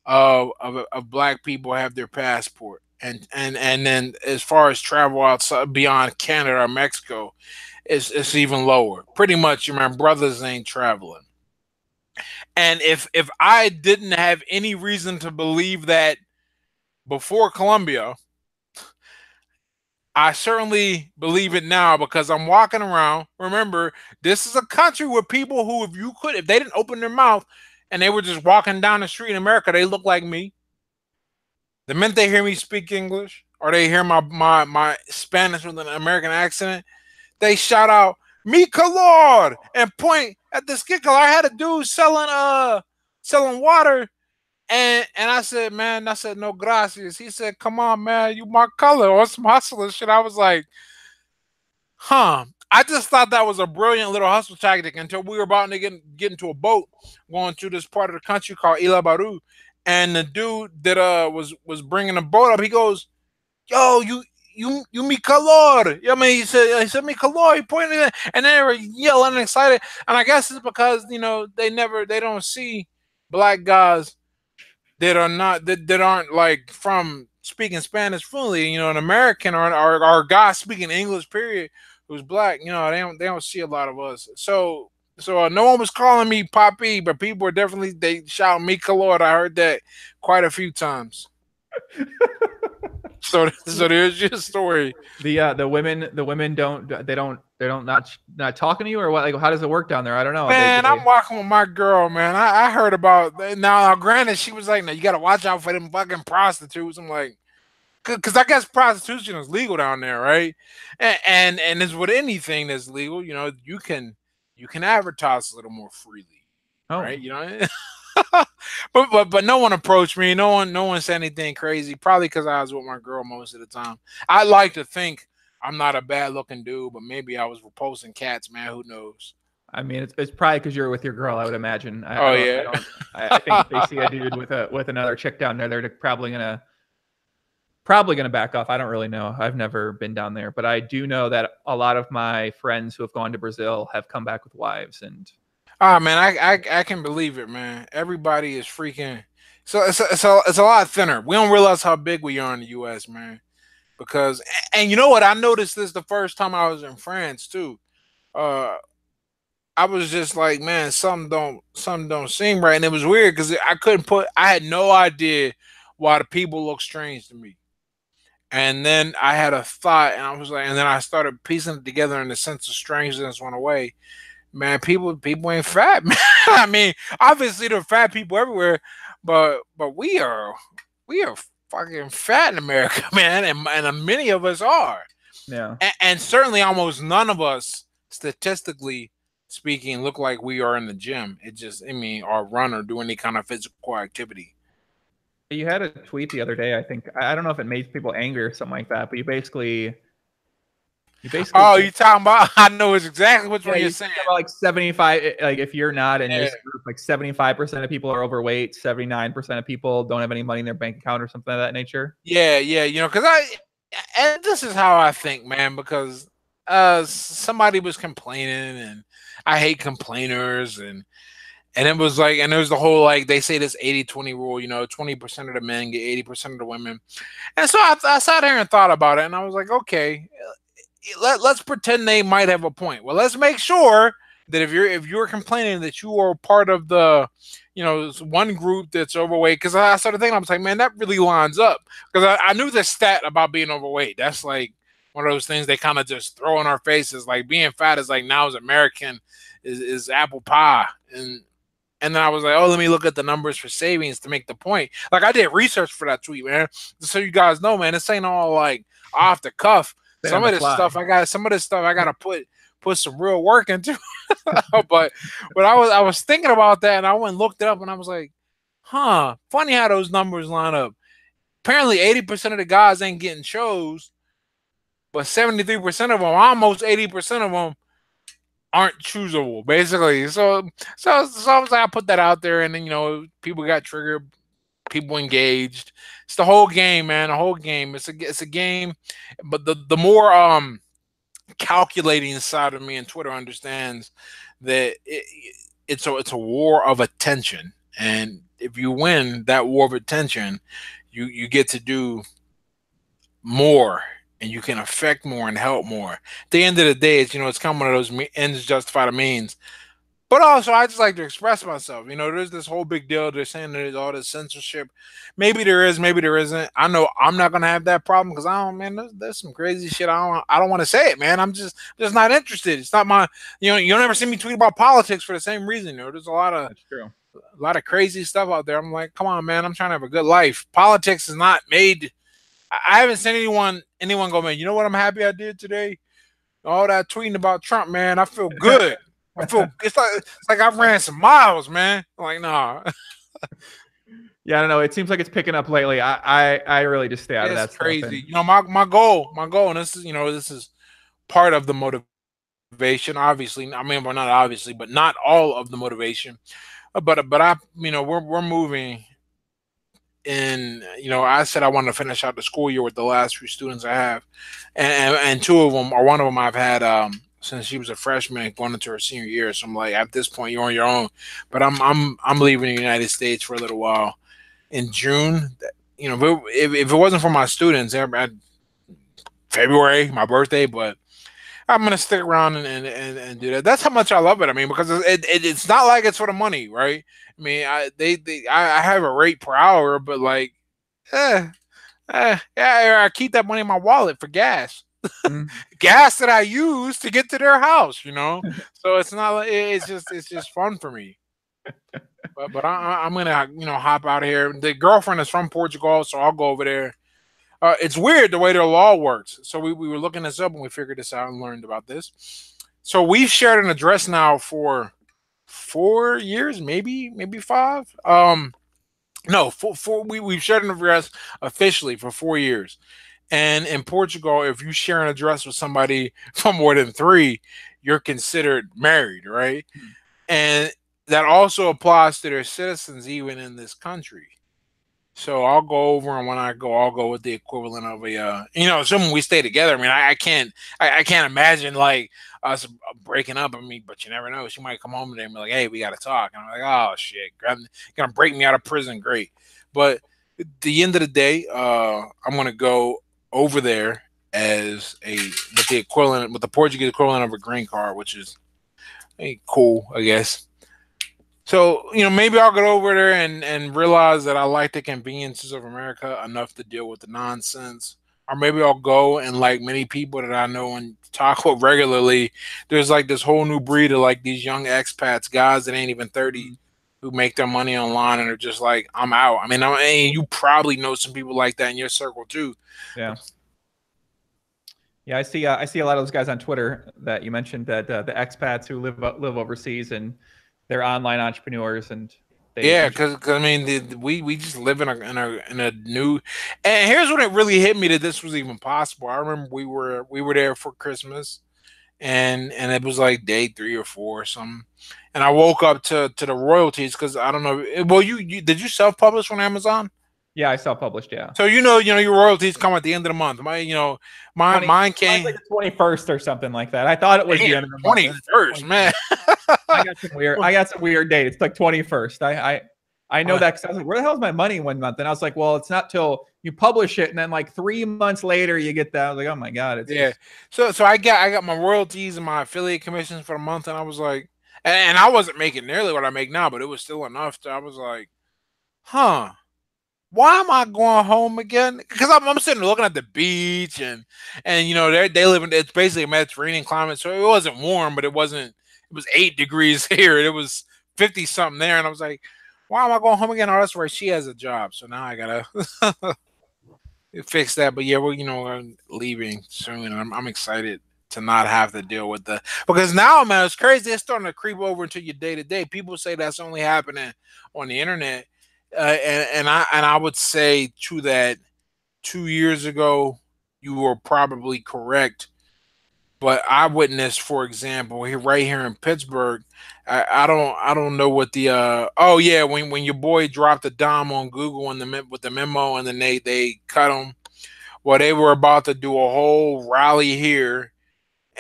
of black people have their passport, and then as far as travel outside beyond Canada or Mexico, it's even lower. Pretty much, my brothers ain't traveling. And if I didn't have any reason to believe that before Colombia, I certainly believe it now, because I'm walking around. Remember, this is a country where people who, if they didn't open their mouth, and they were just walking down the street in America. They look like me. The minute they hear me speak English or they hear my Spanish with an American accent, they shout out "Mi color" and point at the skin color. I had a dude selling water, and I said, man, I said no gracias. He said, come on, man, you my color or some hustler shit. I was like, huh. I just thought that was a brilliant little hustle tactic until we were about to get into a boat going to this part of the country called Isla Barú. And the dude that was bringing the boat up, he goes, "Yo, you mi color." I mean, he said mi color. He pointed at it, and they were yelling and excited. And I guess it's because they don't see black guys that aren't like from speaking Spanish fluently. An American or guy speaking English, period, who's black. They don't see a lot of us. So no one was calling me Papi, but people were they shout me color. I heard that quite a few times. So there's your story. The women don't not talking to you, or what? Like, how does it work down there? I don't know. Man, I'm walking with my girl, man. I heard about now. Granted, she was like, "No, you got to watch out for them fucking prostitutes." I'm like, because I guess prostitution is legal down there, right? And as with anything that's legal, you can advertise a little more freely, right? But no one approached me. No one said anything crazy. Probably because I was with my girl most of the time. I like to think I'm not a bad looking dude, but maybe I was repulsing cats, man. Who knows? I mean, it's probably because you're with your girl, I would imagine. I think if they see a dude with another chick down there, they're probably gonna back off. I don't really know. I've never been down there, but I do know that a lot of my friends who have gone to Brazil have come back with wives. And man, I can believe it, man. Everybody is freaking. So it's a lot thinner. We don't realize how big we are in the U.S., man. Because and you know what? I noticed this the first time I was in France too. I was just like, man, something don't seem right, and it was weird because I had no idea why the people look strange to me. And then I had a thought, and I was like, and then I started piecing it together, and the sense of strangeness went away. Man, people ain't fat, man. I mean, obviously there are fat people everywhere, but we are fucking fat in America, man, and many of us are. Yeah. And certainly almost none of us, statistically speaking, look like we are in the gym. Or run or do any kind of physical activity. You had a tweet the other day, I think. I don't know if it made people angry or something like that, but you basically. Oh, you talking about? I know it's exactly what you're saying. About like 75, like if you're not in this group, like 75% of people are overweight, 79% of people don't have any money in their bank account or something of that nature. Yeah, because and this is how I think, man, because somebody was complaining, and I hate complainers, and it was like, and there's the whole, like, they say this 80-20 rule, 20% of the men get 80% of the women. And so I sat there and thought about it, and I was like, okay, let's pretend they might have a point. Well, let's make sure that if you're complaining that you are part of the, one group that's overweight, because I started thinking, I was like, man, that really lines up, because I knew the stat about being overweight. That's like one of those things they kind of just throw in our faces. Like, being fat is like, now as American is apple pie. And then I was like, oh, let me look at the numbers for savings to make the point. Like, I did research for that tweet, man. Just so you guys know, man, this ain't all like off the cuff. Some of this stuff I gotta put some real work into. but I was thinking about that, and I went and looked it up, and I was like, huh, funny how those numbers line up. Apparently 80% of the guys ain't getting shows, but 73% of them, almost 80% of them, aren't choosable, basically. So I was like, I put that out there, and then people got triggered, people engaged. It's the whole game, man. The whole game. It's a game, but the more calculating side of me and Twitter understands that it's a war of attention, and if you win that war of attention, you get to do more, and you can affect more and help more. At the end of the day, it's kind of one of those ends justify the means. But also, I just like to express myself. There's this whole big deal. They're saying there's all this censorship. Maybe there is, maybe there isn't. I know I'm not gonna have that problem because there's some crazy shit. I don't want to say it, man. I'm just not interested. It's not my. You'll never see me tweet about politics for the same reason. There's a lot of. That's true. a lot of crazy stuff out there. I'm like, come on, man, I'm trying to have a good life. Politics is not made. I haven't seen anyone go, man, you know what I'm happy I did today? All that tweeting about Trump, man, I feel good. It's like I ran some miles, man. I'm like, nah. Yeah, I don't know. It seems like it's picking up lately. I really just stay out of that It's crazy. stuff. And You know, my goal, and this is part of the motivation. Obviously, I mean, well, not obviously, but not all of the motivation. But I, we're moving. And I said I wanted to finish out the school year with the last few students I have, and two of them, or one of them, I've had since she was a freshman going into her senior year. So I'm like, at this point, you're on your own. But I'm leaving the United States for a little while in June. If it wasn't for my students, February, my birthday, but I'm gonna stick around and do that. That's how much I love it. I mean, because it's not like it's for the money, right? I mean, I have a rate per hour, but like, yeah, I keep that money in my wallet for gas, gas that I use to get to their house. So it's not like it's just fun for me. But I'm gonna hop out of here. The girlfriend is from Portugal, so I'll go over there. It's weird the way their law works. So we were looking this up and we figured this out and learned about this. So we've shared an address now for 4 years, maybe 5. No, we've shared an address officially for 4 years. And in Portugal, if you share an address with somebody for more than 3, you're considered married, right? And that also applies to their citizens, even in this country. So I'll go over, and when I go, I'll go with the equivalent of a, assuming we stay together. I mean, I can't imagine like us breaking up. I mean, but you never know. She might come home today and be like, "Hey, we got to talk." And I'm like, "Oh shit, gonna break me out of prison, great." But at the end of the day, I'm gonna go over there as with the Portuguese equivalent of a green card, which is cool, I guess. So, maybe I'll get over there and realize that I like the conveniences of America enough to deal with the nonsense. Or maybe I'll go and, like many people that I know and talk with regularly, there's like this whole new breed of like these young expats, guys that ain't even 30, who make their money online and are just like, I'm out. I mean, you probably know some people like that in your circle too. Yeah. Yeah, I see a lot of those guys on Twitter that you mentioned, that the expats who live overseas, and they're online entrepreneurs, and because I mean, we just live in a new. And here's when it really hit me that this was even possible. I remember we were there for Christmas, and it was like day 3 or 4 or something. And I woke up to the royalties because I don't know. Well, you did you self-publish on Amazon? Yeah, I self-published. Yeah. So your royalties come at the end of the month. Mine came like the 21st or something like that. I thought it was the end of the month. 21st, man. I got some weird date. It's like 21st. I know that because I was like, where the hell is my money one month? And I was like, well, it's not till you publish it, and then like 3 months later you get that. I was like, oh my god, So I got my royalties and my affiliate commissions for the month, and I was like, and I wasn't making nearly what I make now, but it was still enough. I was like, huh. Why am I going home again? Because I'm sitting looking at the beach and they live in, it's basically a Mediterranean climate, so it wasn't warm, but it was 8 degrees here and it was 50 something there, and I was like, why am I going home again? Oh, that's right, she has a job, so now I gotta fix that. But yeah, we're leaving soon, and I'm excited to not have to deal with because now, man, it's crazy. It's starting to creep over into your day to day. People say that's only happening on the internet. And I would say to that 2 years ago, you were probably correct. But I witnessed, for example, right here in Pittsburgh, I don't know what the when your boy dropped a dime on Google with the memo, and then they cut him. Well, they were about to do a whole rally here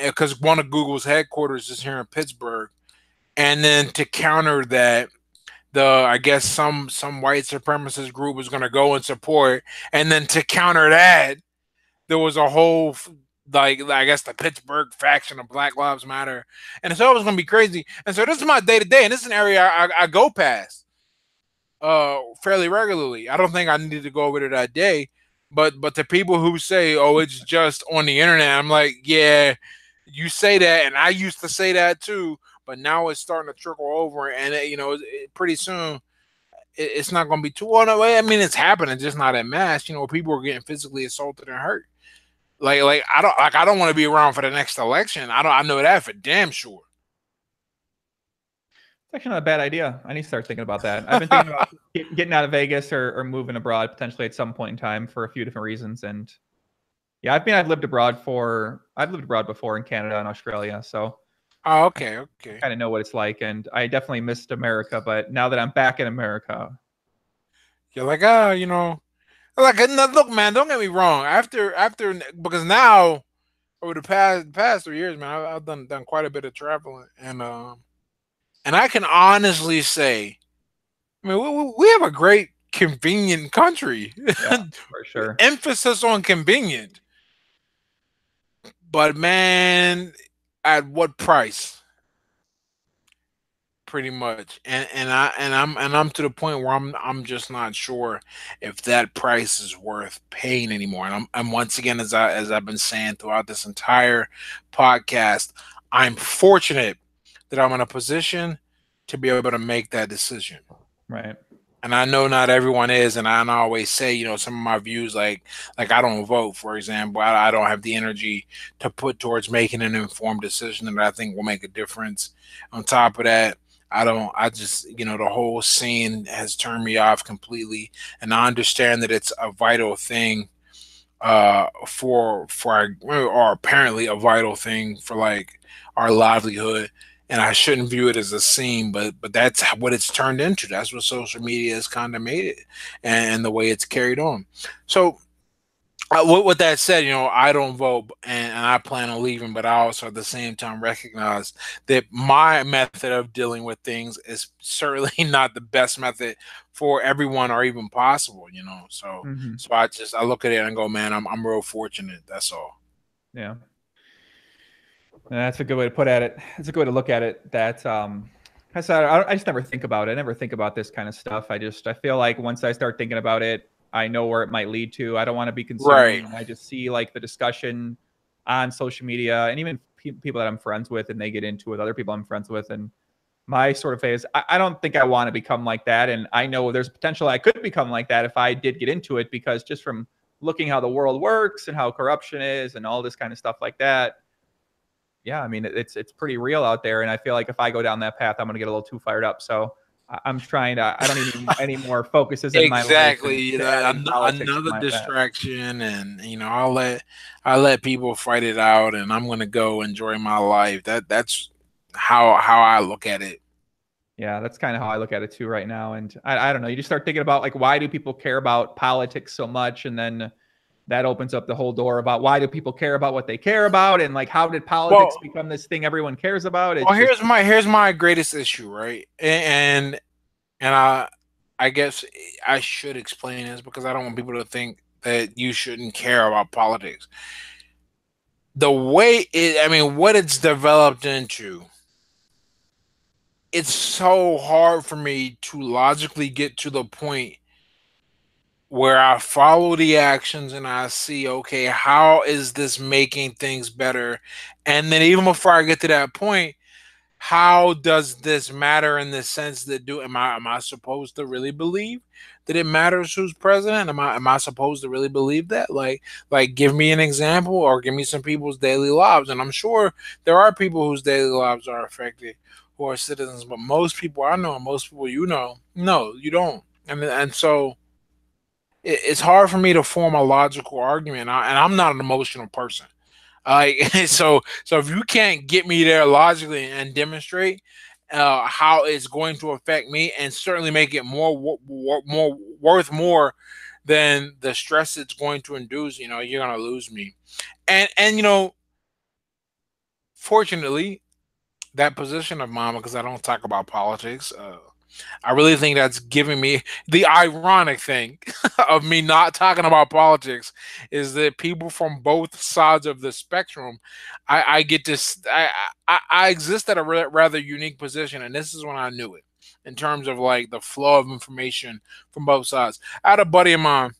because one of Google's headquarters is here in Pittsburgh, and then to counter that, I guess some white supremacist group was going to go and support, and then to counter that, there was a whole I guess the Pittsburgh faction of Black Lives Matter, and so it was going to be crazy. And so this is my day to day, and this is an area I go past fairly regularly. I don't think I needed to go over there that day, but the people who say, oh, it's just on the internet, I'm like, yeah, you say that, and I used to say that too. but now it's starting to trickle over, and pretty soon it's not going to be too. Well, no, I mean it's happening, just not en masse. People are getting physically assaulted and hurt. Like I don't want to be around for the next election. I know that for damn sure. It's actually not a bad idea. I need to start thinking about that. I've been thinking about getting out of Vegas or moving abroad potentially at some point in time for a few different reasons. And yeah, I've lived abroad before in Canada and Australia, so Oh, okay. I kind of know what it's like. And I definitely missed America, but now that I'm back in America, You're like, like, no, look, man, don't get me wrong. After because now over the past 3 years, man, I've done quite a bit of traveling, and I can honestly say, I mean, we have a great convenient country. yeah, for sure. Emphasis on convenient. But man, at what price? Pretty much, I'm to the point where I'm just not sure if that price is worth paying anymore. And I'm once again, as I've been saying throughout this entire podcast, I'm fortunate that I'm in a position to be able to make that decision. Right. And I know not everyone is, and I always say, some of my views, like I don't vote, for example. I don't have the energy to put towards making an informed decision that I think will make a difference. On top of that, I just, the whole scene has turned me off completely. And I understand that it's a vital thing for or apparently a vital thing for like our livelihood. And I shouldn't view it as a scene, but that's what it's turned into. That's what social media has kind of made it, and the way it's carried on. So, with that said, I don't vote, and I plan on leaving, but I also at the same time recognize that my method of dealing with things is certainly not the best method for everyone or even possible. So I look at it and go, man, I'm real fortunate. That's all. Yeah. That's a good way to put at it. It's a good way to look at it. That I just never think about it. I never think about this kind of stuff. I feel like once I start thinking about it, I know where it might lead to. I don't want to be consumed. Right. I just see like the discussion on social media and even people that I'm friends with, and they get into with other people I'm friends with. And my sort of phase, I don't think I want to become like that. And I know there's potential I could become like that if I did get into it, because just from looking how the world works and how corruption is and all this kind of stuff like that. Yeah, I mean, it's pretty real out there. And I feel like if I go down that path, I'm going to get a little too fired up. So I'm trying to, I don't need any more focuses in my life. Exactly. Another distraction. And, I'll let people fight it out, and I'm going to go enjoy my life. That's how I look at it. Yeah, that's kind of how I look at it too right now. And I don't know, you just start thinking about like, why do people care about politics so much? And then that opens up the whole door about why do people care about what they care about, and like how did politics become this thing everyone cares about? Here's my greatest issue, right? And I guess I should explain this because I don't want people to think that you shouldn't care about politics. The way what it's developed into, it's so hard for me to logically get to the point where I follow the actions and I see, okay, how is this making things better? And then even before I get to that point, how does this matter in the sense that am I supposed to really believe that it matters who's president? Am I supposed to really believe that? Like give me an example or give me some people's daily lives. And I'm sure there are people whose daily lives are affected who are citizens, but most people I know, most people no, you don't. And so it's hard for me to form a logical argument, and I'm not an emotional person. So if you can't get me there logically and demonstrate how it's going to affect me, and certainly make it more worth more than the stress it's going to induce, you're gonna lose me. And fortunately, that position of mine, because I don't talk about politics. I really think that's giving me the ironic thing of me not talking about politics is that people from both sides of the spectrum, I get this, I exist at a rather unique position. And this is when I knew it in terms of like the flow of information from both sides. I had a buddy of mine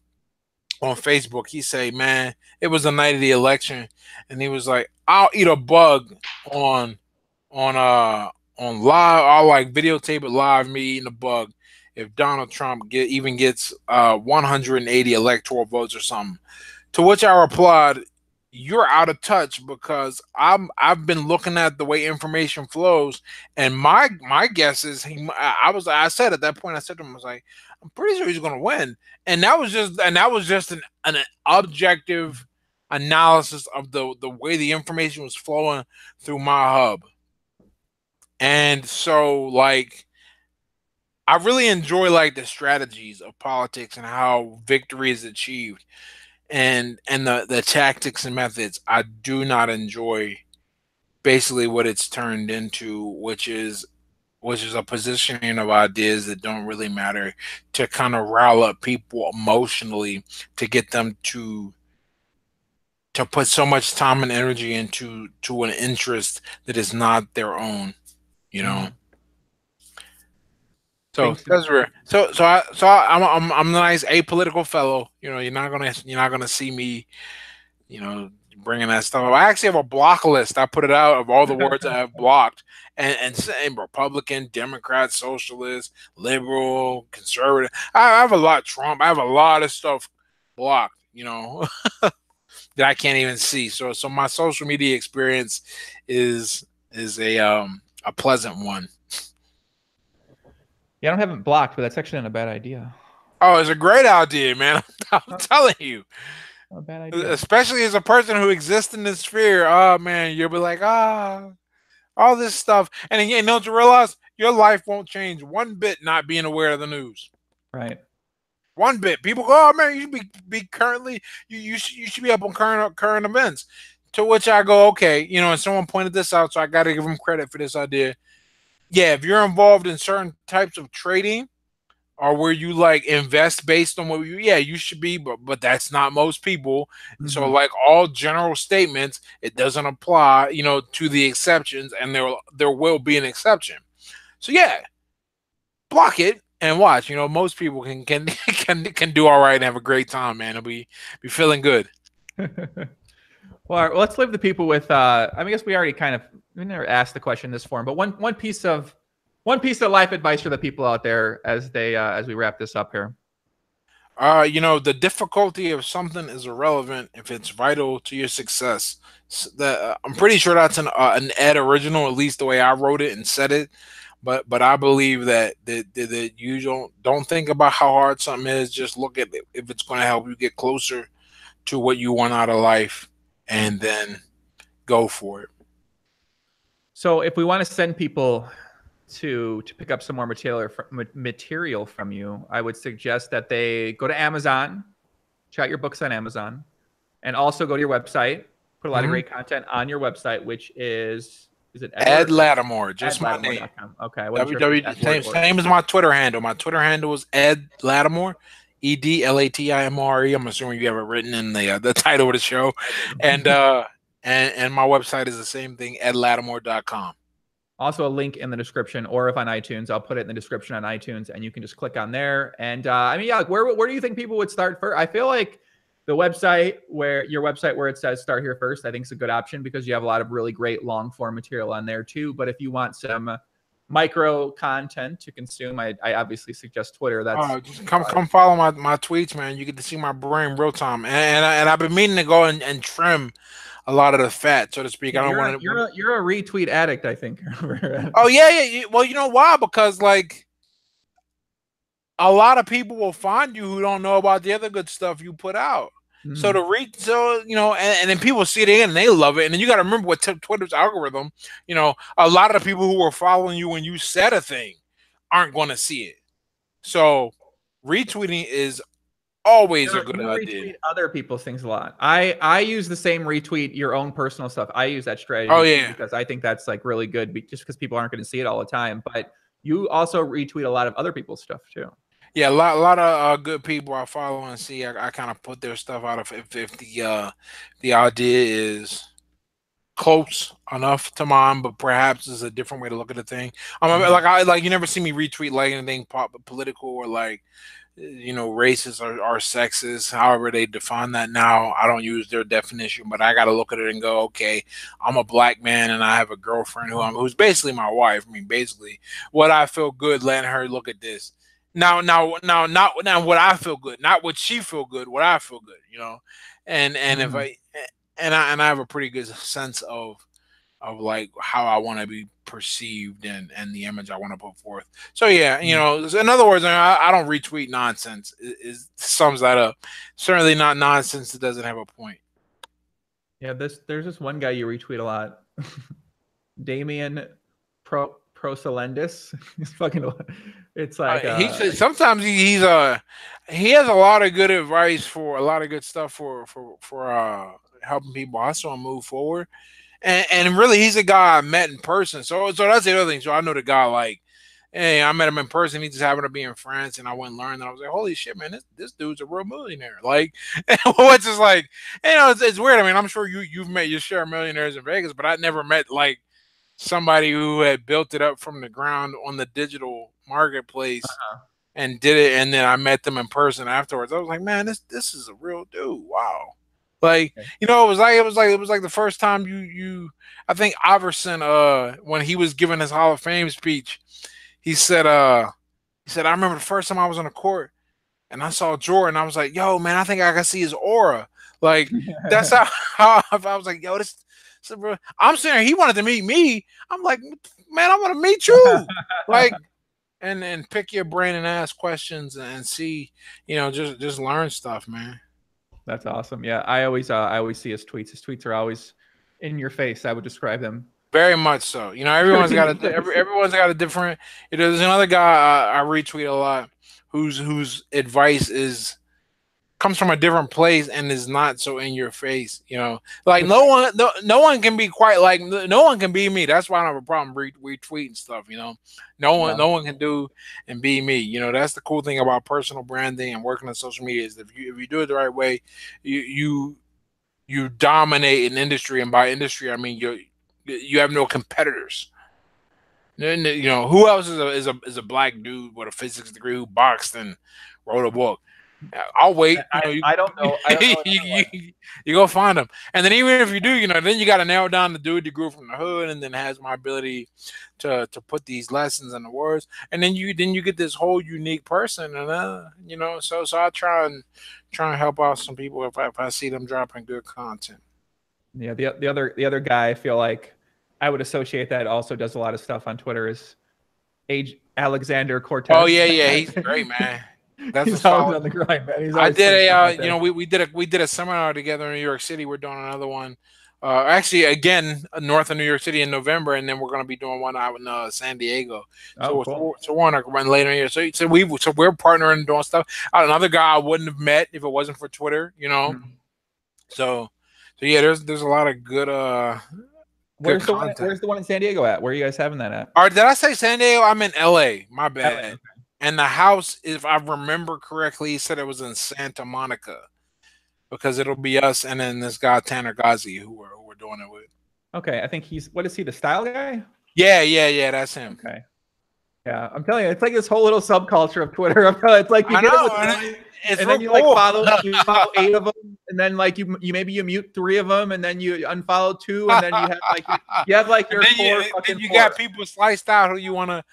on Facebook. He say, man, it was the night of the election. And he was like, I'll eat a bug on live. I'll like videotape it live, me eating a bug. If Donald Trump even gets 180 electoral votes or something, to which I replied, "You're out of touch because I've been looking at the way information flows, and my guess is I said at that point, I said to him, I was like, I'm pretty sure he's going to win, and that was just an objective analysis of the way the information was flowing through my hub, and so like." I really enjoy like the strategies of politics and how victory is achieved and the tactics and methods. I do not enjoy basically what it's turned into, which is a positioning of ideas that don't really matter to kind of rile up people emotionally to get them to put so much time and energy into an interest that is not their own, you know. Mhm. So Thanks. that's where. I'm a nice apolitical fellow. You know, you're not gonna see me, you know, bringing that stuff up. I actually have a block list. I put it out of all the words I have blocked, and saying Republican, Democrat, Socialist, Liberal, Conservative. I have a lot. Trump. I have a lot of stuff blocked. You know, that I can't even see. So my social media experience is a pleasant one. Yeah, I don't have it blocked, but that's actually not a bad idea. Oh, it's a great idea, man. I'm telling you. Not a bad idea. Especially as a person who exists in this sphere, oh man, you'll be like, all this stuff. And again, don't you realize your life won't change one bit not being aware of the news. Right. One bit. People go, oh man, you should be currently you should be up on current events. To which I go, okay, and someone pointed this out, so I gotta give them credit for this idea. Yeah, if you're involved in certain types of trading, or where you like invest based on what you should be, but that's not most people. So Mhm. like all general statements, it doesn't apply, to the exceptions, and there will be an exception. So yeah, block it and watch. Most people can can do all right and have a great time, man. It'll be feeling good. Well, all right, let's leave the people with. I guess we already we never asked the question in this form, but one piece of life advice for the people out there as we wrap this up here. The difficulty of something is irrelevant if it's vital to your success. I'm pretty sure that's an Ed original, at least the way I wrote it and said it. But I believe that you don't think about how hard something is. Just look at it, if it's going to help you get closer to what you want out of life, and then go for it. So, if we want to send people to pick up some more material from you, I would suggest that they go to Amazon, check out your books on Amazon, and also go to your website. Put a lot of great content on your website, which is it Ed Lattimore, just my name. Okay. Same as my Twitter handle. My Twitter handle is Ed Lattimore, EDLATIMORE. I'm assuming you have it written in the title of the show, and my website is the same thing, edlattimore.com. Also a link in the description, or if on iTunes, I'll put it in the description on iTunes, and you can just click on there. And where do you think people would start first? I feel like your website where it says start here first, I think is a good option because you have a lot of really great long form material on there too. But if you want some micro content to consume, I obviously suggest Twitter. That's just come follow my tweets, man. You get to see my brain real time, and I've been meaning to go and trim a lot of the fat, so to speak. I don't want to. You're a retweet addict, I think. Oh yeah. Well, you know why? Because like a lot of people will find you who don't know about the other good stuff you put out. Mm-hmm. So and then people see it again and they love it. And then you got to remember what Twitter's algorithm. A lot of the people who were following you when you said a thing aren't going to see it. So retweeting is always a good idea. Retweet other people's things a lot. I use the same retweet your own personal stuff. I use that strategy. Oh yeah, because I think that's like really good. Just because people aren't going to see it all the time, but you also retweet a lot of other people's stuff too. Yeah, a lot of good people I follow and see. I kind of put their stuff out if the idea is close enough to mine, but perhaps is a different way to look at the thing. Like you never see me retweet like anything political or like racist or sexist, however they define that now. I don't use their definition, but I got to look at it and go, okay, I'm a black man and I have a girlfriend who's basically my wife. I mean, basically, what I feel good letting her look at this. Not what I feel good, not what she feel good, what I feel good, and if I have a pretty good sense of like how I want to be perceived and the image I want to put forth. So yeah, in other words, I don't retweet nonsense. It sums that up. Certainly not nonsense that doesn't have a point. Yeah, there's this one guy you retweet a lot, Damien Prosolendis. He's fucking. It's like sometimes he has a lot of good advice for a lot of good stuff for helping people also move forward. And really, he's a guy I met in person. So that's the other thing. So I know the guy, like, hey, I met him in person. He just happened to be in France, and I went and learned. And I was like, holy shit, man, this dude's a real millionaire. Like, which is like, it's weird. I mean, I'm sure you've met your share of millionaires in Vegas, but I never met like somebody who had built it up from the ground on the digital marketplace and did it. And then I met them in person afterwards. I was like, man, this is a real dude. Wow. Like, it was like the first time I think Iverson, when he was giving his Hall of Fame speech, he said, I remember the first time I was on the court and I saw Jordan, I was like, yo, man, I think I can see his aura. Like, that's how I was like, yo, I'm saying he wanted to meet me. I'm like, man, I want to meet you. Like, and pick your brain and ask questions and see, just learn stuff, man. That's awesome. Yeah, I always see his tweets. His tweets are always in your face. I would describe them. Very much so. Everyone's got a different. There's another guy I retweet a lot whose advice comes from a different place and is not so in your face. Like no one can be quite like no one can be me. That's why I don't have a problem retweeting stuff. No one can do and be me. That's the cool thing about personal branding and working on social media is if you do it the right way, you dominate an industry, and by industry I mean you have no competitors. Who else is a black dude with a physics degree who boxed and wrote a book? I'll wait. I don't know. You go find them, and then even if you do, then you got to narrow down the dude that grew from the hood, and then has my ability to put these lessons in the words, and then you get this whole unique person, and so I try and help out some people if I see them dropping good content. Yeah, the other guy I feel like I would associate that also does a lot of stuff on Twitter is Alexander Cortez. Oh yeah, he's great, man. He's always on the grind, man. I did we did a seminar together in New York City. We're doing another one, actually again north of New York City in November, and then we're going to be doing one out in San Diego. Cool. So we're going to run later in the year. So we're partnering and doing stuff. Another guy I wouldn't have met if it wasn't for Twitter. So yeah, there's a lot of good. Where's the one in San Diego at? Where are you guys having that at? Or did I say San Diego? I'm in LA. My bad. LA. And the house, if I remember correctly, he said it was in Santa Monica, because it'll be us and then this guy Tanner Ghazi who we're doing it with. Okay, I think what is he, the style guy? Yeah, that's him. Okay. Yeah, I'm telling you, it's like this whole little subculture of Twitter. I'm telling you, it's like you get it with and then you like follow 8 of them, and then like you mute 3 of them, and then you unfollow 2, and then you have like your 4 fucking. You got people sliced out who you wanna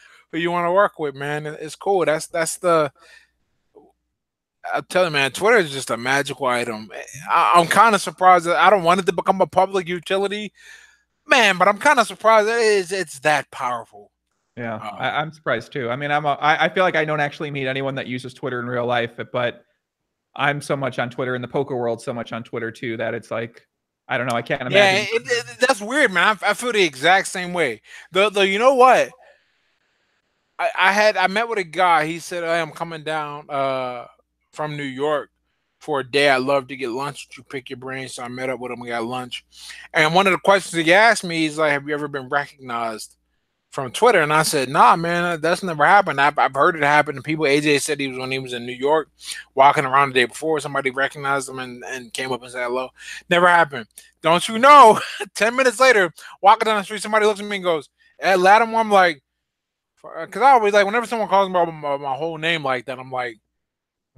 work with, man. It's cool. That's the. I'll tell you, man. Twitter is just a magical item. I'm kind of surprised that I don't want it to become a public utility, man. But I'm kind of surprised that it's that powerful. Yeah, I'm surprised too. I mean, I feel like I don't actually meet anyone that uses Twitter in real life, but I'm so much on Twitter, in the poker world, so much on Twitter too, that it's like, I don't know, I can't imagine. Yeah, that's weird, man. I feel the exact same way. Though you know what? I met with a guy. He said, "Hey, I'm coming down from New York for a day. I'd love to get lunch. Would you pick your brain?" So I met up with him. We got lunch, and one of the questions he asked me is like, "Have you ever been recognized from Twitter?" And I said, "Nah, man, that's never happened. I've heard it happen to people." AJ said when he was in New York, walking around the day before, somebody recognized him and came up and said hello. Never happened. Don't you know? 10 minutes later, walking down the street, somebody looks at me and goes, "Ed Lattimore." I'm like, because I always like whenever someone calls me by my whole name like that, I'm like,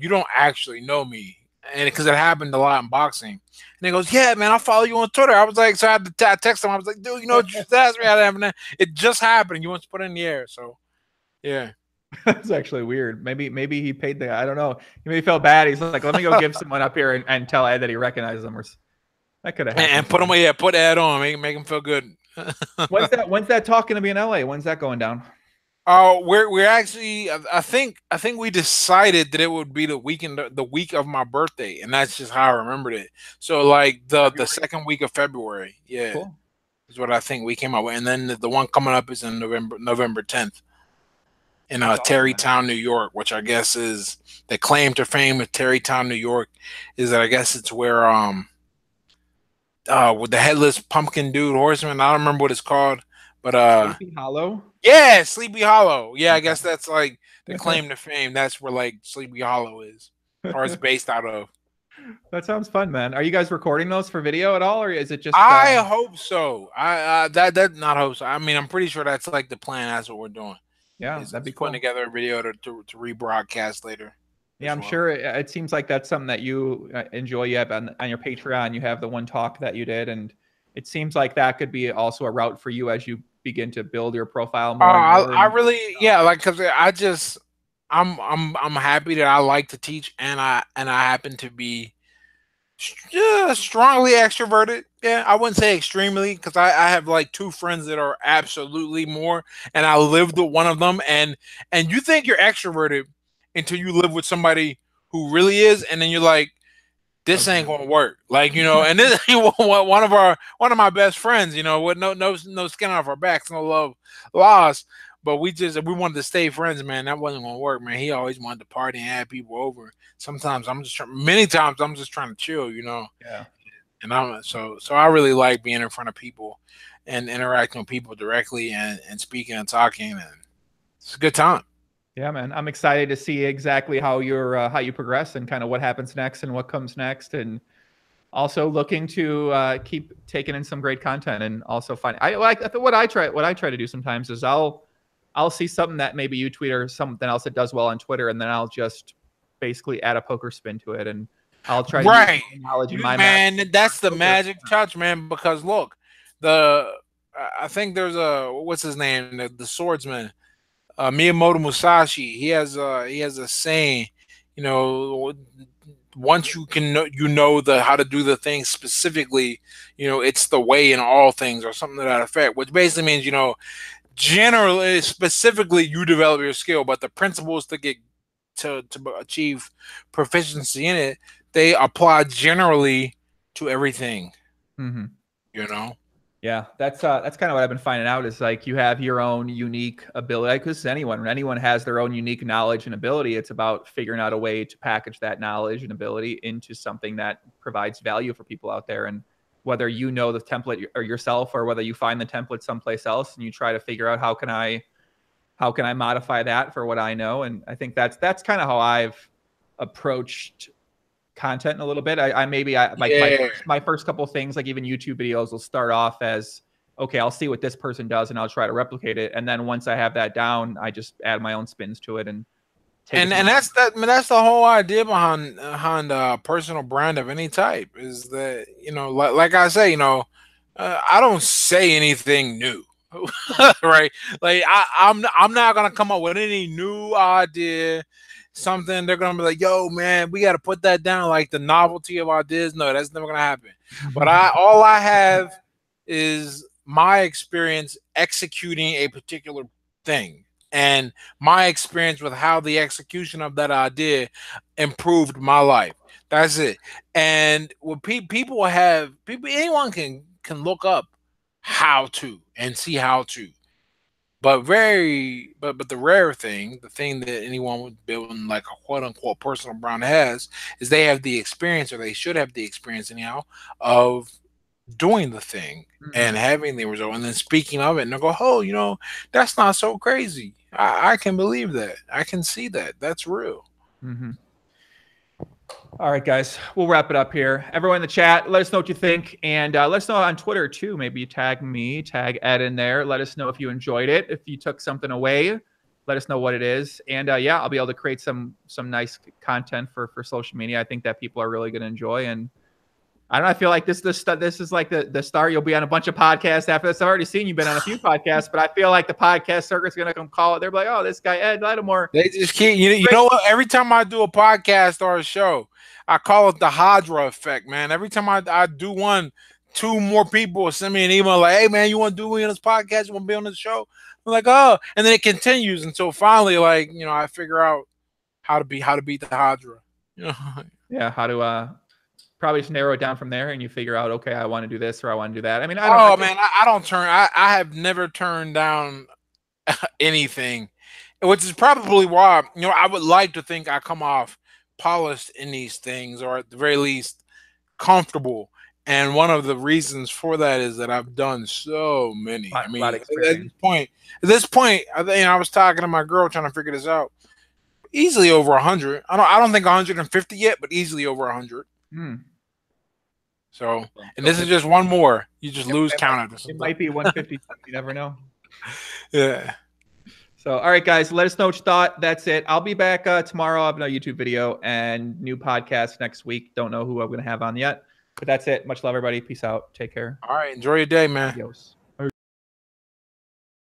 you don't actually know me. And because it happened a lot in boxing. And he goes, yeah, man, I'll follow you on Twitter. I was like, so I had to text him. I was like, dude, you know what you just asked me how to happen? It just happened. You want to put it in the air. So, yeah. That's actually weird. Maybe he paid the guy. I don't know. He maybe felt bad. He's like, let me go give someone up here and tell Ed that he recognizes him. Or that could have happened. And put him, put Ed on. Make him feel good. When's that talk going to be in LA? When's that going down? Oh, we're actually. I think we decided that it would be the week of my birthday, and that's just how I remembered it. So like the second week of February, yeah, cool. Is what I think we came up with, and then the one coming up is in November 10th in Tarrytown, New York, which I guess is the claim to fame of Tarrytown, New York, is that I guess it's where with the headless pumpkin dude horseman. I don't remember what it's called, but Sleepy Hollow. Yeah, Sleepy Hollow. Yeah, I guess that's like the claim to fame. That's where like Sleepy Hollow is, or it's based out of. That sounds fun, man. Are you guys recording those for video at all, or is it just? I hope so. That not hope so. I mean, I'm pretty sure that's like the plan. That's what we're doing. Yeah, that'd be cool. Putting together a video to rebroadcast later. Yeah, I'm sure it seems like that's something that you enjoy. You have on your Patreon. You have the one talk that you did, and it seems like that could be also a route for you as you begin to build your profile more. I really, yeah, like because I'm happy that I like to teach, and I happen to be strongly extroverted. Yeah, I wouldn't say extremely, because I have like 2 friends that are absolutely more, and I lived with one of them, and you think you're extroverted until you live with somebody who really is, and then you're like, this ain't gonna work, like, you know. And this one of my best friends, you know, with no skin off our backs, no love lost, but we wanted to stay friends, man. That wasn't gonna work, man. He always wanted to party and have people over. Sometimes many times I'm just trying to chill, you know. Yeah. And so I really like being in front of people and interacting with people directly and speaking and talking, and it's a good time. Yeah, man. I'm excited to see exactly how you progress and kind of what happens next and what comes next, and also looking to keep taking in some great content, and also what I try to do sometimes is I'll see something that maybe you tweet or something else that does well on Twitter, and then I'll just basically add a poker spin to it, and I'll try to use knowledge in my man. That's the magic touch, man. Because look, I think there's what's his name, the swordsman. Miyamoto Musashi, he has a saying, you know, once you can know how to do the thing specifically, you know, it's the way in all things, or something to that effect, which basically means, you know, generally, specifically, you develop your skill, but the principles to achieve proficiency in it, they apply generally to everything. Mm-hmm. You know. Yeah, that's kind of what I've been finding out, is like you have your own unique ability, because when anyone has their own unique knowledge and ability, it's about figuring out a way to package that knowledge and ability into something that provides value for people out there. And whether you know the template or yourself, or whether you find the template someplace else and you try to figure out how can I modify that for what I know. And I think that's kind of how I've approached content a little bit. My first couple of things, like even YouTube videos, will start off as, okay, I'll see what this person does and I'll try to replicate it. And then once I have that down, I just add my own spins to it. And that's the whole idea behind a personal brand of any type, is that, you know, like I say, you know, I don't say anything new. Right? Like I'm not gonna come up with any new idea, something they're gonna be like, yo man, we got to put that down, like the novelty of ideas. No, that's never gonna happen. But all I have is my experience executing a particular thing, and my experience with how the execution of that idea improved my life. That's it. And what anyone can look up how to and see how to. But the rare thing, the thing that anyone would build in like a quote unquote personal brand has, is they have the experience, or they should have the experience anyhow, of doing the thing and having the result, and then speaking of it, and they'll go, oh, you know, that's not so crazy. I can believe that. I can see that. That's real. Mm-hmm. All right, guys, we'll wrap it up here. Everyone in the chat, let us know what you think. And let us know on Twitter, too. Maybe tag me, tag Ed in there. Let us know if you enjoyed it. If you took something away, let let us know what it is. And yeah, I'll be able to create some nice content for social media. I think that people are really going to enjoy. And I don't know, I feel like this is like the start. You'll be on a bunch of podcasts after this. I've already seen you've been on a few podcasts, but I feel like the podcast circuit's going to come call it. They're like, oh, this guy, Ed Lattimore. They just keep, you know what? Every time I do a podcast or a show, I call it the Hydra effect, man. Every time I do one, 2 more people send me an email like, hey, man, you want to do me on this podcast? You want to be on this show? I'm like, oh, and then it continues until finally, like, you know, I figure out how to beat the Hydra. You know? Yeah, how to probably just narrow it down from there, and you figure out, okay, I want to do this or I want to do that. I mean, I have never turned down anything, which is probably why, you know, I would like to think I come off polished in these things, or at the very least comfortable. And one of the reasons for that is that I've done so many. I mean, at this point, I was talking to my girl trying to figure this out. Easily over 100. I don't think 150 yet, but easily over 100. So, and this is just one more. You just lose count. It might be 150. You never know. Yeah. So, all right, guys, let us know what you thought. That's it. I'll be back tomorrow. I have another YouTube video and new podcast next week. Don't know who I'm going to have on yet, but that's it. Much love, everybody. Peace out. Take care. All right. Enjoy your day, man. Adios.